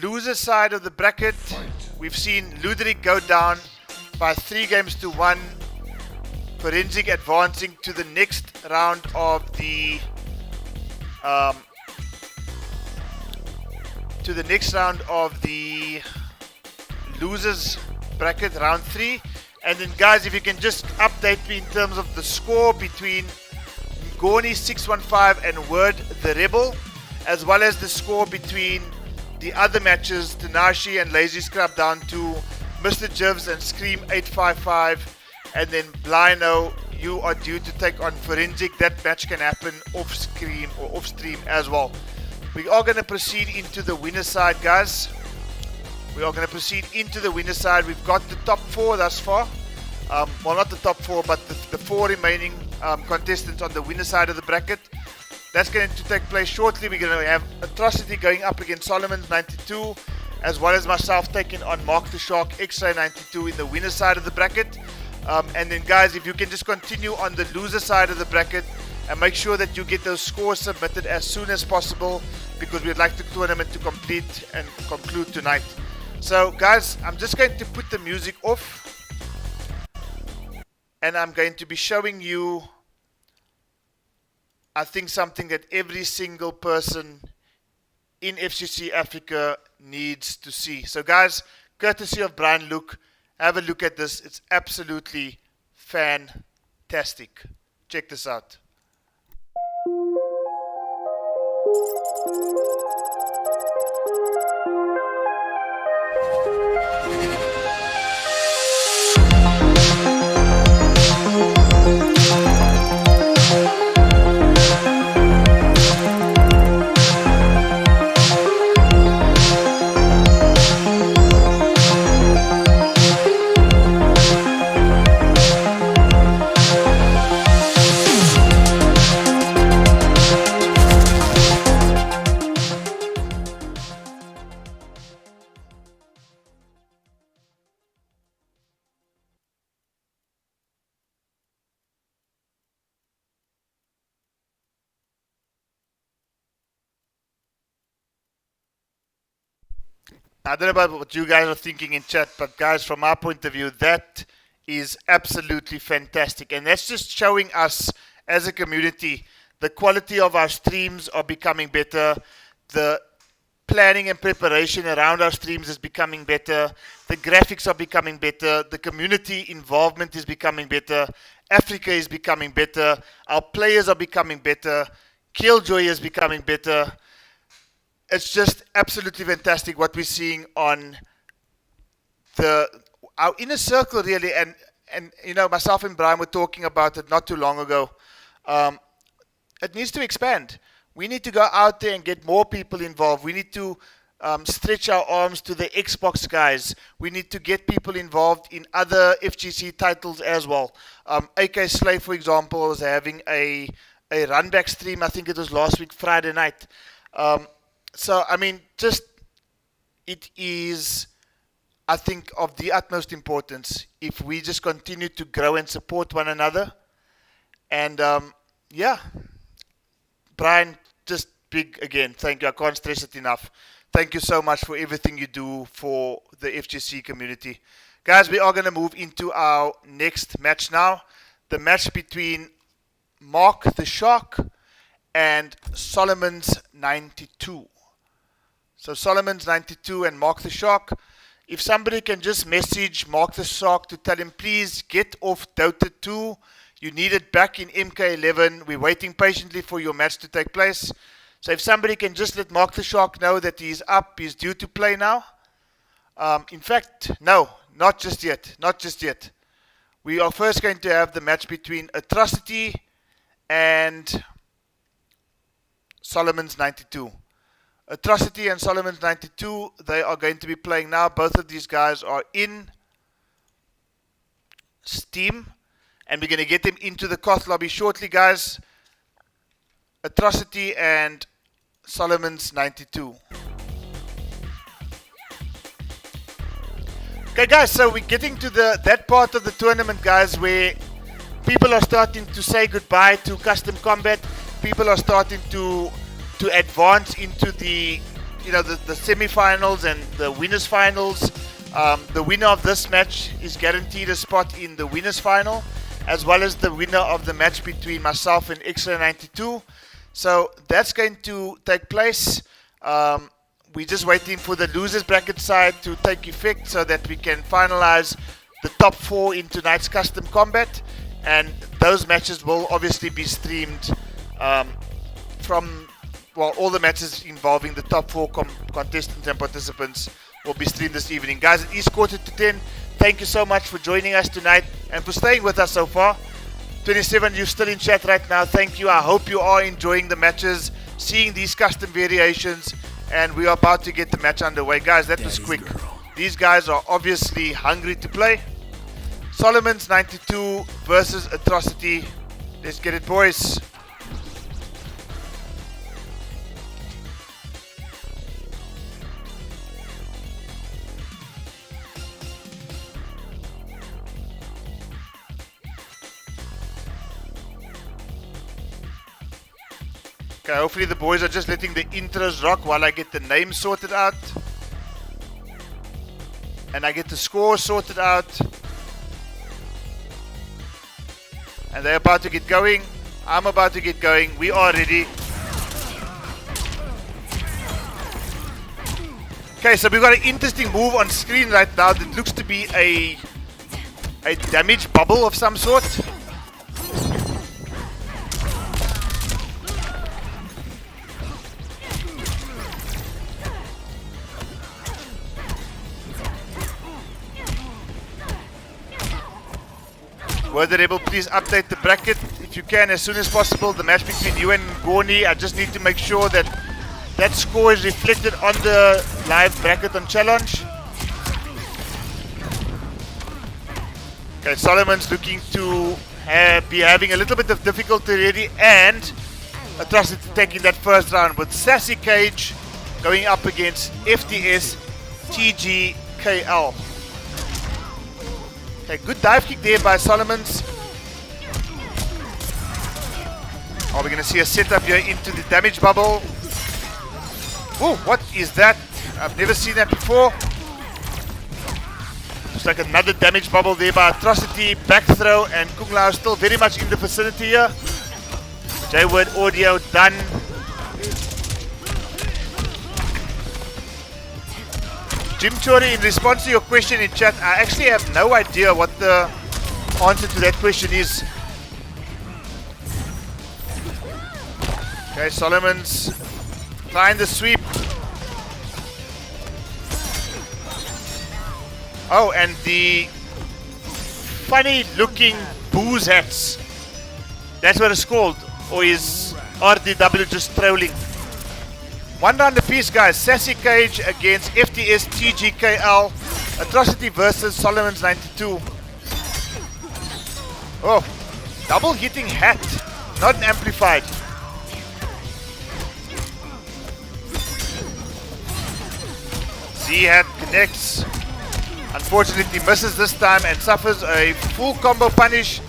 loser side of the bracket. We've seen Luderick go down by 3-1. Forensic advancing to the next round of the losers bracket, round 3. And then, guys, if you can just update me in terms of the score between Ngoni 615 and Word the Rebel, as well as the score between the other matches, Tanashi and Lazy Scrub down to Mr. Jivs and Scream 855, and then Blino, you are due to take on Forensic. That match can happen off screen or off stream as well. We are going to proceed into the winner side, guys. We are going to proceed into the winner side. We've got the top 4 thus far. Well, not the top 4, but the 4 remaining contestants on the winner side of the bracket. That's going to take place shortly. We're going to have Atrocity going up against Solomon's 92, as well as myself taking on Mark the Shark X-Ray 92 in the winner side of the bracket. And then, guys, if you can just continue on the loser side of the bracket and make sure that you get those scores submitted as soon as possible, because we'd like the tournament to complete and conclude tonight. So, guys, I'm just going to put the music off, and I'm going to be showing you, I think, something that every single person in FCC Africa needs to see. So, guys, courtesy of Brian Luke, have a look at this. It's absolutely fantastic. Check this out. I don't know about what you guys are thinking in chat, but guys, from our point of view, that is absolutely fantastic. And that's just showing us as a community, the quality of our streams are becoming better. The planning and preparation around our streams is becoming better. The graphics are becoming better. The community involvement is becoming better. Africa is becoming better. Our players are becoming better. Killjoy is becoming better. It's just absolutely fantastic what we're seeing on our inner circle, really. And you know, myself and Brian were talking about it not too long ago. It needs to expand. We need to go out there and get more people involved. We need to stretch our arms to the Xbox guys. We need to get people involved in other FGC titles as well. AK Slay, for example, is having a run-back stream. I think it was last week, Friday night. So, I mean, just it is, I think, of the utmost importance if we just continue to grow and support one another. And, yeah, Brian, just big again. Thank you. I can't stress it enough. Thank you so much for everything you do for the FGC community. Guys, we are going to move into our next match now. The match between Mark the Shark and Solomon's 92. So Solomon's 92 and Mark the Shark. If somebody can just message Mark the Shark to tell him, please get off Dota 2. You need it back in MK11. We're waiting patiently for your match to take place. So if somebody can just let Mark the Shark know that he's up, he's due to play now. In fact, no, not just yet. Not just yet. We are first going to have the match between Atrocity and Solomon's 92. Atrocity and Solomon's 92, they are going to be playing now. Both of these guys are in Steam. And we're going to get them into the Koth lobby shortly, guys. Atrocity and Solomon's 92. Okay, guys, so we're getting to that part of the tournament, guys, where people are starting to say goodbye to Kustom Kombat. People are starting to advance into the semi-finals and the winners' finals. The winner of this match is guaranteed a spot in the winners' final, as well as the winner of the match between myself and X92. So that's going to take place. We're just waiting for the losers bracket side to take effect so that we can finalize the top 4 in tonight's Kustom Kombat. And those matches will obviously be streamed all the matches involving the top 4 contestants and participants will be streamed this evening. Guys, it is 9:45. Thank you so much for joining us tonight and for staying with us so far. 27, you're still in chat right now. Thank you. I hope you are enjoying the matches, seeing these custom variations, and we are about to get the match underway. Guys, that was quick. These guys are obviously hungry to play. Solomon's 92 versus Atrocity. Let's get it, boys. Okay, hopefully the boys are just letting the intros rock while I get the names sorted out. And I get the score sorted out. And they're about to get going. I'm about to get going. We are ready. Okay, so we've got an interesting move on screen right now that looks to be a damage bubble of some sort. Whether able, please update the bracket if you can as soon as possible. The match between you and Gorni, I just need to make sure that that score is reflected on the live bracket on challenge. Okay, Solomon's looking to be having a little bit of difficulty already, and Atrocity taking that first round with Sassy Cage going up against FTS TGKL. Okay, good dive kick there by Solomon's. Are we going to see a setup here into the damage bubble? Oh, what is that? I've never seen that before. Looks like another damage bubble there by Atrocity. Back throw, and Kung Lao still very much in the vicinity here. J-Word audio done. Jim Chori, in response to your question in chat, I actually have no idea what the answer to that question is. Okay, Solomon's trying the sweep. Oh, and the funny looking booze hats. That's what it's called. Or is RDW just trolling? One round apiece, guys. Sassy Cage against FTS TGKL. Atrocity versus Solomon's 92. Oh, double hitting hat. Not amplified. Z-Hat connects. Unfortunately misses this time and suffers a full combo punish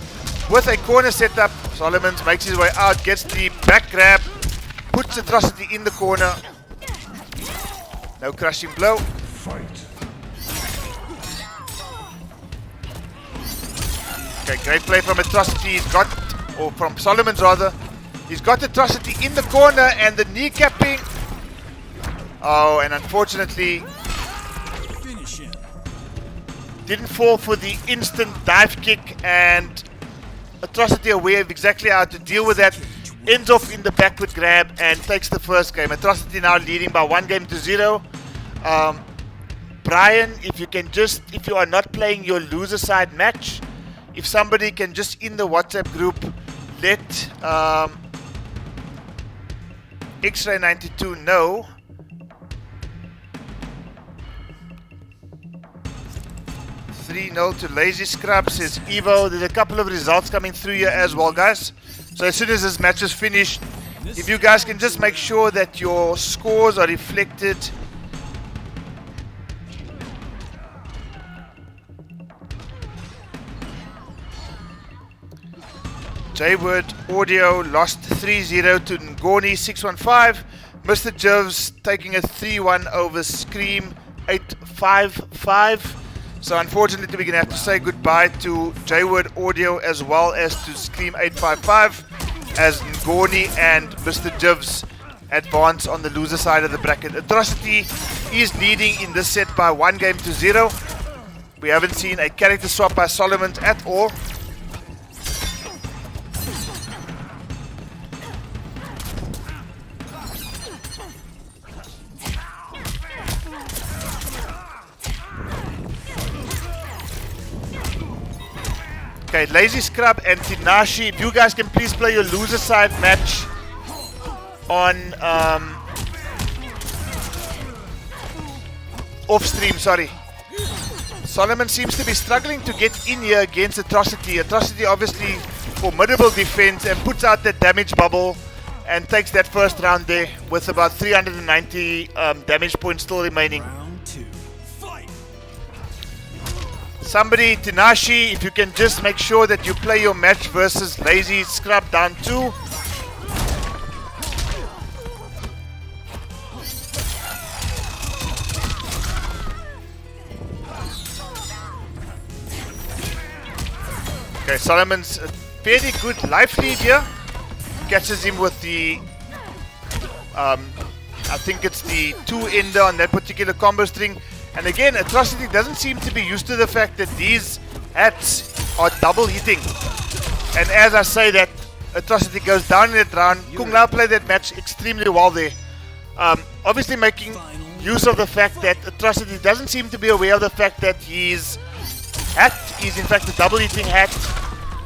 with a corner setup. Solomons makes his way out, gets the back grab, puts Atrocity in the corner. No crushing blow. Okay, great play from Atrocity. He's got, or from Solomons rather, he's got Atrocity in the corner and the kneecapping. Oh, and unfortunately didn't fall for the instant dive kick, and Atrocity, aware of exactly how to deal with that, ends off in the backward grab and takes the first game. Atrocity now leading by 1-0. Brian, if you are not playing your loser side match, if somebody can just in the WhatsApp group let X-Ray 92 know. 3-0 to Lazy Scrub, says Evo. There's a couple of results coming through here as well, guys. So as soon as this match is finished, if you guys can just make sure that your scores are reflected. Jayword Audio lost 3-0 to Ngoni 615. Mr. Jivs taking a 3-1 over Scream 855. So unfortunately we're going to have to say goodbye to Jayword Audio as well as to Scream 855 as Ngoni and Mr. Jivs advance on the loser side of the bracket. Atrocity is leading in this set by 1-0. We haven't seen a character swap by Solomon at all. Okay, Lazy Scrub and Tinashi, if you guys can please play your loser side match on off stream, sorry. Solomon seems to be struggling to get in here against Atrocity. Atrocity obviously formidable defense and puts out that damage bubble and takes that first round there with about 390 damage points still remaining. Somebody, Tinashi, if you can just make sure that you play your match versus Lazy Scrub down 2. Okay, Solomon's a fairly good life lead here. Catches him with the, I think it's the 2-ender on that particular combo string. And again, Atrocity doesn't seem to be used to the fact that these hats are double hitting. And as I say that, Atrocity goes down in that round. Kung Lao played that match extremely well there. Obviously making use of the fact that Atrocity doesn't seem to be aware of the fact that his hat is in fact a double hitting hat.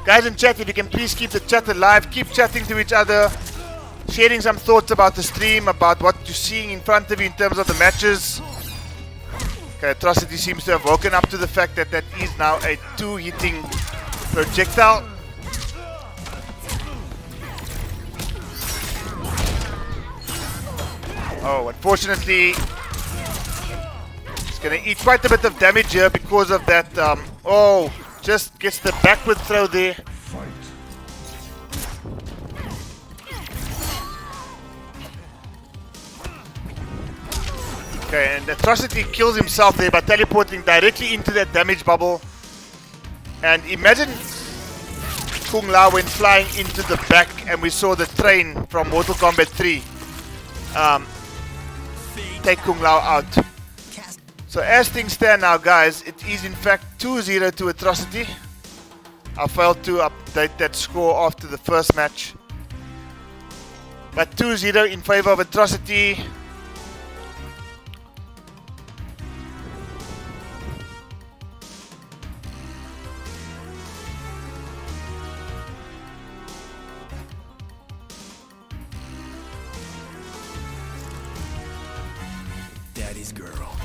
Guys in chat, if you can please keep the chat alive, keep chatting to each other, sharing some thoughts about the stream, about what you're seeing in front of you in terms of the matches. Okay, Atrocity seems to have woken up to the fact that that is now a 2-hitting projectile. Oh, unfortunately, it's going to eat quite a bit of damage here because of that. Oh, just gets the backward throw there. Okay, and Atrocity kills himself there by teleporting directly into that damage bubble. And imagine Kung Lao went flying into the back and we saw the train from Mortal Kombat 3 take Kung Lao out. So as things stand now, guys, it is in fact 2-0 to Atrocity. I failed to update that score after the first match. But 2-0 in favor of Atrocity. Daddy's girl.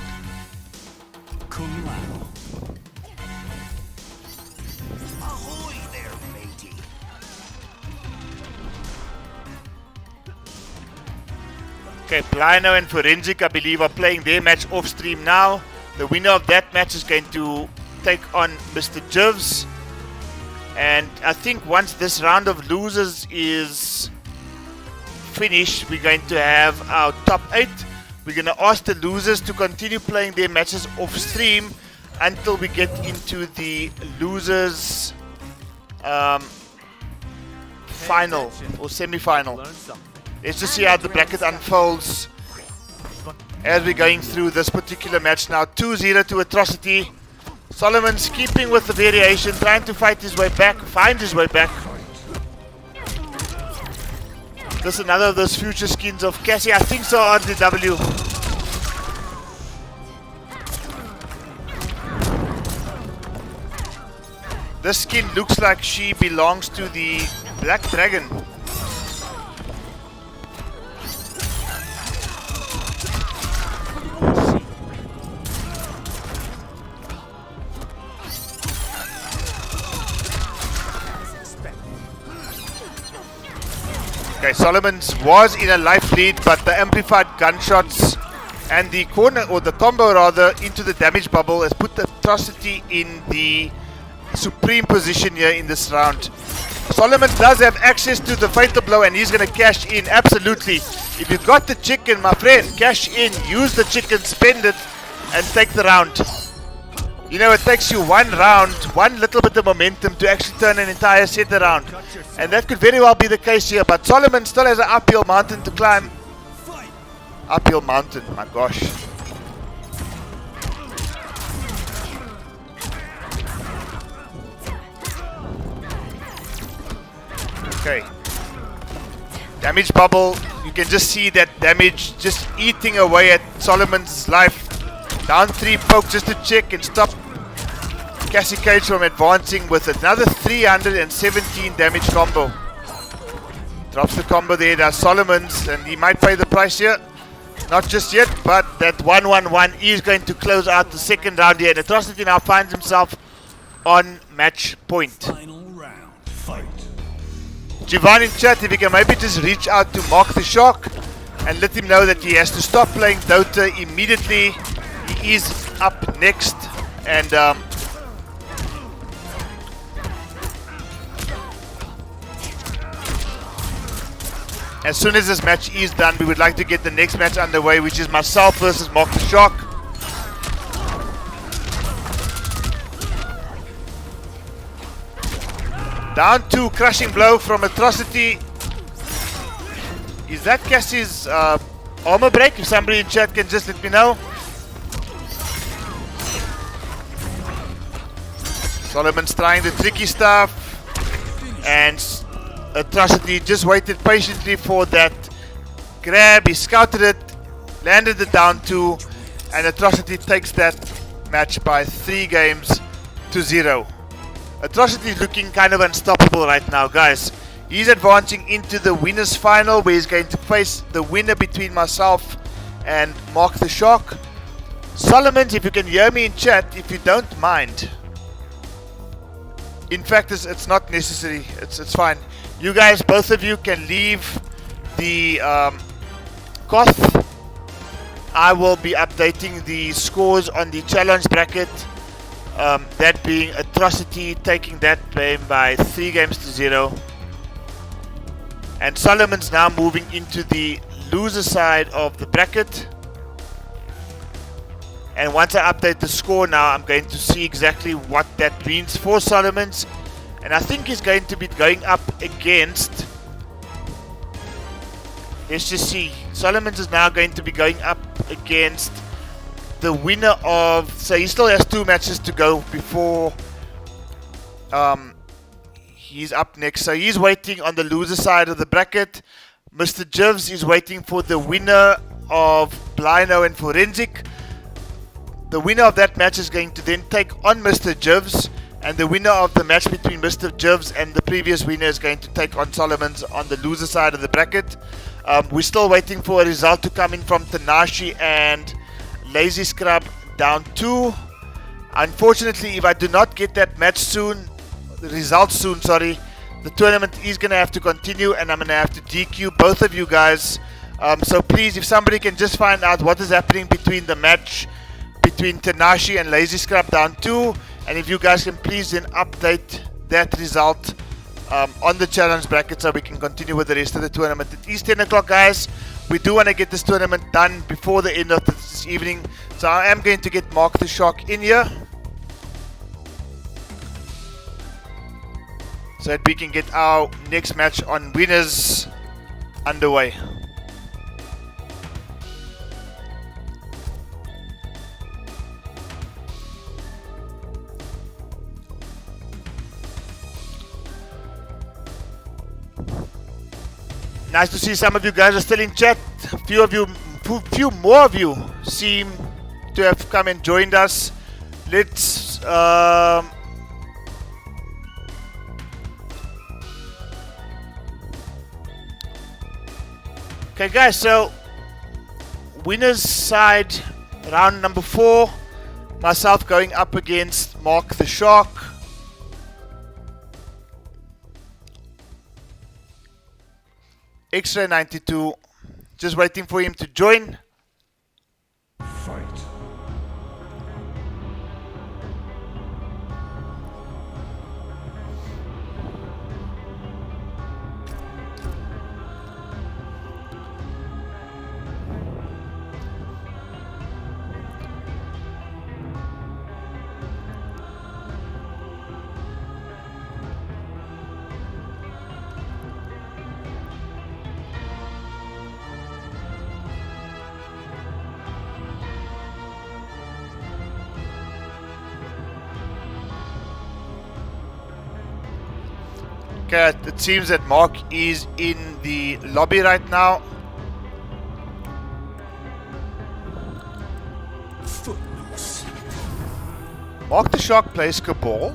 Cum laude. Ahoy there, matey. Okay, Plino and Forensic, I believe, are playing their match off stream now. The winner of that match is going to take on Mr. Jivs. And I think once this round of losers is finished, we're going to have our top 8. We're going to ask the losers to continue playing their matches off stream until we get into the losers final or semi-final. Let's just see how the bracket unfolds as we're going through this particular match now. 2-0 to Atrocity. Solomon's keeping with the variation, trying to fight his way back, find his way back. This is another of those future skins of Cassie. I think so, RDW. This skin looks like she belongs to the Black Dragon. Okay, Solomon's was in a life lead, but the amplified gunshots and the corner, or the combo rather, into the damage bubble has put the Atrocity in the supreme position here in this round. Solomon does have access to the fatal blow and he's going to cash in, absolutely. If you've got the chicken, my friend, cash in, use the chicken, spend it, and take the round. You know, it takes you one round, one little bit of momentum to actually turn an entire set around. And that could very well be the case here, but Solomon still has an uphill mountain to climb. Uphill mountain, my gosh. Okay. Damage bubble, you can just see that damage just eating away at Solomon's life. Down 3 poke just to check and stop Cassie Cage from advancing with another 317 damage combo. Drops the combo there, does Solomon's, and he might pay the price here. Not just yet, but that 1-1-1 is going to close out the second round here. And Atrocity now finds himself on match point. Final round. Fight. Jivan in chat, if you can maybe just reach out to Mark the Shark and let him know that he has to stop playing Dota immediately. He is up next, and as soon as this match is done, we would like to get the next match underway, which is myself versus Mark the Shark. Down 2, crushing blow from Atrocity. Is that Cassie's armor break? If somebody in chat can just let me know. Solomon's trying the tricky stuff, and Atrocity just waited patiently for that grab. He scouted it, landed the down 2, and Atrocity takes that match by 3-0. Atrocity is looking kind of unstoppable right now, guys. He's advancing into the winners final, where he's going to face the winner between myself and Mark the Shark. Solomon, if you can hear me in chat, if you don't mind. In fact, it's not necessary. It's fine. You guys, both of you, can leave the Koth. I will be updating the scores on the challenge bracket. That being Atrocity taking that game by 3-0. And Solomon's now moving into the loser side of the bracket. And once I update the score now, I'm going to see exactly what that means for Solomon's. And I think he's going to be going up against... Let's just see. Solomon's is now going to be going up against the winner of... So he still has 2 matches to go before he's up next. So he's waiting on the loser side of the bracket. Mr. Jivs is waiting for the winner of Blino and Forensic. The winner of that match is going to then take on Mr. Jivs, and the winner of the match between Mr. Jivs and the previous winner is going to take on Solomons on the loser side of the bracket. We're still waiting for a result to come in from Tanashi and Lazy Scrub down 2. Unfortunately, if I do not get that match soon, the results soon, sorry, the tournament is going to have to continue, and I'm going to have to DQ both of you guys. So please, if somebody can just find out what is happening between the match between Tanashi and Lazy Scrub down 2, and if you guys can please then update that result on the challenge bracket so we can continue with the rest of the tournament. It is 10 o'clock, guys. We do want to get this tournament done before the end of this evening, so I am going to get Mark the Shark in here so that we can get our next match on winners underway. Nice to see some of you guys are still in chat. A few more of you seem to have come and joined us. Let's okay, guys, so winners side, round number 4, myself going up against Mark the Shark. Extra 92, just waiting for him to join. Fight. Okay, it seems that Mark is in the lobby right now. Footloose. Mark the Shark plays Cabal.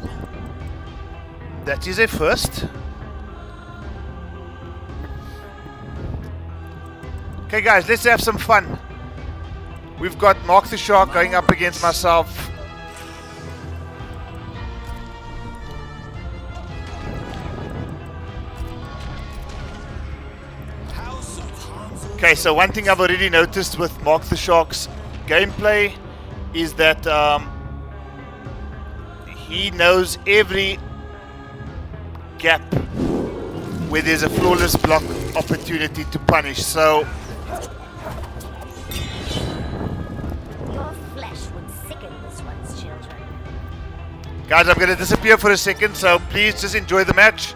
That is a first. Okay, guys, let's have some fun. We've got Mark the Shark going up against myself. Okay, so one thing I've already noticed with Mark the Shark's gameplay is that he knows every gap where there's a flawless block opportunity to punish. So Your flesh would sicken this one's children. guys, I'm going to disappear for a second, so please just enjoy the match.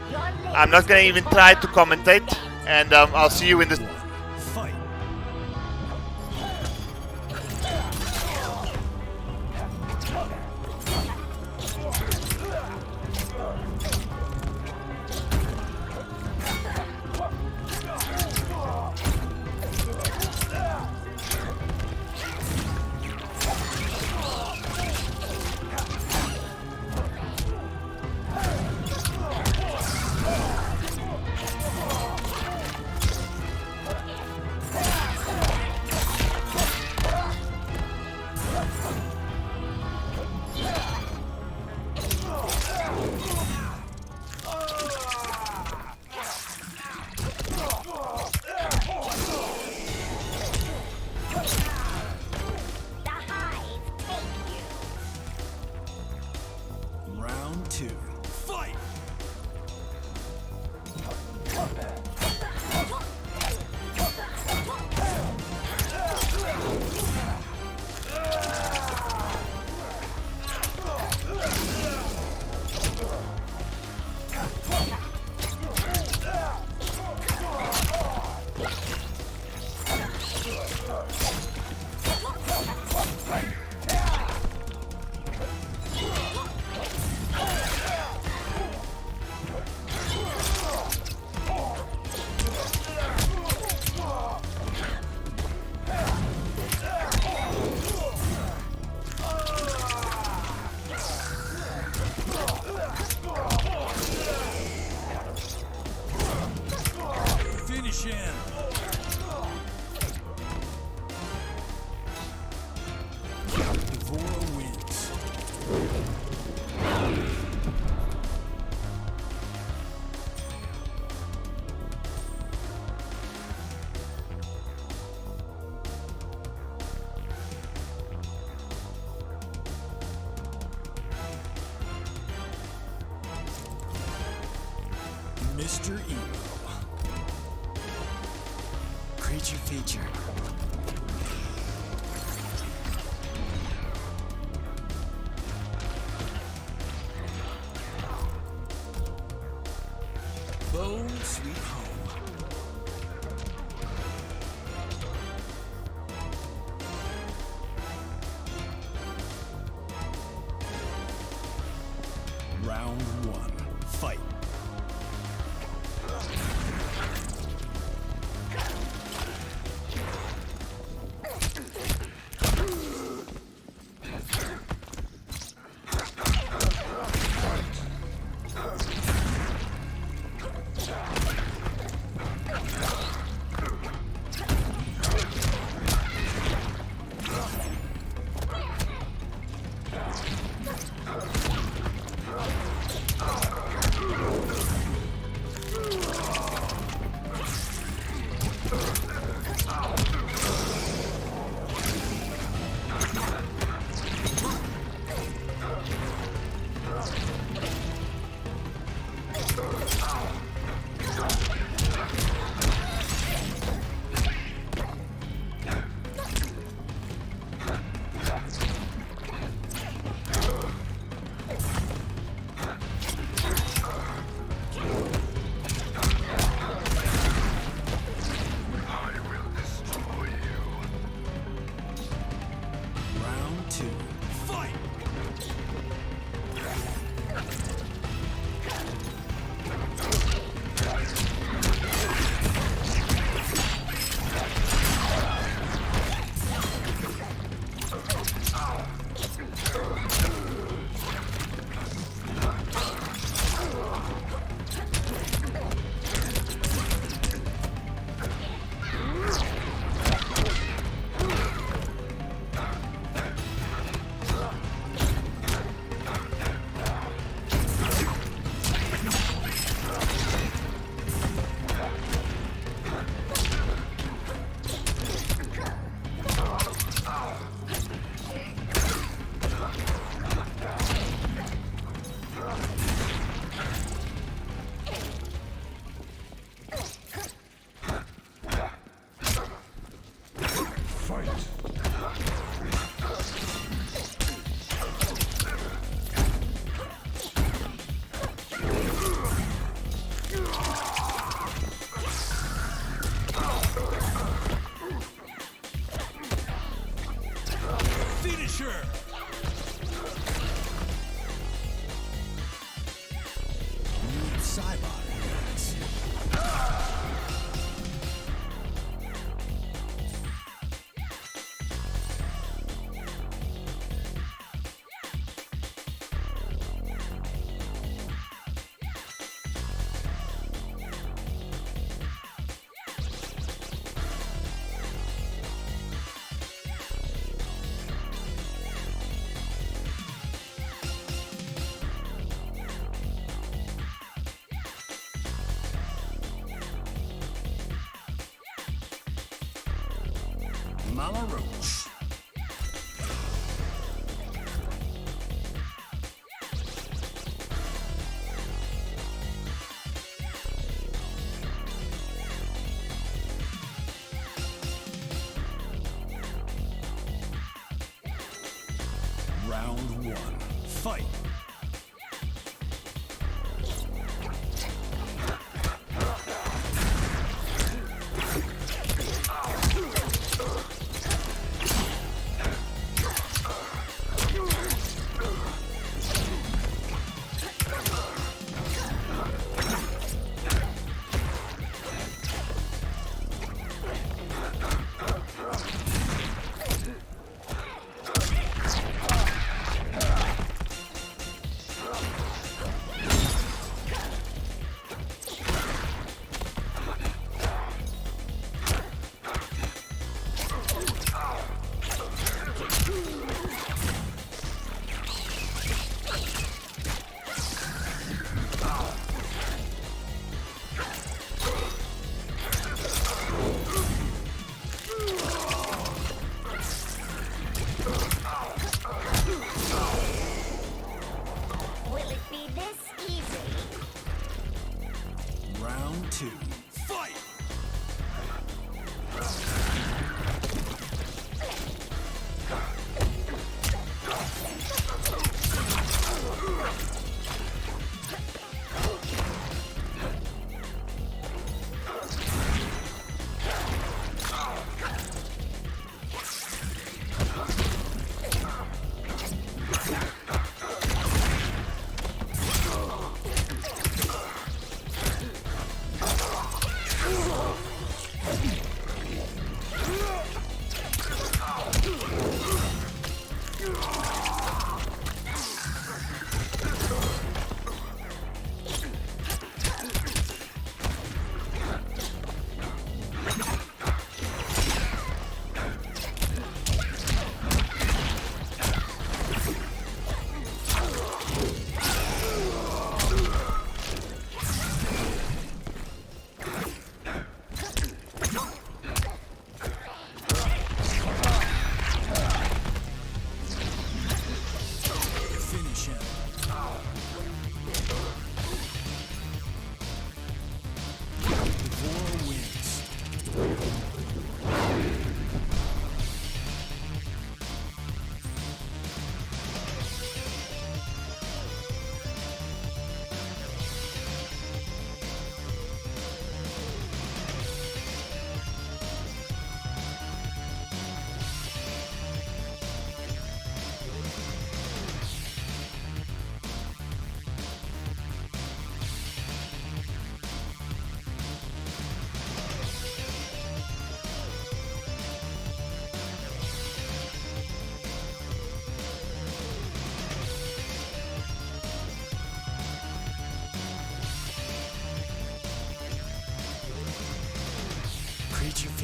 I'm not going to even try to commentate, and I'll see you in the... Fight. Round 2. Fight! Mr. Emo. Creature feature. Home sweet home. Round one, fight. Round two, fight! Finisher! New Cybot hits. Mama Roach. Round one, fight.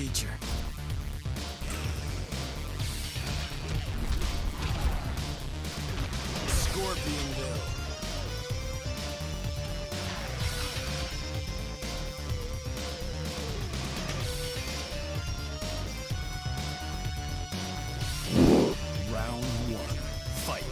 teacher. Scorpionville. Round 1. Fight.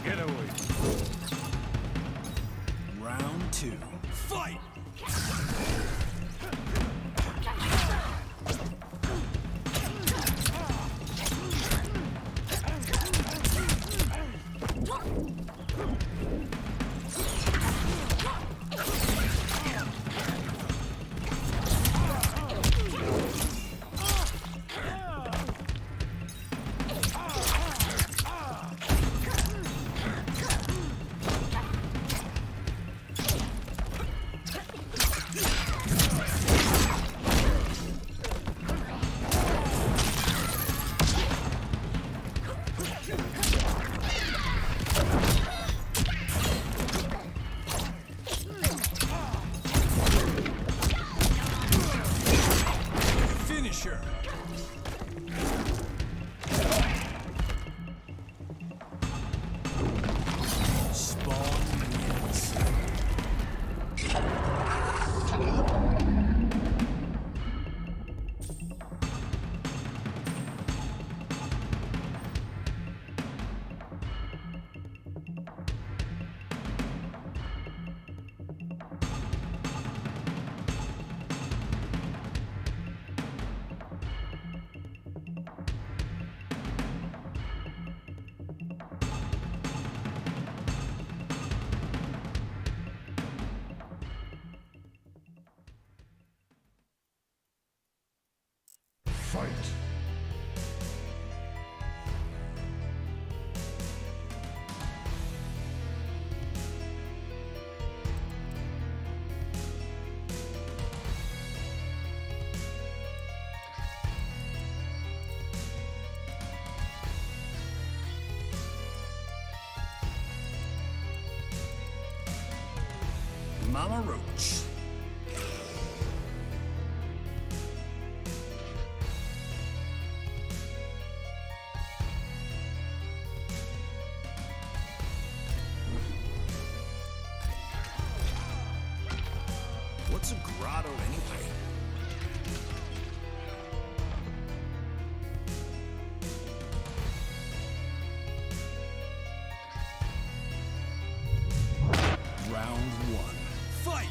Get away. Round 2. Fight! Finisher. Spawn wins. Fight. Mama Roach. What's a grotto anyway? Round 1. Fight!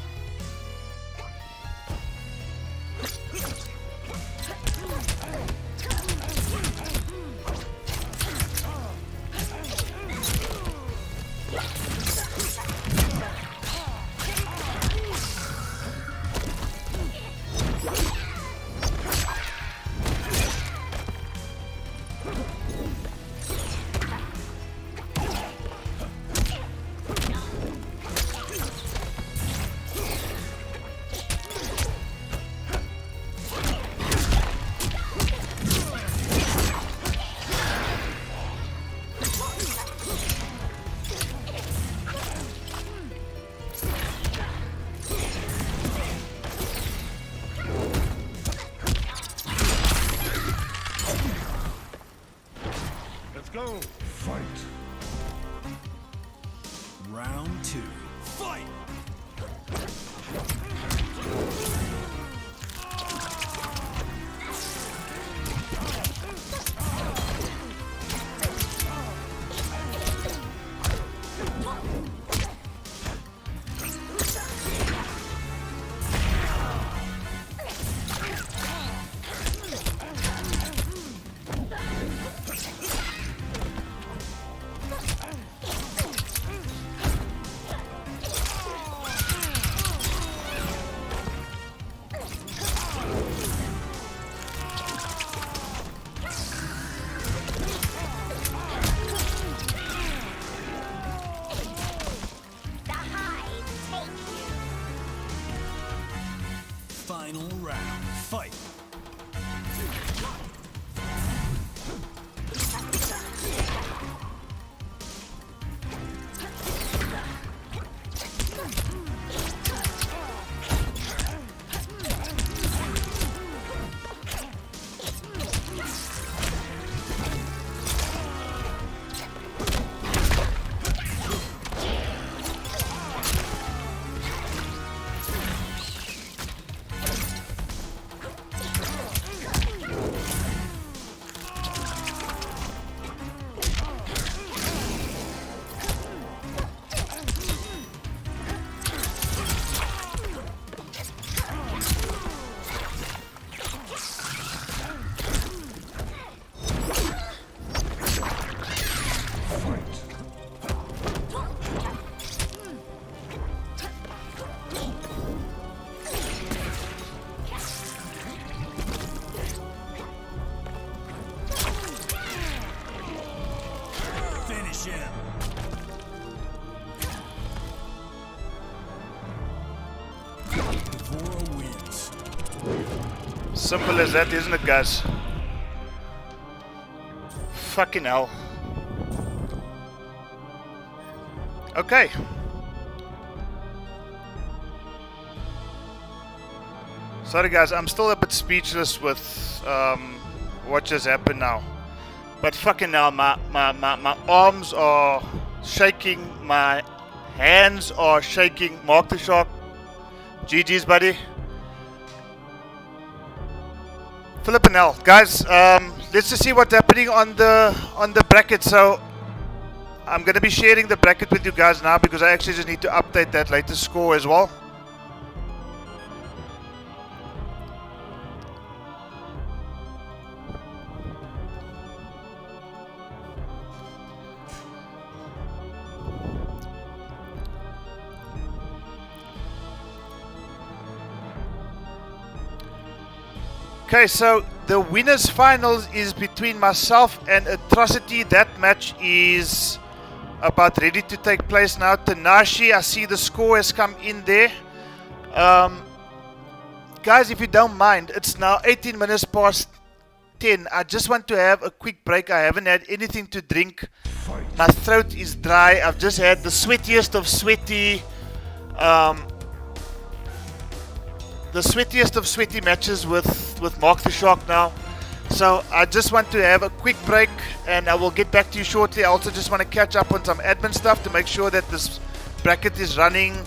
Let's go. Fight. Round 2. Fight! Simple as that, isn't it, guys? Fucking hell. Okay. Sorry guys, I'm still a bit speechless with what just happened now. But fucking hell, my arms are shaking, my hands are shaking. Mark the Shark. GG's, buddy. Flippin' hell. Guys, let's just see what's happening on the bracket. So I'm gonna be sharing the bracket with you guys now because I actually just need to update that latest score as well. Okay, so the winners finals is between myself and Atrocity. That match is about ready to take place now. Tanashi, I see the score has come in there. Guys, if you don't mind, it's now 18 minutes past 10. I just want to have a quick break. I haven't had anything to drink. My throat is dry. I've just had the sweatiest of sweaty matches with Mark the Shark now. So I just want to have a quick break and I will get back to you shortly. I also just want to catch up on some admin stuff to make sure that this bracket is running.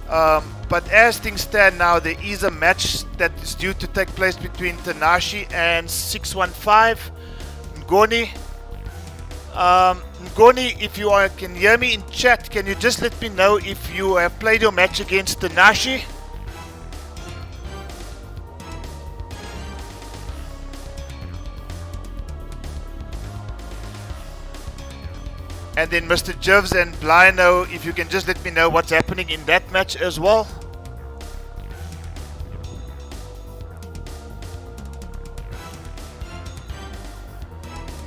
But as things stand now, there is a match that is due to take place between Tanashi and 615 Ngoni. Ngoni, if you can hear me in chat, can you just let me know if you have played your match against Tanashi? And then Mr. Jivs and Blino, if you can just let me know what's happening in that match as well.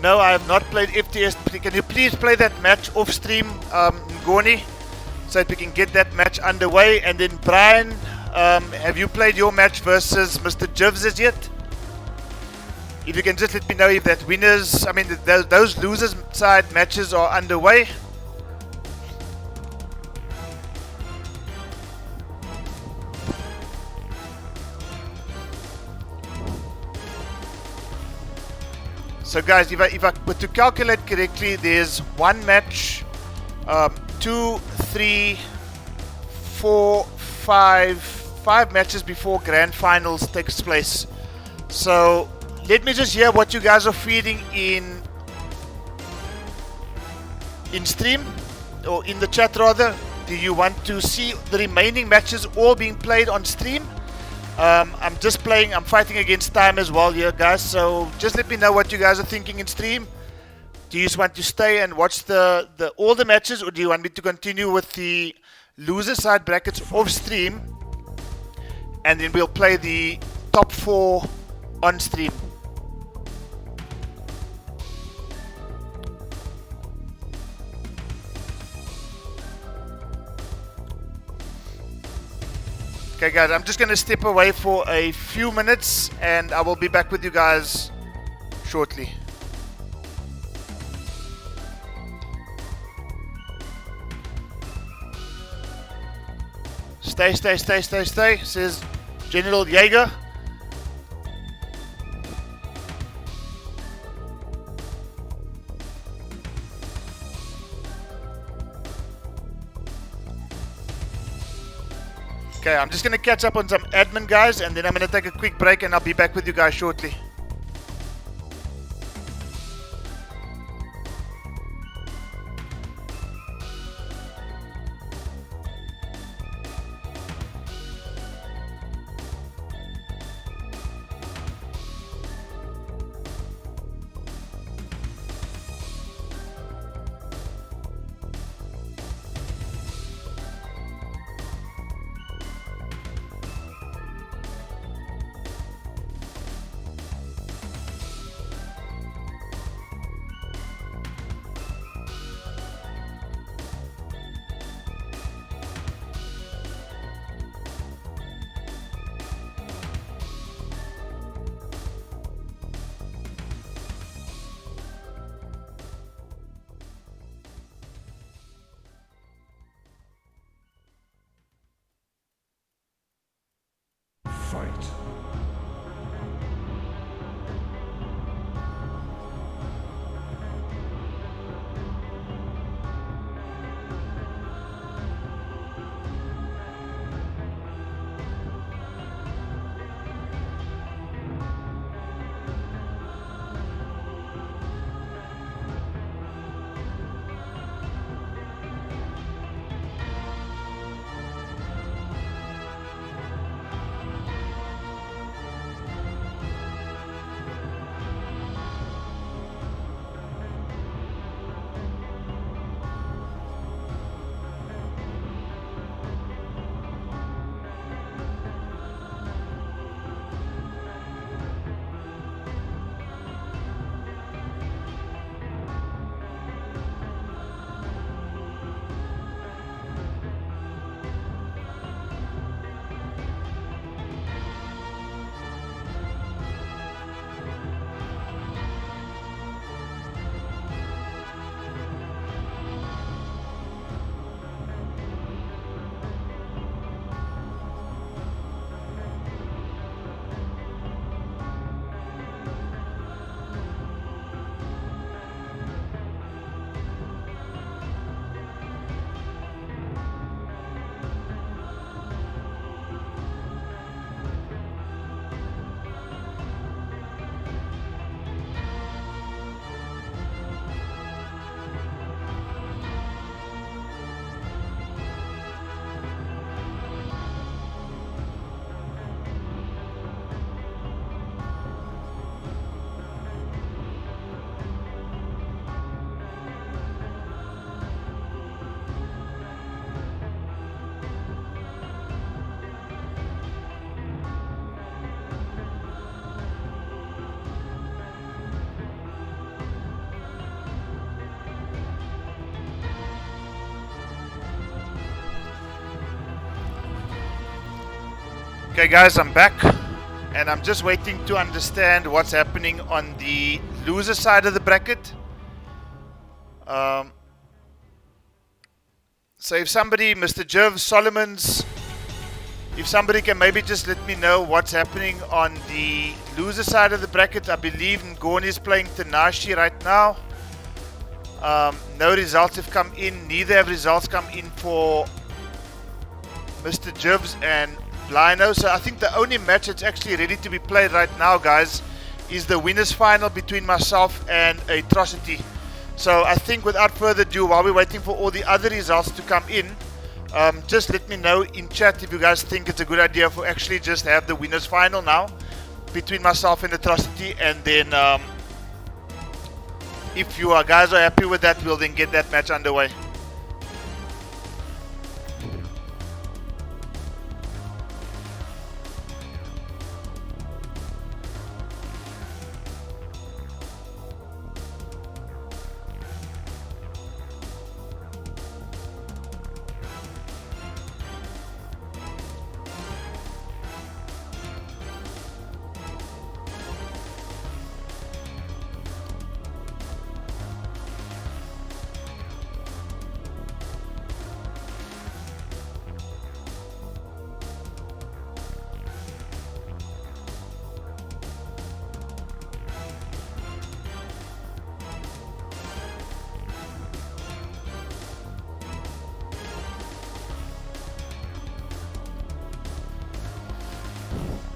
No, I have not played FTS. Can you please play that match off stream, Ngoni, so that we can get that match underway? And then Brian, have you played your match versus Mr. Jivs as yet? If you can just let me know if that winners, I mean those losers side matches are underway. So guys, if I were to calculate correctly, there's one match, 2, 3, 4, 5 matches before grand finals takes place. So let me just hear what you guys are feeling in stream, or in the chat rather. Do you want to see the remaining matches all being played on stream? I'm just playing, I'm fighting against time as well here, guys, so just let me know what you guys are thinking in stream. Do you just want to stay and watch all the matches, or do you want me to continue with the loser side brackets off stream, and then we'll play the top 4 on stream? Okay guys, I'm just going to step away for a few minutes and I will be back with you guys shortly. Stay, says General Jaeger. Okay, I'm just going to catch up on some admin, guys, and then I'm going to take a quick break and I'll be back with you guys shortly. Okay guys, I'm back and I'm just waiting to understand what's happening on the loser side of the bracket. So if somebody, Mr. Jiv, Solomon's, if somebody can maybe just let me know what's happening on the loser side of the bracket. I believe Ngoni is playing Tanashi right now. No results have come in. Neither have results come in for Mr. Jivs and Lino. So I think the only match that's actually ready to be played right now, guys, is the winners final between myself and Atrocity. So I think without further ado, while we're waiting for all the other results to come in, just let me know in chat if you guys think it's a good idea for actually just have the winners final now between myself and Atrocity, and then if you guys are happy with that, we'll then get that match underway.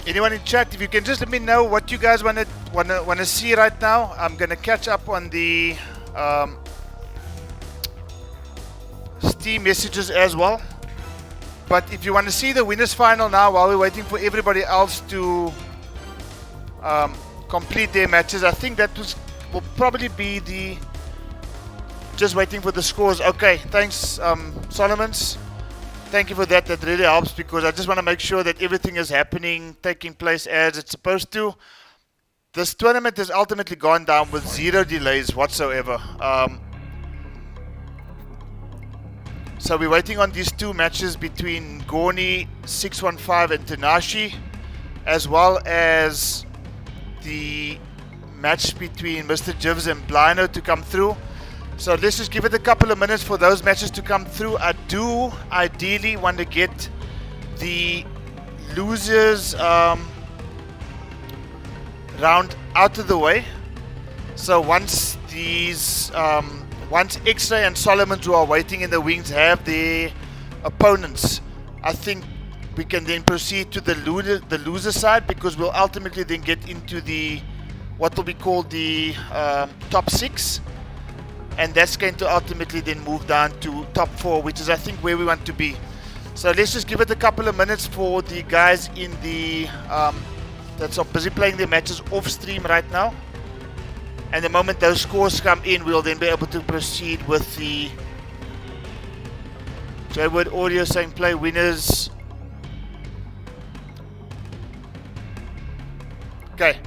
Anyone in chat, if you can just let me know what you guys wanna see right now. I'm gonna catch up on the Steam messages as well. But if you want to see the winners final now, while we're waiting for everybody else to complete their matches, I think that will probably be the just waiting for the scores. Okay, thanks, Solomons. Thank you for that. That really helps because I just want to make sure that everything is happening, taking place as it's supposed to. This tournament has ultimately gone down with 0 delays whatsoever. So we're waiting on these 2 matches between Gorni 615 and Tanashi, as well as the match between Mr. Jivs and Blino to come through. So let's just give it a couple of minutes for those matches to come through. I do ideally want to get the losers round out of the way. So once these, once X-Ray and Solomon, who are waiting in the wings, have their opponents, I think we can then proceed to the loser side, because we'll ultimately then get into the what will be called the top 6. And that's going to ultimately then move down to top 4, which is I think where we want to be. So let's just give it a couple of minutes for the guys in the that's busy playing their matches off stream right now. And the moment those scores come in, we'll then be able to proceed with the J-Word audio saying play winners. Okay.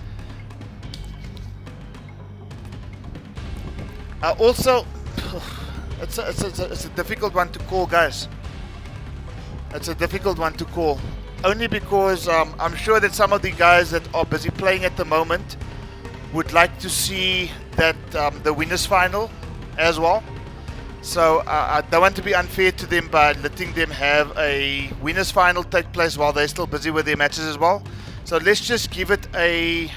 Also, it's a difficult one to call, guys. It's a difficult one to call. Only because I'm sure that some of the guys that are busy playing at the moment would like to see that the winners final as well. So I don't want to be unfair to them by letting them have a winners final take place while they're still busy with their matches as well. So let's just give it a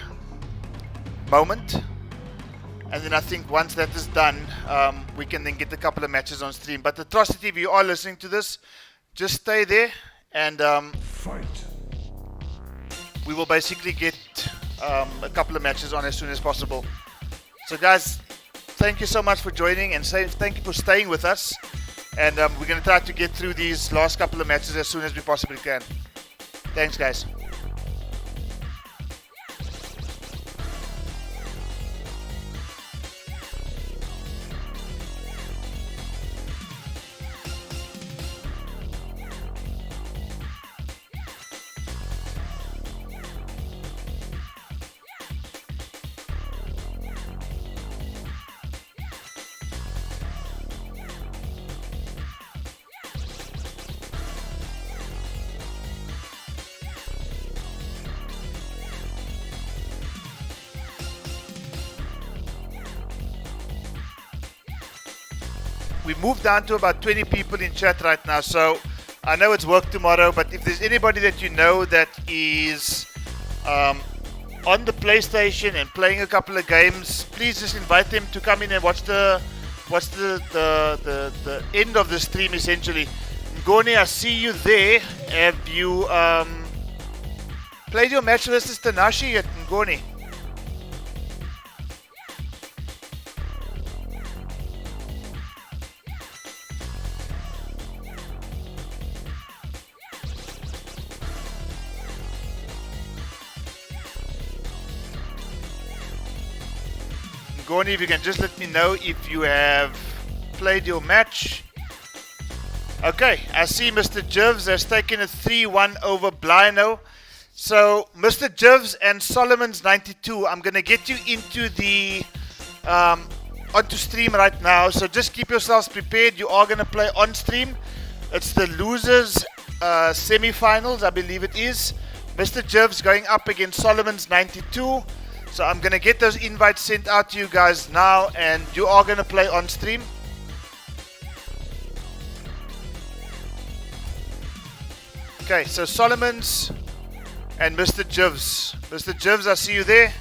moment. And then I think once that is done, we can then get a couple of matches on stream. But Atrocity, if you are listening to this, just stay there, and Fight. we will basically get a couple of matches on as soon as possible. So guys, thank you so much for joining, and thank you for staying with us. And we're going to try to get through these last couple of matches as soon as we possibly can. Thanks, guys. we moved down to about 20 people in chat right now. So I know it's work tomorrow, but if there's anybody that you know that is on the PlayStation and playing a couple of games, please just invite them to come in and watch the end of the stream essentially. Ngoni, I see you there. Have you played your match versus Tanashi yet, Ngoni? Ngoni, if you can just let me know if you have played your match. Okay, I see Mr. Jivs has taken a 3-1 over Blino. So, Mr. Jivs and Solomon's 92, I'm going to get you into the onto stream right now. So, just keep yourselves prepared. You are going to play on stream. It's the losers semi-finals, I believe it is. Mr. Jivs going up against Solomon's 92. So, I'm going to get those invites sent out to you guys now, and you are going to play on stream. Okay, so Solomon's and Mr. Jivs. Mr. Jivs, I see you there.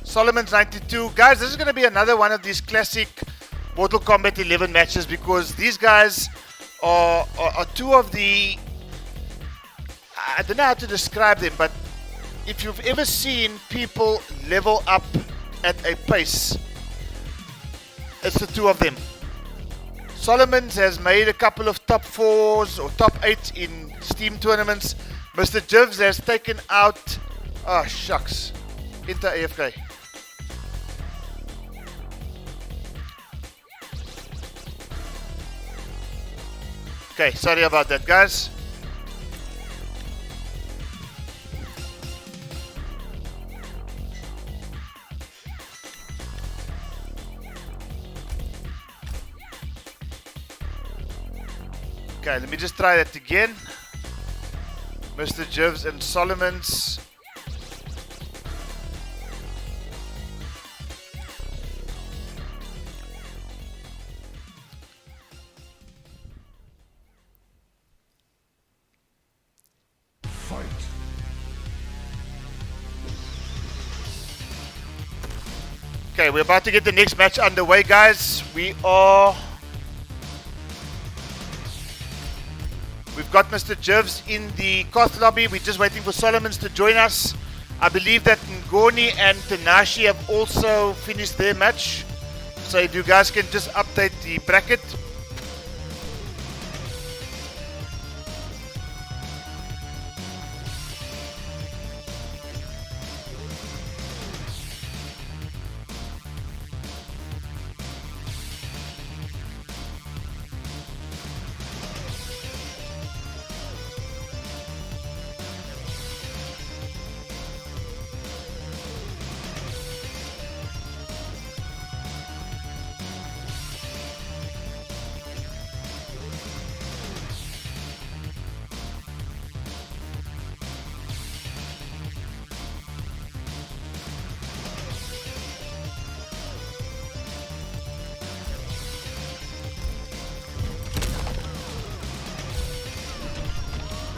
Solomon's 92. Guys, this is going to be another one of these classic Mortal Kombat 11 matches because these guys are two of the... I don't know how to describe them, but if you've ever seen people level up at a pace, it's the two of them. Solomon's has made a couple of top 4s or top 8s in Steam tournaments. Mr. Jivs has taken out... Oh, shucks. Enter AFK. Okay, sorry about that, guys. Okay, let me just try that again. Mr. Jivs and Solomon's. Fight. Okay, we're about to get the next match underway, guys. We've got Mr. Jivs in the Koth lobby. We're just waiting for Solomon's to join us. I believe that Ngoni and Tanashi have also finished their match. So if you guys can just update the bracket.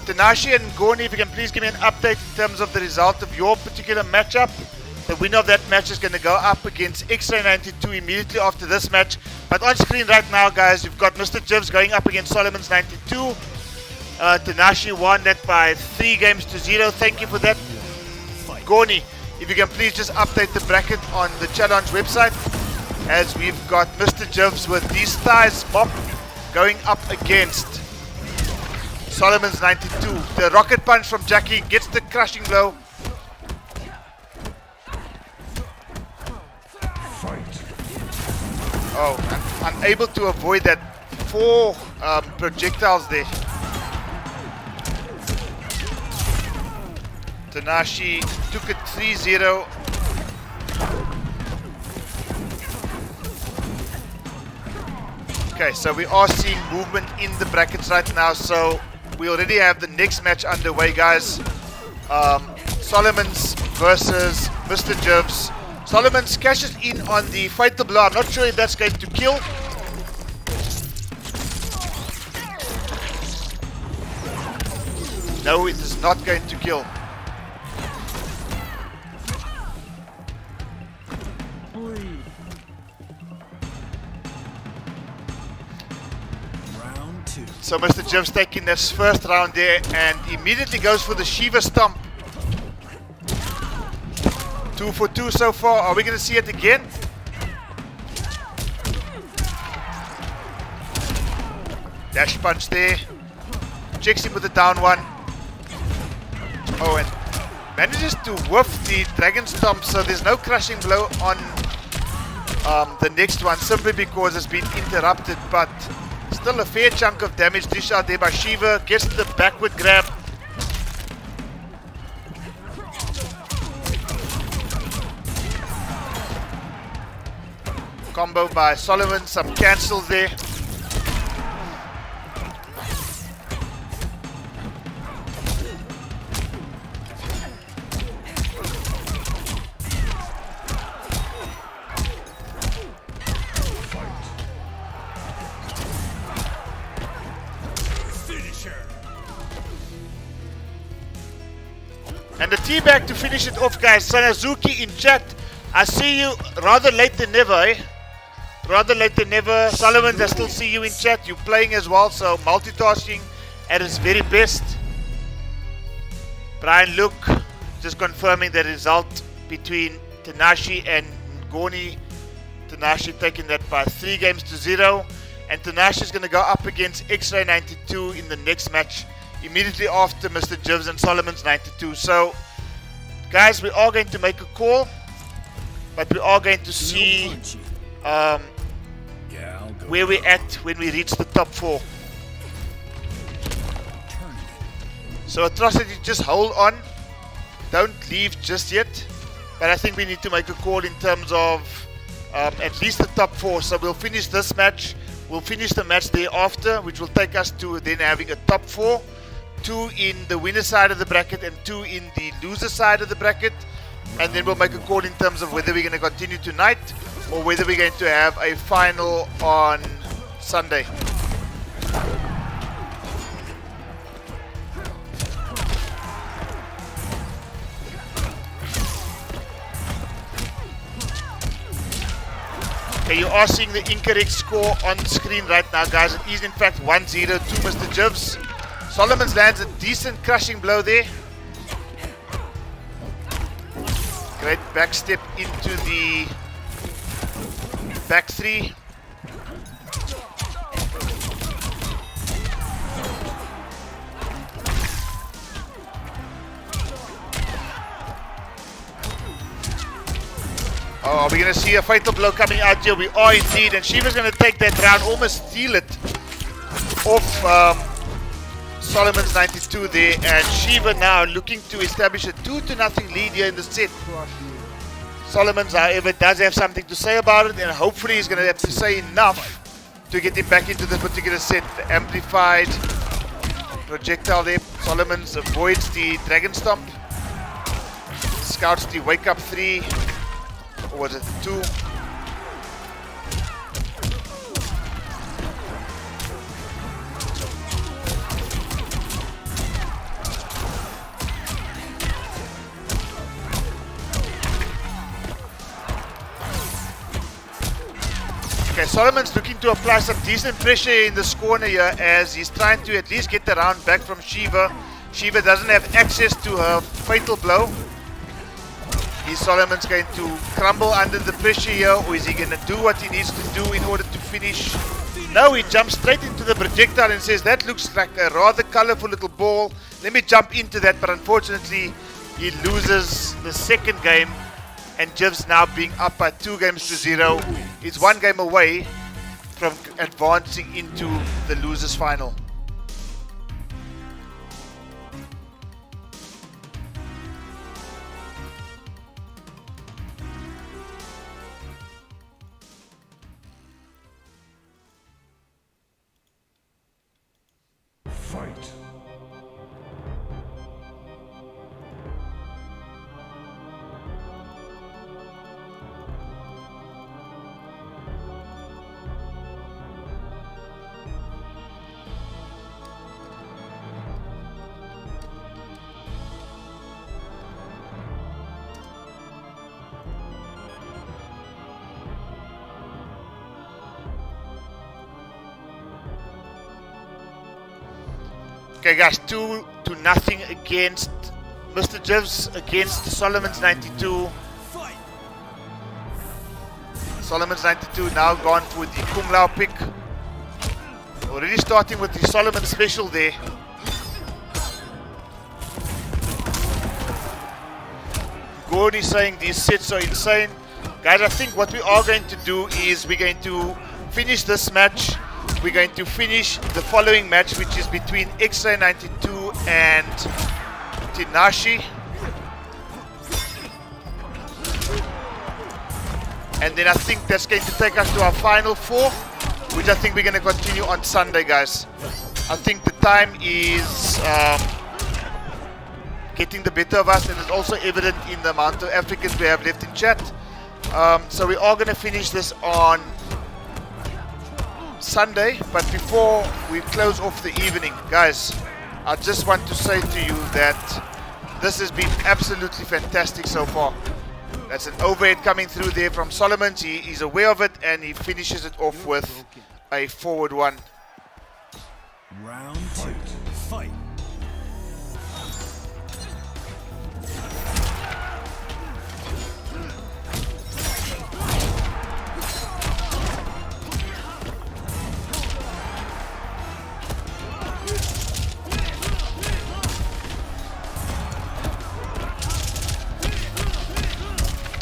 Tanashi and Ngoni, if you can please give me an update in terms of the result of your particular matchup. The winner of that match is going to go up against X-Ray 92 immediately after this match. But on screen right now, guys, you've got Mr. Jivs going up against Solomon's 92. Tanashi won that by 3-0. Thank you for that. Ngoni, if you can please just update the bracket on the challenge website, as we've got Mr. Jivs with these thighs mop going up against Solomon's 92. The rocket punch from Jackie gets the crushing blow. Oh, unable to avoid that 4 projectiles there. Tanashi took it 3-0. Okay, so we are seeing movement in the brackets right now, so we already have the next match underway, guys. Solomon's versus Mr. Jivs. Solomon's cashes in on the fatal blow. I'm not sure if that's going to kill. No, it is not going to kill. Round 2. So Mr. Jim's taking this first round there and immediately goes for the Shiva Stomp. 2 for 2 so far. Are we going to see it again? Dash punch there. Checks him with the down one. Oh, and manages to whiff the Dragon Stomp, so there's no crushing blow on the next one, simply because it's been interrupted, but still a fair chunk of damage dished out there by Shiva. Gets the backward grab. Combo by Solomon, some cancels there. And the teabag to finish it off, guys. Sanazuki in chat. I see you rather late than never, eh? Rather late than never. Solomon, I still see you in chat. You're playing as well, so multitasking at its very best. Brian Luke just confirming the result between Tanashi and Ngoni. Tanashi taking that by 3 games to 0. And Tanashi is going to go up against X-Ray 92 in the next match, immediately after Mr. Jivs and Solomon's 92. So, guys, we are going to make a call, but we are going to see where we're at when we reach the top 4. So, Atrocity, just hold on. Don't leave just yet. But I think we need to make a call in terms of at least the top 4. So, we'll finish this match. We'll finish the match thereafter, which will take us to then having a top 4. 2 in the winner side of the bracket and 2 in the loser side of the bracket, and then we'll make a call in terms of whether we're going to continue tonight or whether we're going to have a final on Sunday. Okay, you are seeing the incorrect score on screen right now, guys. It is in fact 1-0 to Mr. Jivs. Solomon lands a decent crushing blow there. Great back step into the back 3. Oh, are we going to see a fatal blow coming out here? We are indeed, and Shiva's going to take that round, almost steal it off Solomon's 92 there, and Shiva now looking to establish a 2-0 lead here in the set. Solomon's, however, does have something to say about it, and hopefully he's going to have to say enough to get him back into this particular set. The amplified projectile there. Solomon's avoids the Dragon Stomp. Scouts the Wake Up 3. Or was it 2? Okay, Solomon's looking to apply some decent pressure in this corner here as he's trying to at least get the round back from Shiva. Shiva doesn't have access to her fatal blow. Is Solomon's going to crumble under the pressure here, or is he going to do what he needs to do in order to finish? No, he jumps straight into the projectile and says, that looks like a rather colorful little ball. Let me jump into that, but unfortunately he loses the second game. And Jivs now being up by 2 games to 0. He's 1 game away from advancing into the losers final. Fight. Okay, guys, 2-0 against Mr. Jivs against Solomon's 92. Solomon's 92 now gone for the Kung Lao pick. Already starting with the Solomon special there. Gordon is saying these sets are insane. Guys, I think what we are going to do is we're going to finish this match. We're going to finish the following match, which is between X-Ray 92 and Tinashi. And then I think that's going to take us to our final four, which I think we're going to continue on Sunday, guys. I think the time is getting the better of us, and it's also evident in the amount of Africans we have left in chat. So we are going to finish this on Sunday, but before we close off the evening, guys, I just want to say to you that this has been absolutely fantastic so far. That's an overhead coming through there from Solomon. He's aware of it, and he finishes it off with a forward one. Round 2. Fight.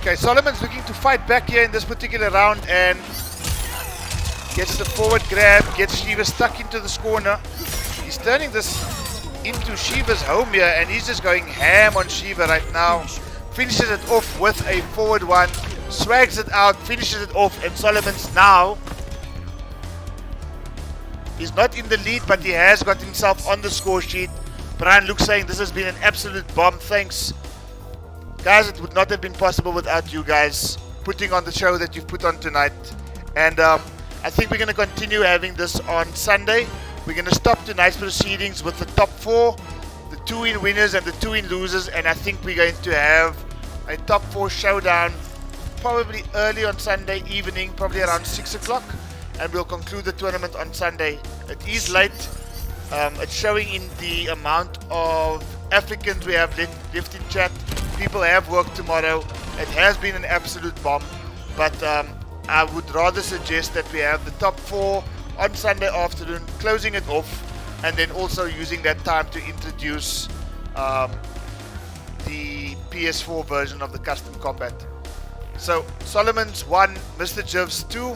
Okay, Solomon's looking to fight back here in this particular round and gets the forward grab, gets Shiva stuck into this corner. He's turning this into Shiva's home here, and he's just going ham on Shiva right now. Finishes it off with a forward one, swags it out, finishes it off, and Solomon's now, he's not in the lead, but he has got himself on the score sheet. Brian Luke saying this has been an absolute bomb. Thanks. Guys, it would not have been possible without you guys putting on the show that you've put on tonight. And I think we're going to continue having this on Sunday. We're going to stop tonight's proceedings with the top 4, the 2-win winners and the 2-win losers. And I think we're going to have a top 4 showdown probably early on Sunday evening, probably around 6 o'clock. And we'll conclude the tournament on Sunday. It is late. It's showing in the amount of Africans we have left in chat. People have work tomorrow. It has been an absolute bomb, but I would rather suggest that we have the top 4 on Sunday afternoon, closing it off, and then also using that time to introduce the PS4 version of the Kustom Kombat. So Solomon's 1, Mr. Jivs 2.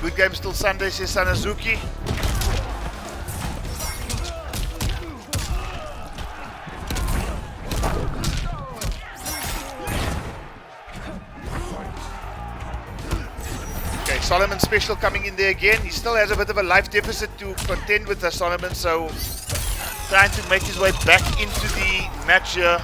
Good game still Sunday, says Sanazuki. Okay, Solomon special coming in there again. He still has a bit of a life deficit to contend with the Solomon, so trying to make his way back into the match here.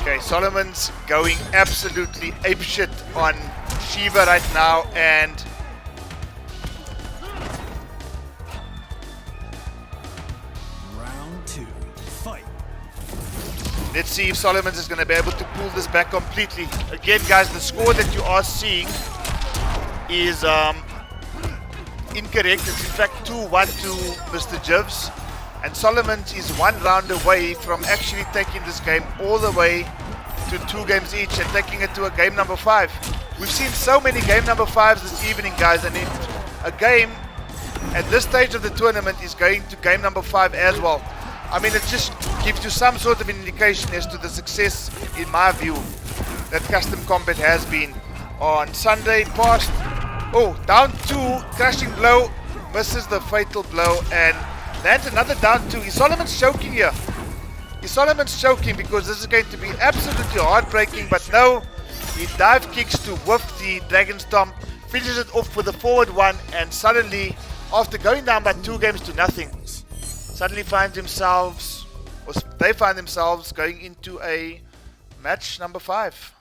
Okay, Solomon's going absolutely apeshit on Shiva right now, and Round 2. Fight. let's see if Solomon's is going to be able to pull this back completely. Again, guys, the score that you are seeing is incorrect. It's in fact 2-1 to Mr. Jivs. And Solomon's is 1 round away from actually taking this game all the way to 2 games each and taking it to a game number 5. We've seen so many game number 5s this evening, guys, and if a game at this stage of the tournament is going to game number 5 as well, I mean, it just gives you some sort of indication as to the success, in my view, that Kustom Kombat has been. On Sunday past, oh, down 2, crashing blow, misses the fatal blow, and lands another down 2. Is Solomon's choking here? Is Solomon's choking because this is going to be absolutely heartbreaking, but no, he dive kicks to whiff the Dragon Stomp, finishes it off with a forward one, and suddenly, after going down by 2 games to nothing, suddenly finds themselves, or they find themselves going into a match number 5.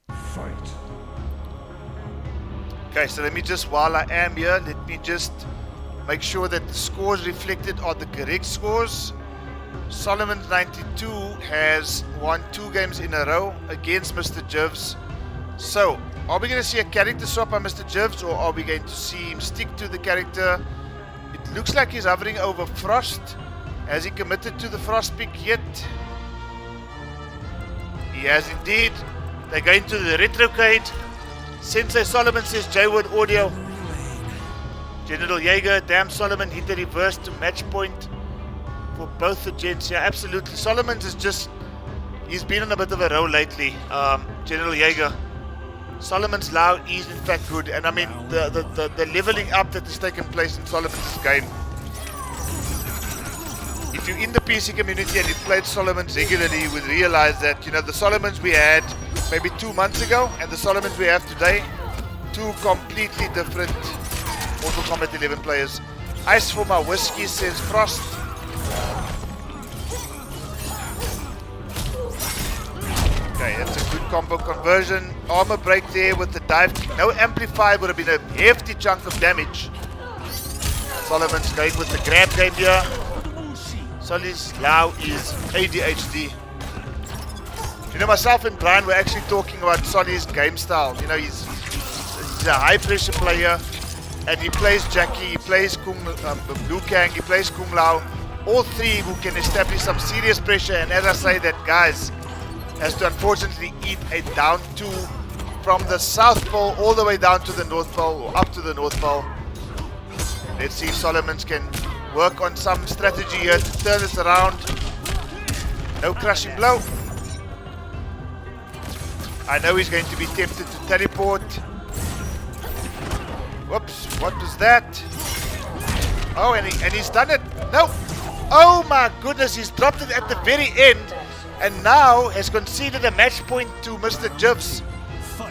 Fight. Okay, so let me just, while I am here, let me just make sure that the scores reflected are the correct scores. Solomon 92 has won 2 games in a row against Mr. Jivs. So, are we going to see a character swap by Mr. Jivs, or are we going to see him stick to the character? It looks like he's hovering over Frost. Has he committed to the Frost pick yet? He has indeed. They're going to the retrocade. Sensei Solomon says J-Word audio. General Jaeger, damn Solomon hit the reverse to match point for both the gents. Yeah, absolutely. Solomon's is just, he's been on a bit of a roll lately. General Jaeger. Solomon's Lao is in fact good, and I mean the leveling up that has taken place in Solomon's game. If you're in the PC community and you've played Solomons regularly, you would realize that, you know, the Solomons we had maybe 2 months ago and the Solomons we have today, 2 completely different Mortal Kombat 11 players. Ice for my whiskey, says Frost. Okay, that's a good combo conversion. Armor break there with the dive kick. No amplify would have been a hefty chunk of damage. Solomon's going with the grab game here. Solly's Lao is ADHD. You know, myself and Brian were actually talking about Solly's game style. You know, he's a high pressure player, and he plays Jackie, he plays Liu Kang, he plays Kung Lao. All 3 who can establish some serious pressure, and as I say, that guys has to unfortunately eat a down 2 from the South Pole all the way down to the North Pole, or up to the North Pole. Let's see if Solomons can work on some strategy here to turn this around. No crushing blow. I know he's going to be tempted to teleport. Whoops, what was that? Oh, and he's done it. No. Oh my goodness, he's dropped it at the very end, and now has conceded a match point to Mr. Jivs.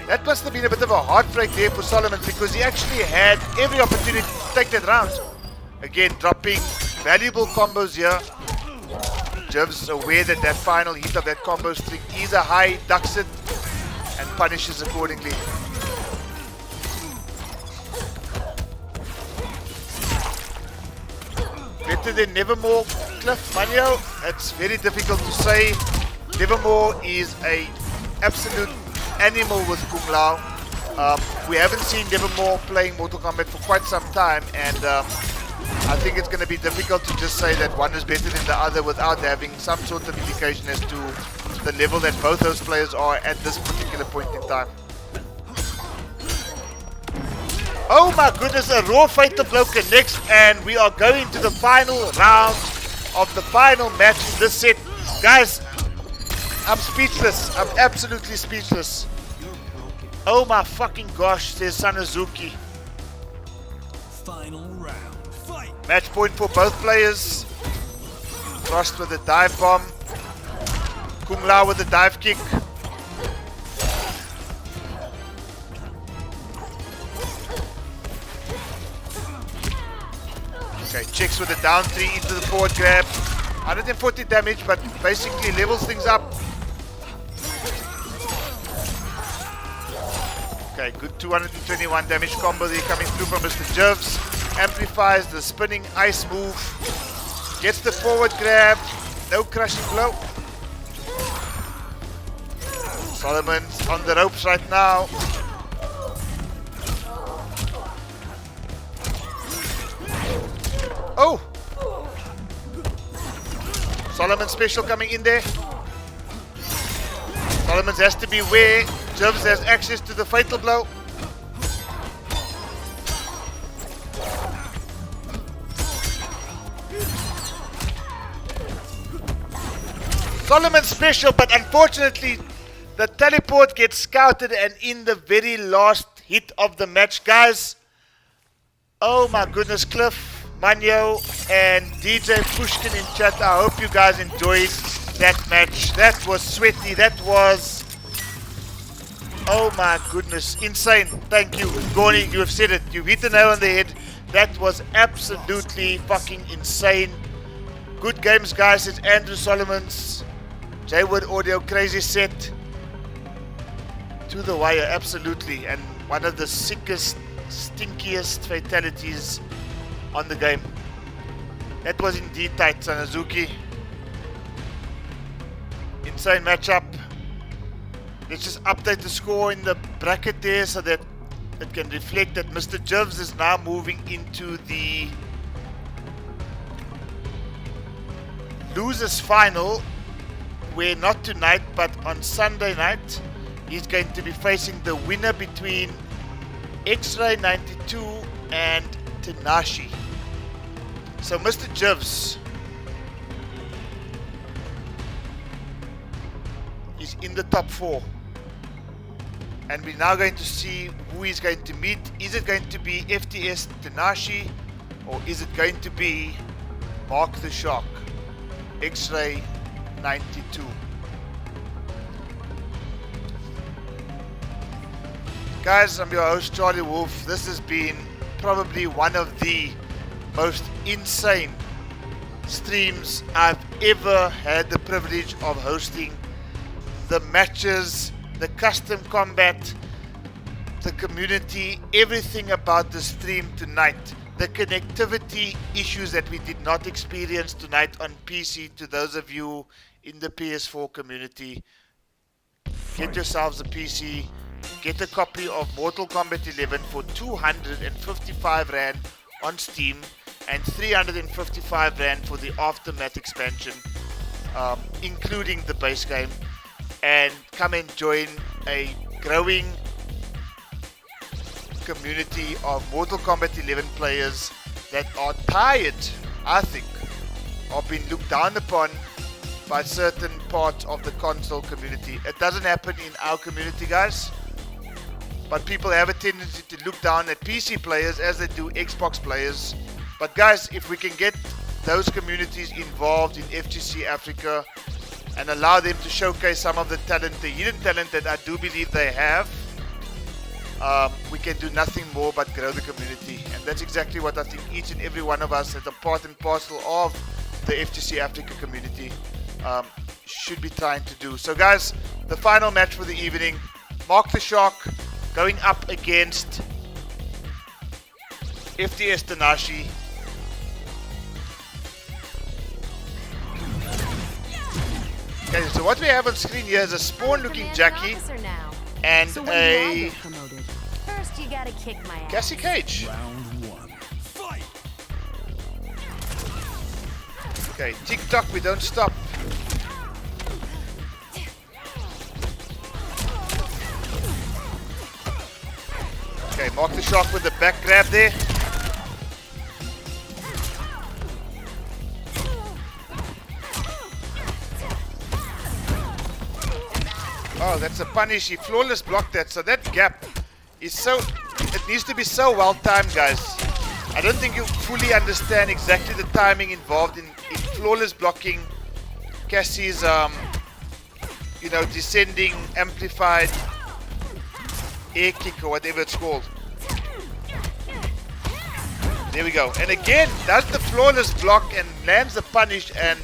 That must have been a bit of a heartbreak there for Solomon, because he actually had every opportunity to take that round. Again, dropping valuable combos here. Jivs aware that that final hit of that combo string is a high, ducks it, and punishes accordingly. Better than Nevermore, Cliff Manio? That's very difficult to say. Nevermore is a absolute animal with Kung Lao. We haven't seen Nevermore playing Mortal Kombat for quite some time, and I think it's going to be difficult to just say that one is better than the other without having some sort of indication as to the level that both those players are at this particular point in time. Oh my goodness, a raw fatal blow connects, and we are going to the final round of the final match in this set. Guys, I'm speechless. I'm absolutely speechless. Oh my fucking gosh, says Sanazuki. Final round. Fight. Match point for both players. Frost with a dive bomb. Kung Lao with a dive kick. Okay, checks with a down 3 into the forward grab. 140 damage, but basically levels things up. Okay, good 221 damage combo there coming through from Mr. Jivs. Amplifies the spinning ice move. Gets the forward grab. No crushing blow. Solomon's on the ropes right now. Oh! Solomon's special coming in there. Solomon's has to beware. Jivs has access to the fatal blow. Solomon's special, but unfortunately the teleport gets scouted, and in the very last hit of the match, guys. Oh my goodness, Cliff, Manyo, and DJ Pushkin in chat. I hope you guys enjoyed that match. That was sweaty. That was, oh my goodness, insane. Thank you, Goni. You have said it. You've hit the nail on the head. That was absolutely fucking insane. Good games, guys. It's Andrew Solomon's Jwood Audio Crazy Set. To the wire, absolutely. And one of the sickest, stinkiest fatalities on the game. That was indeed tight, Sanazuki. Insane matchup. Let's just update the score in the bracket there so that it can reflect that Mr. Jivs is now moving into the losers final, where not tonight but on Sunday night he's going to be facing the winner between X-Ray 92 and Tanashi. So Mr. Jivs is in the top 4. And we're now going to see who he's going to meet. Is it going to be FTS Tanashi, or is it going to be Mark the Shark, X-Ray 92? Guys, I'm your host Charlie Wolf. This has been probably one of the most insane streams I've ever had the privilege of hosting. The matches, the custom combat, the community, everything about the stream tonight. The connectivity issues that we did not experience tonight on PC. To those of you in the PS4 community, get yourselves a PC, get a copy of Mortal Kombat 11 for 255 Rand on Steam and 355 Rand for the Aftermath expansion, including the base game. And come and join a growing community of Mortal Kombat 11 players that are tired, I think, of being looked down upon by certain parts of the console community. It doesn't happen in our community, guys, but people have a tendency to look down at PC players as they do Xbox players. But guys, if we can get those communities involved in FGC Africa and allow them to showcase some of the talent, the hidden talent that I do believe they have, we can do nothing more but grow the community. And that's exactly what I think each and every one of us as a part and parcel of the FGC Africa community should be trying to do. So guys, the final match for the evening, Mark the Shark going up against FTS Tanashi. Okay, so what we have on screen here is a spawn-looking Jackie and a First, you gotta kick my ass. Cassie Cage. Round 1. Fight! Okay, TikTok, we don't stop. Okay, Mark the Shark with the back grab there. Oh, that's a punish. He flawless blocked that. So that gap is so... It needs to be so well timed, guys. I don't think you fully understand exactly the timing involved in flawless blocking Cassie's, descending, amplified air kick or whatever it's called. There we go. And again, does the flawless block and lands the punish, and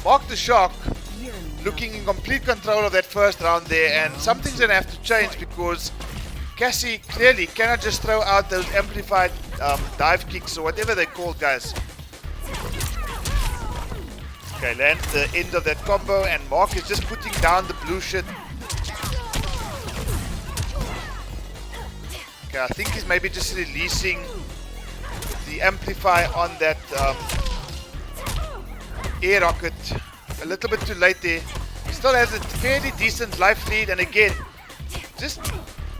Mark the Shark looking in complete control of that first round there. And something's going to have to change, because Cassie clearly cannot just throw out those amplified dive kicks or whatever they're called, guys. Okay, land the end of that combo, and Mark is just putting down the blue shit. Okay, I think he's maybe just releasing the amplify on that air rocket a little bit too late there. He still has a fairly decent life lead, and again, just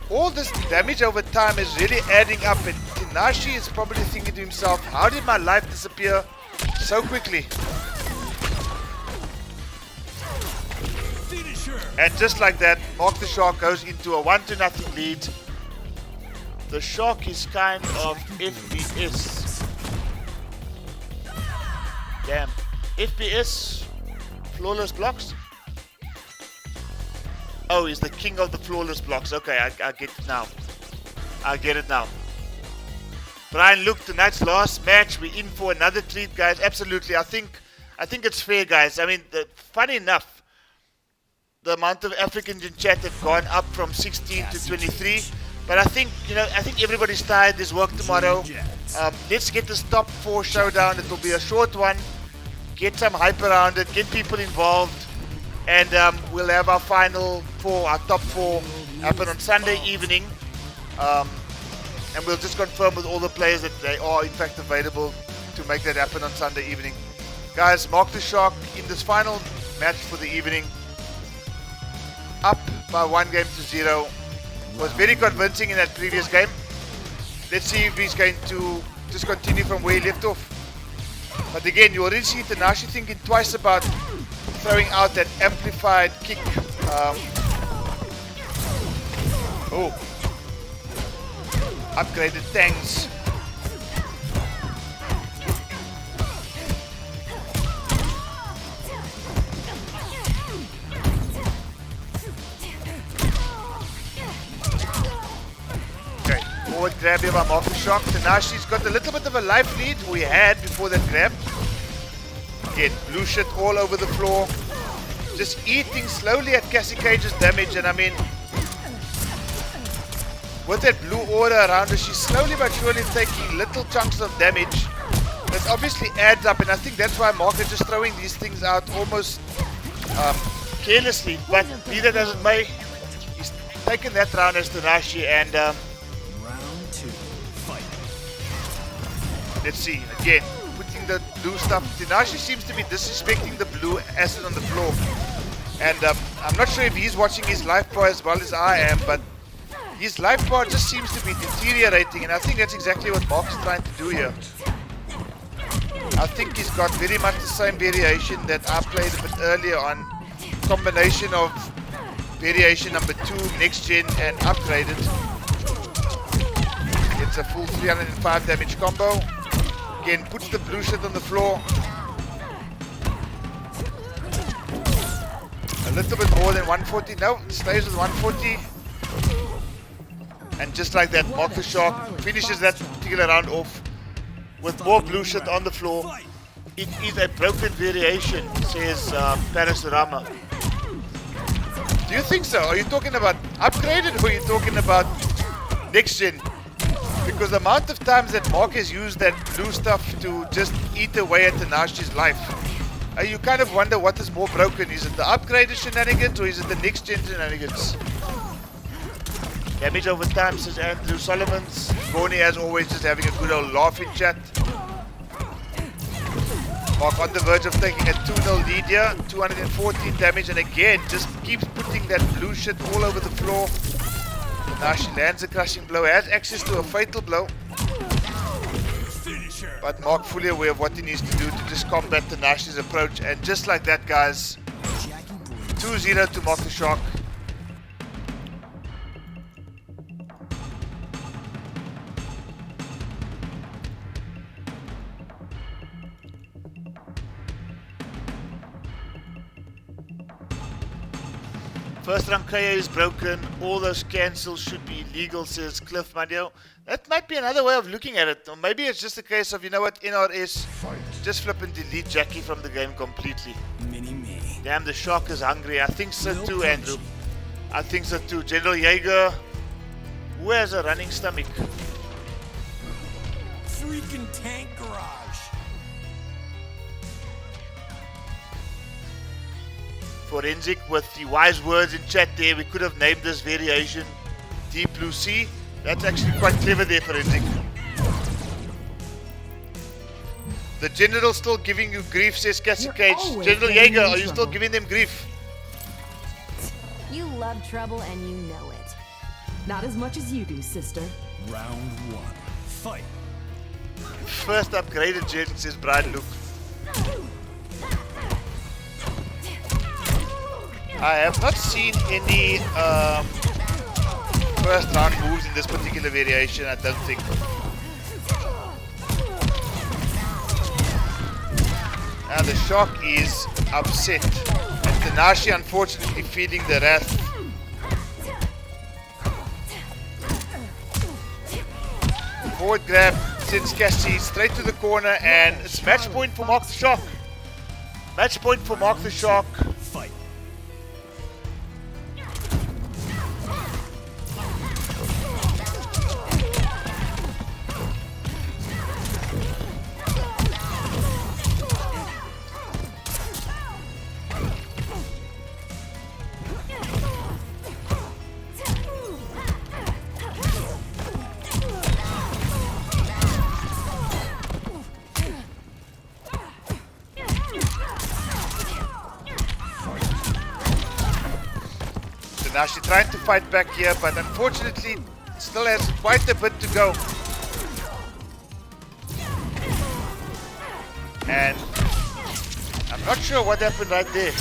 all this damage over time is really adding up, and Tanashi is probably thinking to himself, how did my life disappear so quickly? And just like that, Mark the Shark goes into a 1-0 lead. The Shark is kind of FPS. Damn. FPS? Flawless blocks? Oh, he's the king of the flawless blocks. Okay, I get it now. I get it now. Brian, look, tonight's last match. We're in for another treat, guys. Absolutely. I think I think it's fair, guys. I mean, funny enough, the amount of Africans in chat have gone up from 16 to 23. But I think, I think everybody's tired. There's work tomorrow. Let's get this top 4 showdown. It will be a short one. Get some hype around it. Get people involved. And we'll have our final 4, our top 4 happen on Sunday evening. And we'll just confirm with all the players that they are in fact available to make that happen on Sunday evening. Guys, Mark the Shark in this final match for the evening. Up by 1-0. Was very convincing in that previous game. Let's see if he's going to just continue from where he left off. But again, you already see Tanashi thinking twice about throwing out that amplified kick. Upgraded tanks. Okay, forward grab here by Marcus Shock. Tanashi's got a little bit of a life lead we had before that grab. Again, blue shit all over the floor. Just eating slowly at Cassie Cage's damage, and I mean, with that blue aura around her, she's slowly but surely taking little chunks of damage. That obviously adds up, and I think that's why Mark is just throwing these things out almost carelessly. But be that as it may, he's taken that round as Tanashi, and Round 2, fight. let's see, again, putting the blue stuff. Tanashi seems to be disrespecting the blue acid on the floor. And I'm not sure if he's watching his life bar as well as I am, but his life bar just seems to be deteriorating, and I think that's exactly what Mark's trying to do here. I think he's got very much the same variation that I played a bit earlier on. Combination of variation number 2, next gen, and upgraded. It's a full 305 damage combo. Again, puts the blue shit on the floor. A little bit more than 140. No, stays with 140. And just like that, Marcus Shark finishes that particular round off with more blue shit on the floor. It is a broken variation, says Parasurama. Do you think so? Are you talking about upgraded, or are you talking about next gen? Because the amount of times that Mark has used that blue stuff to just eat away at Tanashi's life, you kind of wonder what is more broken. Is it the upgraded shenanigans, or is it the next gen shenanigans? Damage over time, says Andrew Solomons. Goni, as always, just having a good old laugh in chat. Mark on the verge of taking a 2-0 lead here. 214 damage, and again, just keeps putting that blue shit all over the floor. Tanashi lands a crushing blow, has access to a fatal blow. But Mark fully aware of what he needs to do to just combat Tanashi's approach. And just like that, guys, 2-0 to Mark the Shark. First round KO is broken. All those cancels should be illegal, says Cliff Madio. That might be another way of looking at it. Or maybe it's just a case of, you know what, NRS, just flip and delete Jackie from the game completely. Mini-me. Damn, the Shark is hungry. I think so too, Andrew. I think so too. General Jaeger, who has a running stomach? Freaking tank garage. Forensic with the wise words in chat there. We could have named this variation Deep Blue Sea. That's actually quite clever there, Forensic. The General still giving you grief, says Cassie Cage. General Jaeger, are you still giving them grief? You love trouble and you know it. Not as much as you do, sister. Round 1, fight. First upgraded gen, says Brian Luke. I have not seen any first round moves in this particular variation, I don't think. Now the Shark is upset. And Tanashi unfortunately feeding the wrath. Forward grab sends Cassie straight to the corner, and it's match point for Mark the Shark. Match point for Mark the Shark. Fight. Now she's trying to fight back here, but unfortunately still has quite a bit to go. And I'm not sure what happened right there.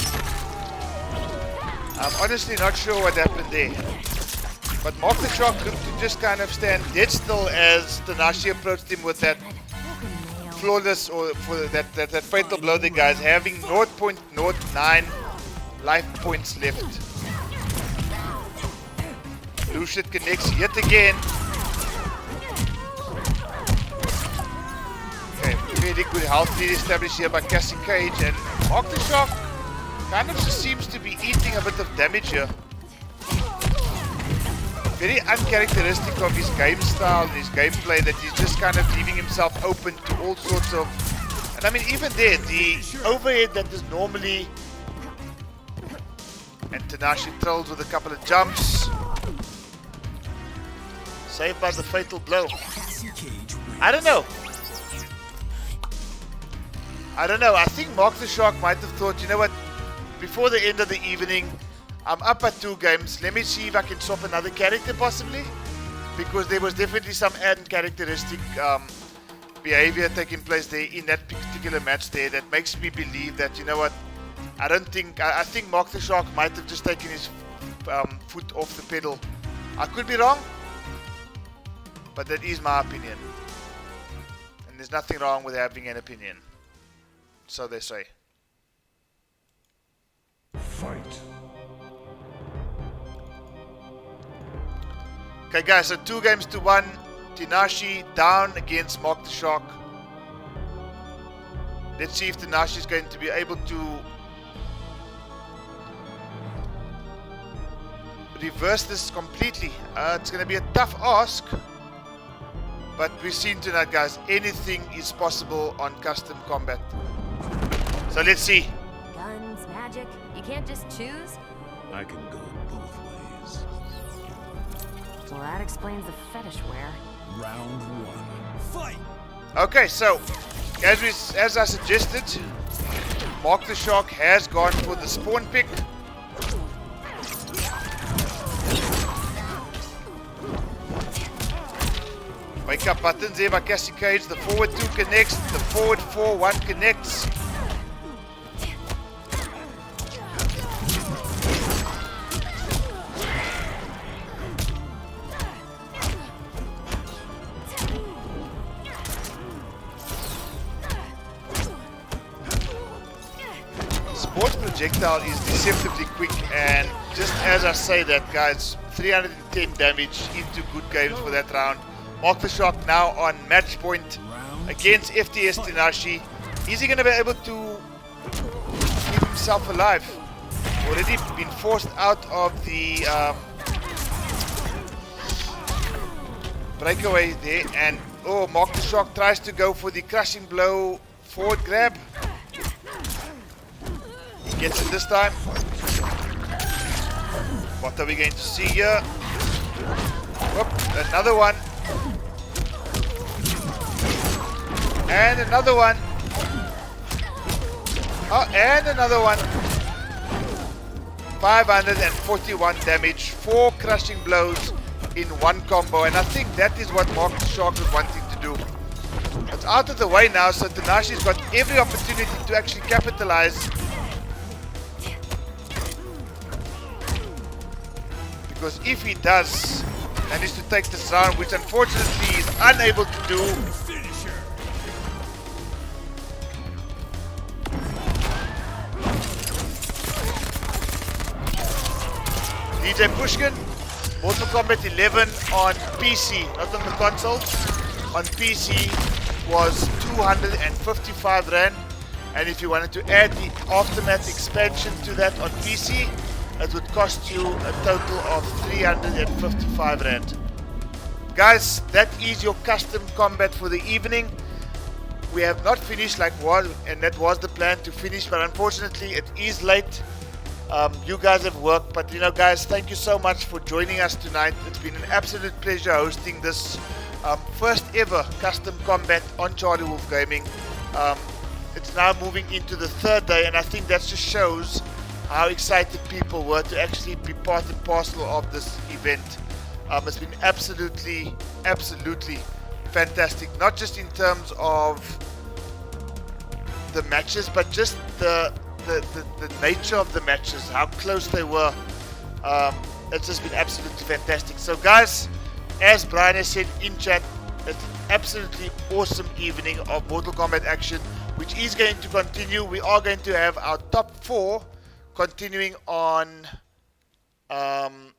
I'm honestly not sure what happened there. But Mark the Shark looked to just kind of stand dead still as Tanashi approached him with that flawless, or for that fatal blow there, guys, having 0.09 life points left. Lucian connects yet again. Okay, very good health lead established here by Cassie Cage, and Mark the Shark kind of just seems to be eating a bit of damage here. Very uncharacteristic of his game style and his gameplay, that he's just kind of leaving himself open to all sorts of... And I mean, even there, the overhead that is normally... And Tanashi trolls with a couple of jumps. Saved by the fatal blow. I don't know. I think Mark the Shark might have thought, you know what, before the end of the evening, I'm up at 2 games. Let me see if I can swap another character possibly. Because there was definitely some uncharacteristic behavior taking place there in that particular match there that makes me believe that, you know what, I think Mark the Shark might have just taken his foot off the pedal. I could be wrong, but that is my opinion. And there's nothing wrong with having an opinion. So they say. Fight. Okay guys, so 2-1. Tanashi down against Mark the Shark. Let's see if Tanashi is going to be able to reverse this completely. It's going to be a tough ask. But we've seen tonight, guys, anything is possible on Kustom Kombat. So let's see. Guns, magic, you can't just choose? I can go both ways. Well, that explains the fetish wear. Round 1. Fight! Okay, so as I suggested, Mark the Shark has gone for the spawn pick. Wake up buttons there by Cassie Cage. The forward 2 connects. The forward 4-1 connects. Sports projectile is deceptively quick, and just as I say that, guys, 310 damage into good games for that round. Mark the Shark now on match point against FTS Tanashi. Is he going to be able to keep himself alive? Already been forced out of the breakaway there, and Mark the Shark tries to go for the crushing blow forward grab. He gets it this time. What are we going to see here? Whoop, another one. And another one. Oh, and another one. 541 damage, 4 crushing blows in one combo, and I think that is what Mark the Shark is wanting to do. It's out of the way now, so Tanashi's got every opportunity to actually capitalize. Because if he does, manage to take this round, which unfortunately he is unable to do. DJ Pushkin, Mortal Kombat 11 on PC, not on the console. On PC was 255 Rand. And if you wanted to add the Aftermath expansion to that on PC, it would cost you a total of 355 Rand. Guys, that is your custom combat for the evening. We have not finished like was, and that was the plan to finish, but unfortunately it is late. You guys have worked, but you know, guys, thank you so much for joining us tonight. It's been an absolute pleasure hosting this first ever custom combat on CharlieWolfGaming. It's now moving into the third day, and I think that just shows how excited people were to actually be part and parcel of this event. It's been absolutely fantastic, not just in terms of the matches, but just the nature of the matches, how close they were. It's just been absolutely fantastic. So guys, as Brian has said in chat, it's an absolutely awesome evening of Mortal Kombat action, which is going to continue. We are going to have our top 4 continuing on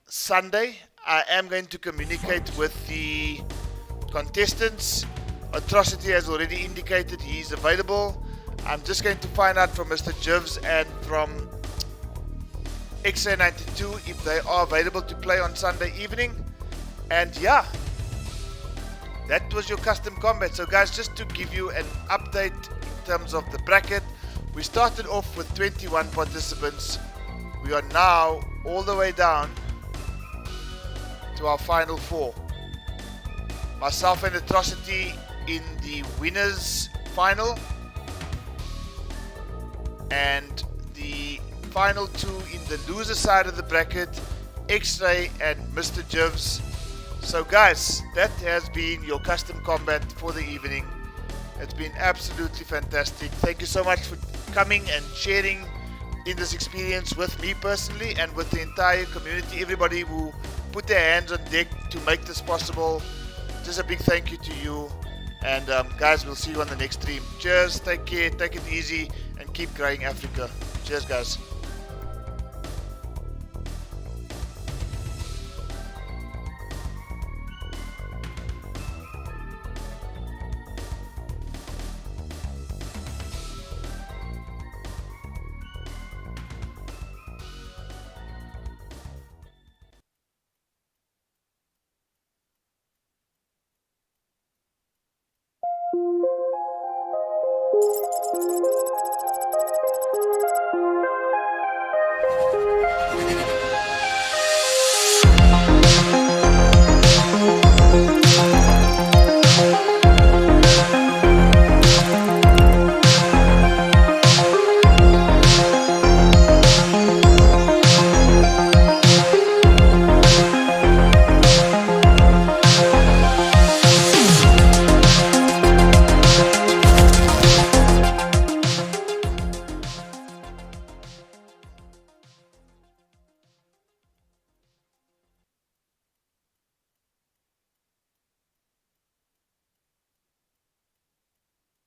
Sunday. I am going to communicate with the contestants. Atrocity has already indicated he's available. I'm just going to find out from Mr. Jivs and from XA92 if they are available to play on Sunday evening. And yeah, that was your custom combat. So guys, just to give you an update in terms of the bracket, we started off with 21 participants. We are now all the way down to our final 4. Myself and Atrocity in the winners final, and the final 2 in the loser side of the bracket, X-Ray and Mr. Jivs. So guys, that has been your custom combat for the evening. It's been absolutely fantastic. Thank you so much for coming and sharing in this experience with me personally and with the entire community, everybody who put their hands on deck to make this possible. Just a big thank you to you. And guys, we'll see you on the next stream. Cheers, take care, take it easy, and keep growing Africa. Cheers guys.